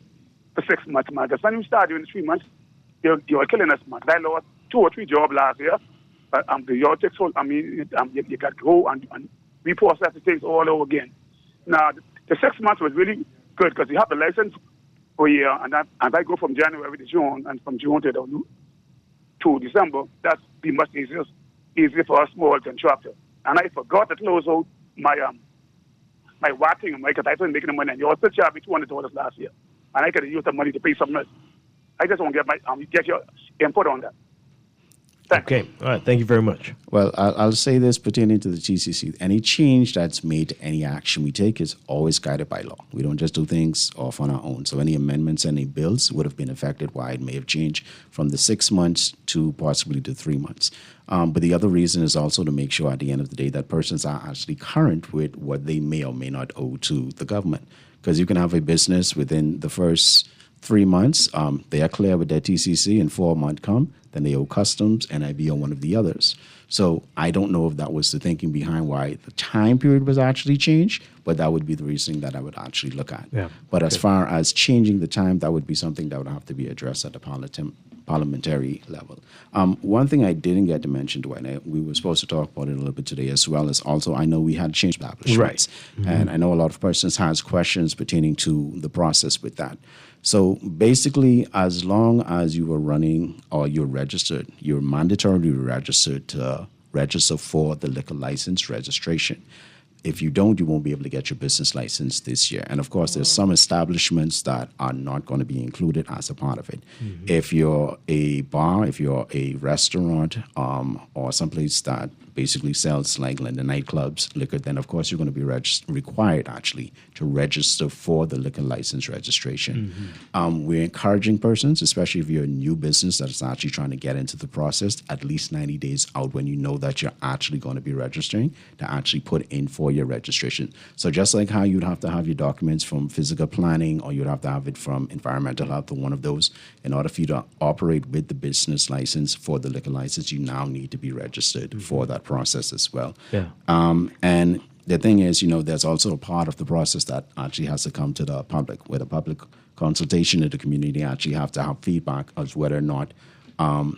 for 6 months, man? Because when you start doing 3 months, you're killing us, man. I lost 2 or 3 jobs last year. But your takes all, you got to go and reprocess the things all over again. Now, the 6 months was really good because you have the license for a year, and I go from January to June, and from June to December, that's be much easier for a small contractor. And I forgot to close out my watching, because I wasn't making the money, and you also charged me $200 last year, and I could have used the money to pay something else. I just want to get your input on that. Okay. All right. Thank you very much. Well, I'll say this pertaining to the TCC. Any change that's made to any action we take is always guided by law. We don't just do things off on our own. So any amendments, any bills would have been affected why it may have changed from the 6 months to possibly to 3 months. But the other reason is also to make sure at the end of the day that persons are actually current with what they may or may not owe to the government. Because you can have a business within the first 3 months, they are clear with their TCC, and 4 months come, then they owe customs, NIB, or one of the others. So I don't know if that was the thinking behind why the time period was actually changed, but that would be the reasoning that I would actually look at. Yeah. But as far as changing the time, that would be something that would have to be addressed at the parliamentary level. One thing I didn't get to mention, Dwight, we were supposed to talk about it a little bit today as well, as also I know we had changed establishments. Right. And I know a lot of persons has questions pertaining to the process with that. So basically, as long as you are running or you're registered, you're mandatorily registered to register for the liquor license registration. If you don't, you won't be able to get your business license this year. And of course, there's some establishments that are not going to be included as a part of it. If you're a bar, if you're a restaurant, or someplace that basically sells like in the nightclubs liquor, then of course you're going to be required actually to register for the liquor license registration. We're encouraging persons, especially if you're a new business that is actually trying to get into the process, at least 90 days out when you know that you're actually going to be registering, to actually put in for your registration. So just like how you'd have to have your documents from physical planning, or you'd have to have it from environmental health, or one of those, in order for you to operate with the business license for the liquor license, you now need to be registered for that process as well. Yeah. And the thing is, there's also a part of the process that actually has to come to the public, where the public consultation of the community actually have to have feedback as whether or not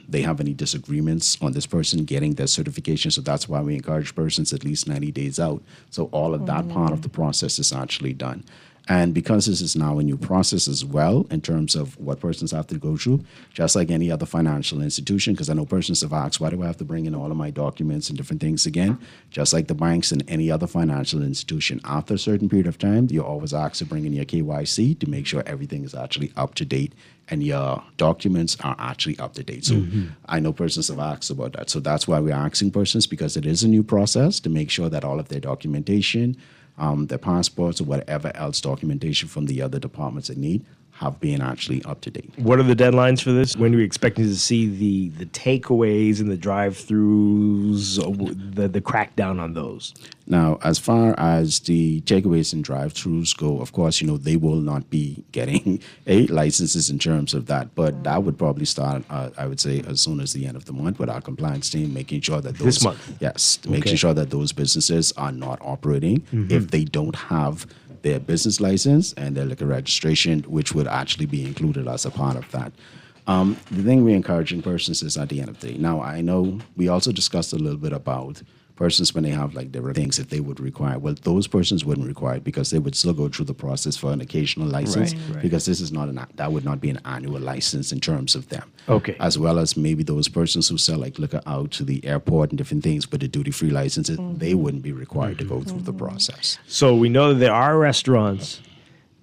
they have any disagreements on this person getting their certification. So that's why we encourage persons at least 90 days out. So all of that part of the process is actually done. And because this is now a new process as well in terms of what persons have to go through, just like any other financial institution, because I know persons have asked, why do I have to bring in all of my documents and different things again? Just like the banks and any other financial institution, after a certain period of time, you're always asked to bring in your KYC to make sure everything is actually up to date and your documents are actually up to date. So I know persons have asked about that. So that's why we're asking persons, because it is a new process, to make sure that all of their documentation, their passports or whatever else documentation from the other departments they need have been actually up to date. What are the deadlines for this? When are we expecting to see the takeaways and the drive-throughs, the crackdown on those? Now, as far as the takeaways and drive-throughs go, of course, they will not be getting licenses in terms of that, but that would probably start, I would say, as soon as the end of the month with our compliance team, making sure that those... This month? Yes, making sure that those businesses are not operating if they don't have their business license and their liquor registration, which would actually be included as a part of that. The thing we're encouraging persons is at the end of the day. Now, I know we also discussed a little bit about persons when they have like different things if they would require. Well, those persons wouldn't require it because they would still go through the process for an occasional license because this is not that would not be an annual license in terms of them. Okay. As well as maybe those persons who sell like liquor out to the airport and different things, but the duty-free licenses, they wouldn't be required to go through the process. So we know that there are restaurants,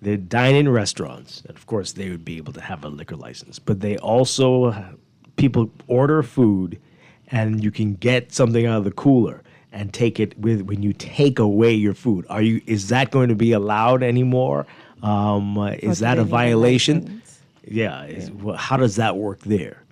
they're dine-in restaurants, and of course they would be able to have a liquor license, but they also, people order food and you can get something out of the cooler and take it with when you take away your food. Is that going to be allowed anymore? Is that a violation? Yeah. How does that work there?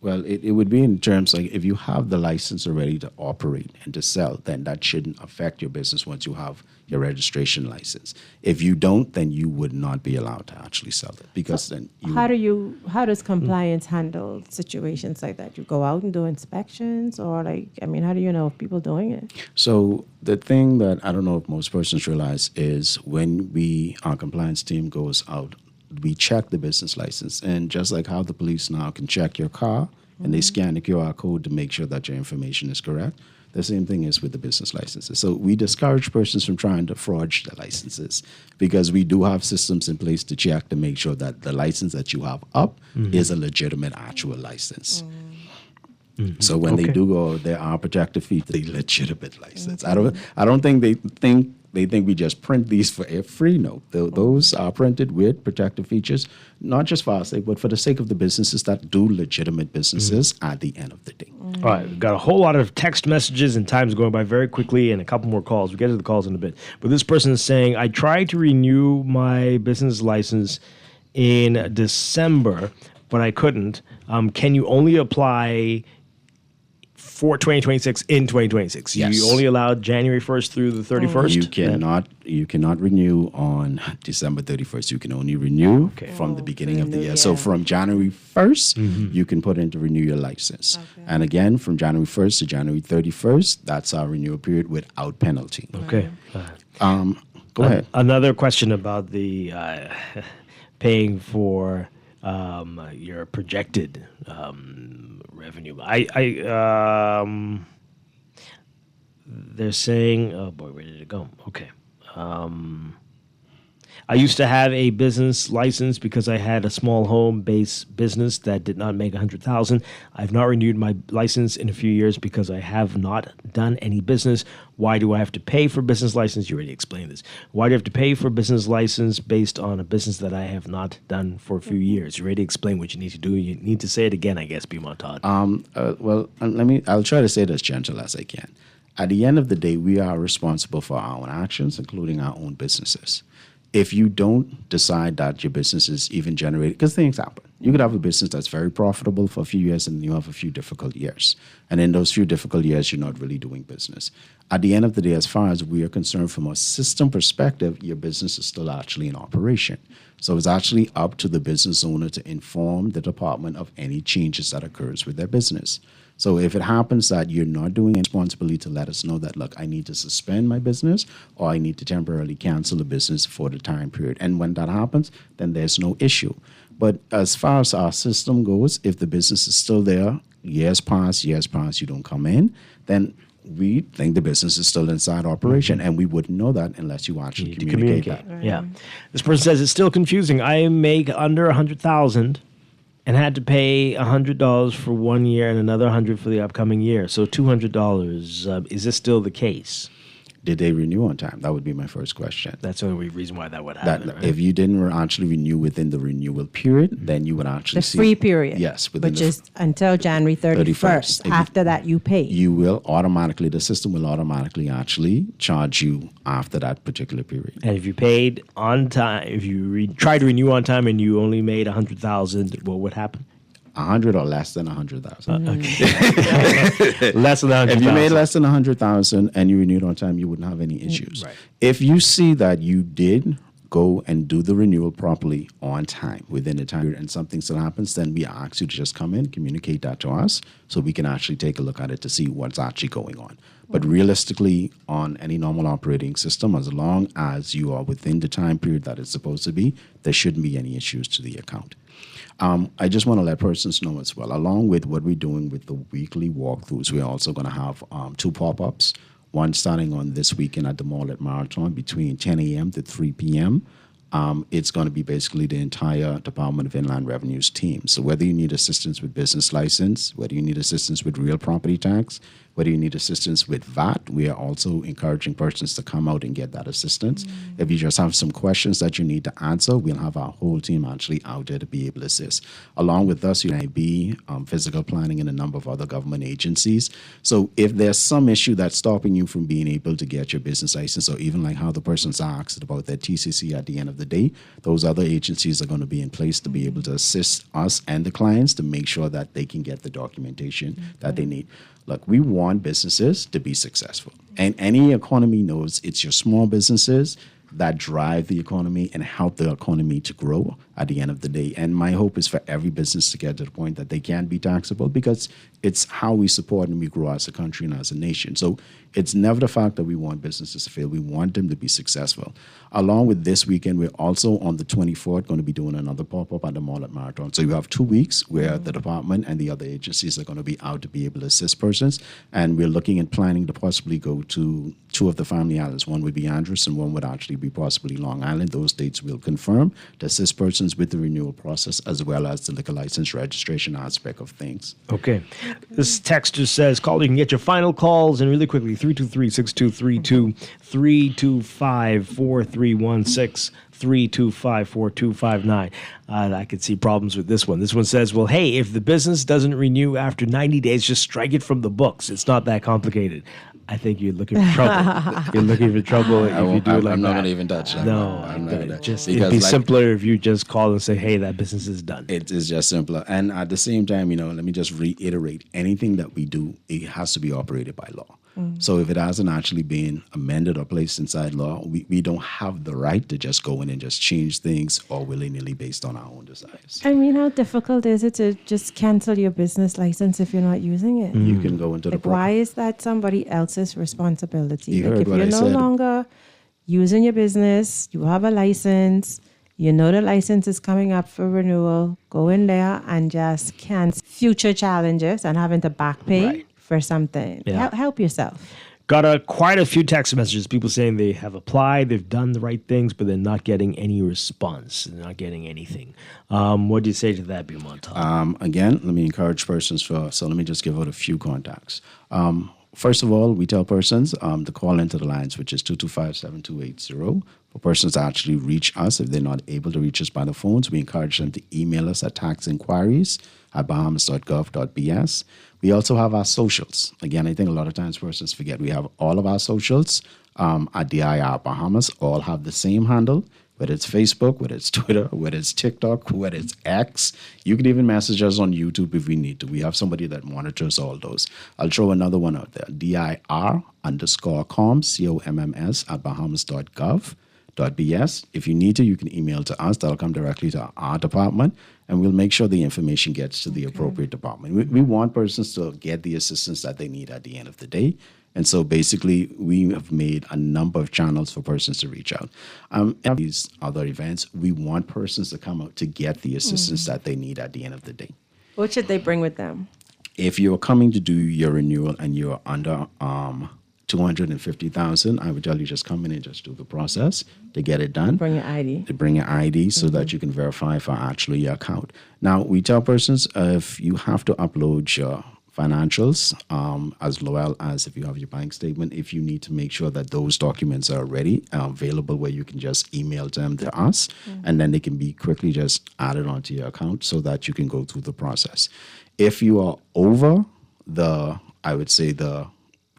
Well, it would be in terms like if you have the license already to operate and to sell, then that shouldn't affect your business once you have your registration license. If you don't, then you would not be allowed to actually sell it because then you... How does compliance handle situations like that? You go out and do inspections or how do you know if people doing it? So the thing that I don't know if most persons realize is when our compliance team goes out, we check the business license. And just like how the police now can check your car and they scan the QR code to make sure that your information is correct, the same thing is with the business licenses. So we discourage persons from trying to fraud their licenses because we do have systems in place to check to make sure that the license that you have up is a legitimate actual license. So when they do go, there are protective features, a legitimate license. I don't think they think we just print these for free. No, those are printed with protective features, not just for our sake, but for the sake of the businesses that do legitimate businesses at the end of the day. All right, we've got a whole lot of text messages and time's going by very quickly and a couple more calls. We'll get to the calls in a bit. But this person is saying, I tried to renew my business license in December, but I couldn't. Can you only apply for 2026 in 2026? Yes. You only allowed January 1st through the 31st? You cannot renew on December 31st. You can only renew from the beginning of the year. So from January 1st, you can put in to renew your license. And again, from January 1st to January 31st, that's our renewal period without penalty. Okay. Go ahead. Another question about the paying for your projected revenue. They're saying, oh boy, where did it go? Okay. I used to have a business license because I had a small home-based business that did not make $100,000. I've not renewed my license in a few years because I have not done any business. Why do I have to pay for business license? You already explained this. Why do you have to pay for business license based on a business that I have not done for a few years? You already explained what you need to do. You need to say it again, I guess, Beaumont Todd. I'll try to say it as gentle as I can. At the end of the day, we are responsible for our own actions, including our own businesses. If you don't decide that your business is even generated, because things happen. You could have a business that's very profitable for a few years and you have a few difficult years. And in those few difficult years, you're not really doing business. At the end of the day, as far as we are concerned from a system perspective, your business is still actually in operation. So it's actually up to the business owner to inform the department of any changes that occurs with their business. So if it happens that you're not doing it responsibly to let us know that, look, I need to suspend my business or I need to temporarily cancel the business for the time period. And when that happens, then there's no issue. But as far as our system goes, if the business is still there, years pass, you don't come in, then we think the business is still inside operation, and we wouldn't know that unless you actually communicate that. Right. Yeah. This person says it's still confusing. I make under 100,000 and had to pay $100 for 1 year and another $100 for the upcoming year. So $200. Is this still the case? Did they renew on time? That would be my first question. That's the only reason why that would happen. That if you didn't actually renew within the renewal period, then you would actually The free period. Yes, within which is until January 31st. After that, you pay. You will automatically, the system will automatically actually charge you after that particular period. And if you paid on time, if you tried to renew on time and you only made 100,000, what would happen? 100 or less than 100,000. Okay. Less than 100,000. If you made less than 100,000 and you renewed on time, you wouldn't have any issues. Right. If you see that you did go and do the renewal properly on time within the time period and something still happens, then we ask you to just come in, communicate that to us so we can actually take a look at it to see what's actually going on. But realistically, on any normal operating system, as long as you are within the time period that it's supposed to be, there shouldn't be any issues to the account. I just want to let persons know as well, along with what we're doing with the weekly walkthroughs, we're also going to have 2 pop-ups, one starting on this weekend at the Mall at Marathon between 10 a.m. to 3 p.m. It's going to be basically the entire Department of Inland Revenue's team. So whether you need assistance with business license, whether you need assistance with real property tax, whether you need assistance with VAT, we are also encouraging persons to come out and get that assistance. If you just have some questions that you need to answer, we'll have our whole team actually out there to be able to assist. Along with us, UNIB, physical planning, and a number of other government agencies. So if there's some issue that's stopping you from being able to get your business license, or even like how the person's asked about their TCC at the end of the day, those other agencies are going to be in place to be able to assist us and the clients to make sure that they can get the documentation that they need. Look, we want businesses to be successful. And any economy knows it's your small businesses that drive the economy and help the economy to grow at the end of the day. And my hope is for every business to get to the point that they can be taxable, because it's how we support and we grow as a country and as a nation. So it's never the fact that we want businesses to fail. We want them to be successful. Along with this weekend, we're also on the 24th going to be doing another pop-up at the Mall at Marathon. So you have 2 weeks where the department and the other agencies are going to be out to be able to assist persons. And we're looking at planning to possibly go to 2 of the family islands. One would be Andros and one would actually be possibly Long Island. Those dates will confirm to assist persons with the renewal process as well as the liquor license registration aspect of things. Okay. This text just says, call, you can get your final calls, and really quickly, 323-6232, 325-4316, 325-4259. I could see problems with this one. This one says, well, hey, if the business doesn't renew after 90 days, just strike it from the books. It's not that complicated. I think you're looking for trouble. You're looking for trouble if you do it like that. I'm not going to even touch that. No, I'm not going to. It'd be simpler if you just call and say, hey, that business is done. It is just simpler. And at the same time, let me just reiterate, anything that we do, it has to be operated by law. So if it hasn't actually been amended or placed inside law, we don't have the right to just go in and just change things or willy-nilly based on our own desires. I mean, how difficult is it to just cancel your business license if you're not using it? You can go into the why is that somebody else's responsibility? You heard if what you're I no said. longer using your business, you have a license, you know the license is coming up for renewal, go in there and just cancel future challenges and having to back pay for something. Yeah. Help yourself. Got quite a few text messages, people saying they have applied, they've done the right things, but they're not getting any response. They're not getting anything. What do you say to that, Beaumont? Again, let me encourage persons so let me just give out a few contacts. First of all, we tell persons to call into the lines, which is 225-7280. For persons to actually reach us, if they're not able to reach us by the phones, we encourage them to email us at taxinquiries@bahamas.gov.bs. We also have our socials. Again, I think a lot of times persons forget we have all of our socials at DIR Bahamas, all have the same handle, whether it's Facebook, whether it's Twitter, whether it's TikTok, whether it's X. You can even message us on YouTube if we need to. We have somebody that monitors all those. I'll throw another one out there, DIR_comms, COMMS at bahamas.gov.bs. If you need to, you can email to us. That'll come directly to our department, and we'll make sure the information gets to the appropriate department. We want persons to get the assistance that they need at the end of the day. And so basically, we have made a number of channels for persons to reach out. And these other events, we want persons to come out to get the assistance that they need at the end of the day. What should they bring with them? If you're coming to do your renewal and you're under 250,000, I would tell you just come in and just do the process to get it done. Bring your ID. To bring your ID so that you can verify for actually your account. Now, we tell persons if you have to upload your financials, as well as if you have your bank statement, if you need to make sure that those documents are ready, available where you can just email them to us, and then they can be quickly just added onto your account so that you can go through the process. If you are over I would say the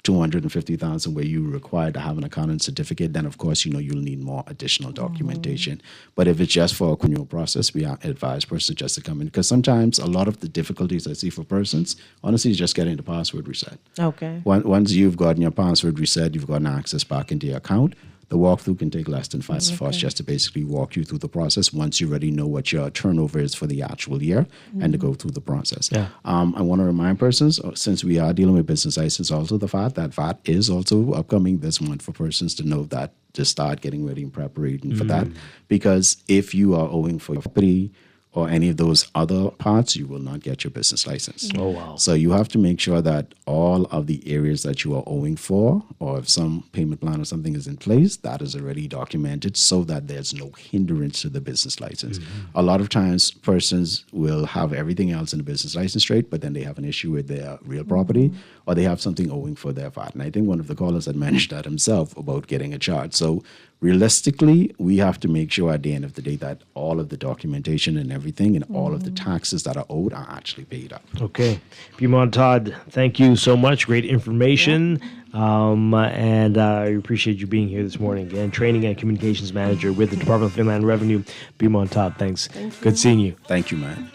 250,000 where you require to have an accounting certificate, then of course, you'll need more additional documentation. But if it's just for a renewal process, we advise persons just to come in, because sometimes a lot of the difficulties I see for persons, honestly, is just getting the password reset. Okay. Once you've gotten your password reset, you've gotten access back into your account. The walkthrough can take less than 5 minutes for us just to basically walk you through the process once you already know what your turnover is for the actual year and to go through the process. Yeah. I want to remind persons, since we are dealing with business license, also the fact that VAT is also upcoming this month for persons to know that, to start getting ready and preparing for that. Because if you are owing for your property or any of those other parts, you will not get your business license. Oh, wow. So you have to make sure that all of the areas that you are owing for, or if some payment plan or something is in place, that is already documented so that there's no hindrance to the business license. A lot of times persons will have everything else in the business license straight, but then they have an issue with their real property, or they have something owing for their VAT. And I think one of the callers had mentioned that himself about getting a charge. So realistically, we have to make sure at the end of the day that all of the documentation and everything and all of the taxes that are owed are actually paid up. Okay. Piedmont Todd, thank you so much. Great information. And I appreciate you being here this morning. Again, Training and Communications Manager with the Department of Inland Revenue. Piedmont Todd, thanks. Good seeing you. Thank you, man.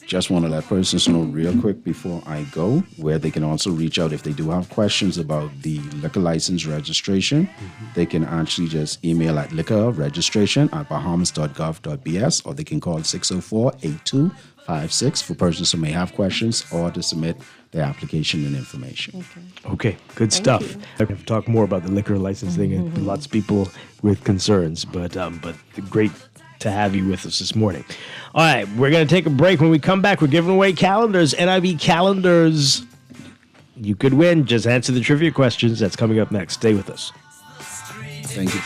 Just want to let persons know real quick before I go where they can also reach out if they do have questions about the liquor license registration. They can actually just email at liquorregistration@bahamas.gov.bs, or they can call 604-8256 for persons who may have questions or to submit their application and information. Okay, good stuff. I have to talk more about the liquor licensing and lots of people with concerns, but great to have you with us this morning. All right, we're going to take a break. When we come back, we're giving away calendars, NIV calendars. You could win. Just answer the trivia questions. That's coming up next. Stay with us. Thank you.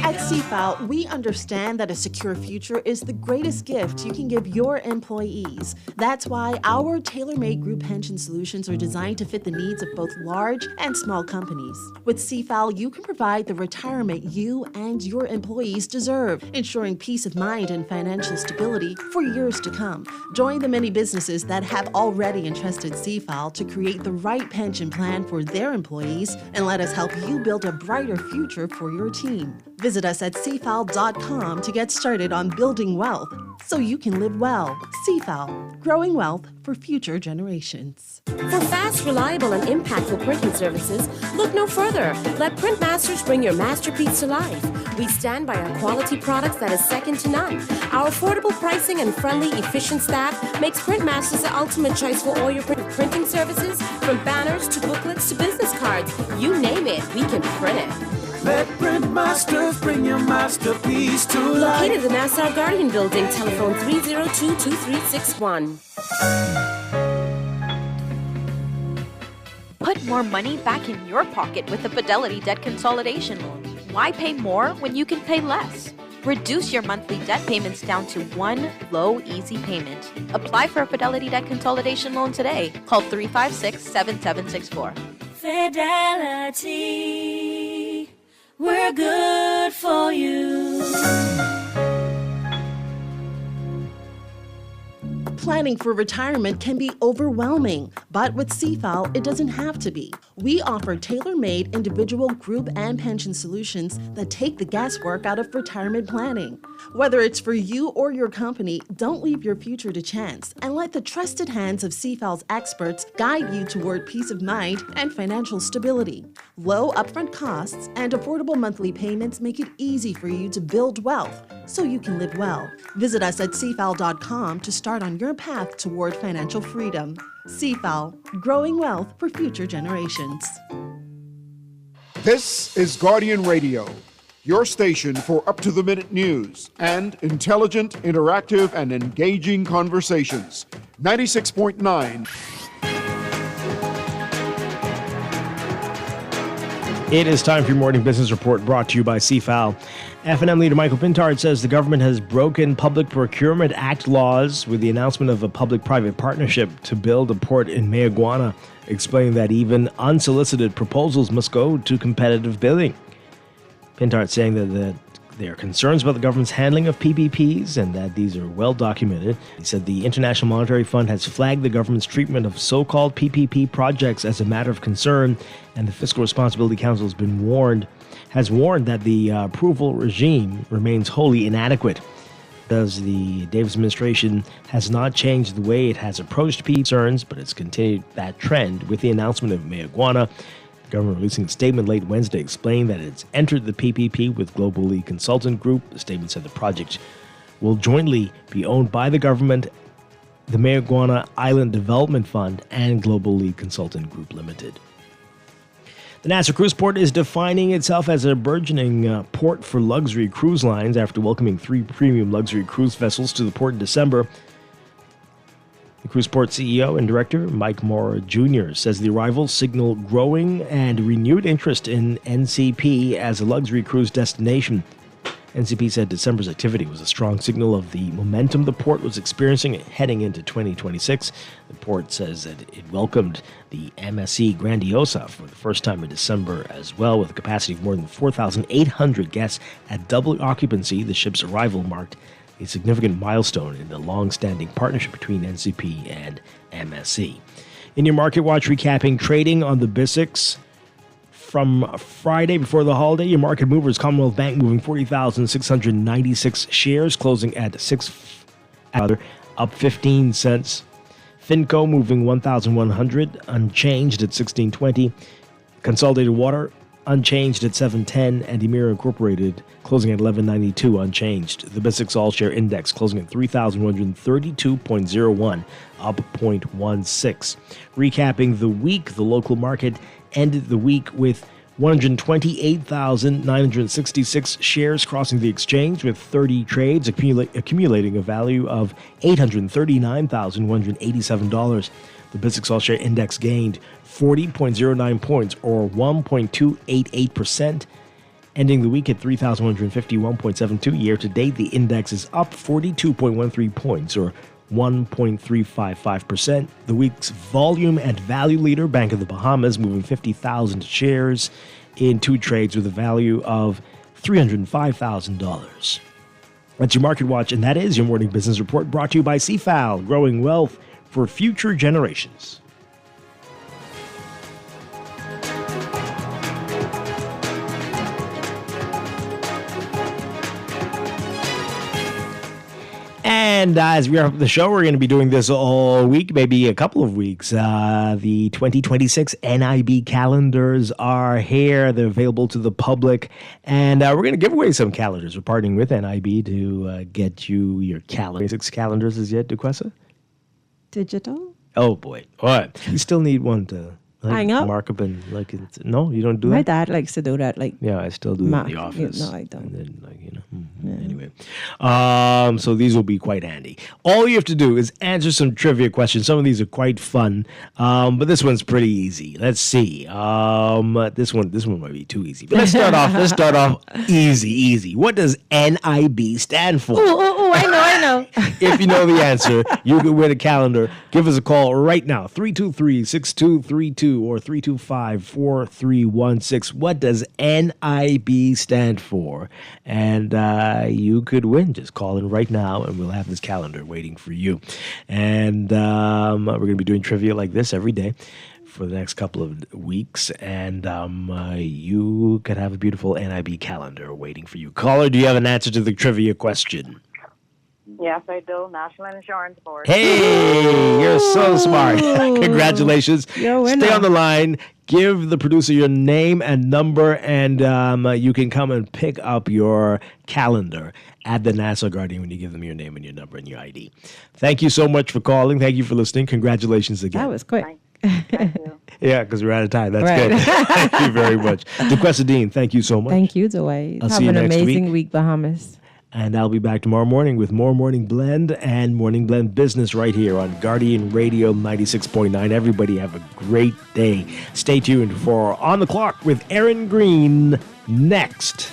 At CFAL, we understand that a secure future is the greatest gift you can give your employees. That's why our tailor-made group pension solutions are designed to fit the needs of both large and small companies. With CFAL, you can provide the retirement you and your employees deserve, ensuring peace of mind and financial stability for years to come. Join the many businesses that have already entrusted CFAL to create the right pension plan for their employees, and let us help you build a brighter future for your team. Visit us at cfal.com to get started on building wealth so you can live well. CFAL, growing wealth for future generations. For fast, reliable, and impactful printing services, look no further. Let Printmasters bring your masterpiece to life. We stand by our quality products that is second to none. Our affordable pricing and friendly, efficient staff makes Printmasters the ultimate choice for all your printing services, from banners to booklets to business cards. You name it, we can print it. Let Printmasters bring your masterpiece to life. Located in the Nassau Guardian Building, telephone 302-2361. Put more money back in your pocket with the Fidelity Debt Consolidation Loan. Why pay more when you can pay less? Reduce your monthly debt payments down to one low, easy payment. Apply for a Fidelity Debt Consolidation Loan today. Call 356-7764. Fidelity, we're good for you. Planning for retirement can be overwhelming, but with CFAL, it doesn't have to be. We offer tailor-made individual, group, and pension solutions that take the guesswork out of retirement planning. Whether it's for you or your company, don't leave your future to chance and let the trusted hands of CFAL's experts guide you toward peace of mind and financial stability. Low upfront costs and affordable monthly payments make it easy for you to build wealth so you can live well. Visit us at cfal.com to start on your path toward financial freedom. CFAL, growing wealth for future generations. This is Guardian Radio, your station for up-to-the-minute news and intelligent, interactive, and engaging conversations. 96.9. It is time for your morning business report brought to you by CFAL. F&M leader Michael Pintard says the government has broken Public Procurement Act laws with the announcement of a public-private partnership to build a port in Mayaguana, explaining that even unsolicited proposals must go to competitive bidding. Pintard saying that there are concerns about the government's handling of PPPs and that these are well documented. He said the International Monetary Fund has flagged the government's treatment of so-called PPP projects as a matter of concern, and the Fiscal Responsibility Council has warned that the approval regime remains wholly inadequate. Thus, the Davis administration has not changed the way it has approached PPP concerns, but it's continued that trend with the announcement of Mayaguana. The government releasing a statement late Wednesday explained that it's entered the PPP with Global Lead Consultant Group. The statement said the project will jointly be owned by the government, the Mayaguana Island Development Fund, and Global Lead Consultant Group Limited. The Nassau Cruise Port is defining itself as a burgeoning port for luxury cruise lines after welcoming 3 premium luxury cruise vessels to the port in December. The cruise port CEO and director, Mike Moore Jr., says the arrivals signal growing and renewed interest in NCP as a luxury cruise destination. NCP said December's activity was a strong signal of the momentum the port was experiencing heading into 2026. The port says that it welcomed the MSC Grandiosa for the first time in December as well, with a capacity of more than 4,800 guests at double occupancy. The ship's arrival marked a significant milestone in the long-standing partnership between NCP and MSC. In your Market Watch, recapping trading on the BISX from Friday before the holiday, your market movers, Commonwealth Bank moving 40,696 shares, closing at up 15 cents. Finco moving 1,100, unchanged at 16.20. Consolidated Water unchanged at 7.10, and Emira Incorporated closing at 11.92, unchanged. The BISX All-Share Index closing at 3,132.01, up 0.16. Recapping the week, the local market ended the week with 128,966 shares crossing the exchange, with 30 trades accumulating a value of $839,187. The BISX All-Share Index gained 40.09 points, or 1.288%, ending the week at 3,151.72. Year-to-date, the index is up 42.13 points, or 1.355%. The week's volume and value leader, Bank of the Bahamas, moving 50,000 shares in 2 trades with a value of $305,000. That's your Market Watch, and that is your morning business report brought to you by CFAL, growing wealth for future generations. And as we wrap up the show, we're going to be doing this all week, maybe a couple of weeks. The 2026 NIB calendars are here. They're available to the public. And we're going to give away some calendars. We're partnering with NIB to get you your calendar. 6 calendars is yet, Duquesa? Digital? Oh, boy. All right. You still need one to hang up, mark up, and no, you don't do that. My that. dad likes to do that. Yeah, I still do that in the office. No, I don't. And then, Anyway, so these will be quite handy. All you have to do is answer some trivia questions. Some of these are quite fun, but this one's pretty easy. Let's see. This one might be too easy. But let's start off easy. What does NIB stand for? Oh, I know. If you know the answer, you can win a calendar. Give us a call right now, 323-6232 or 325-4316. What does NIB stand for? And you could win. Just call in right now, and we'll have this calendar waiting for you. And we're going to be doing trivia like this every day for the next couple of weeks, and you could have a beautiful NIB calendar waiting for you. Caller, do you have an answer to the trivia question? Yes, I do. National Insurance Board. Hey, you're so smart. Congratulations. Stay on the line. Give the producer your name and number, and you can come and pick up your calendar at the Nassau Guardian when you give them your name and your number and your ID. Thank you so much for calling. Thank you for listening. Congratulations again. That was quick. Thank you. Yeah, because we're out of time. That's Right. good. Thank you very much. DeQuesta Dean, thank you so much. Thank you, Dwight. I'll Have see you an next amazing week, Bahamas. And I'll be back tomorrow morning with more Morning Blend and Morning Blend Business right here on Guardian Radio 96.9. Everybody have a great day. Stay tuned for On the Clock with Aaron Green next.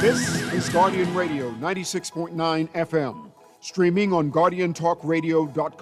This is Guardian Radio 96.9 FM, streaming on GuardianTalkRadio.com.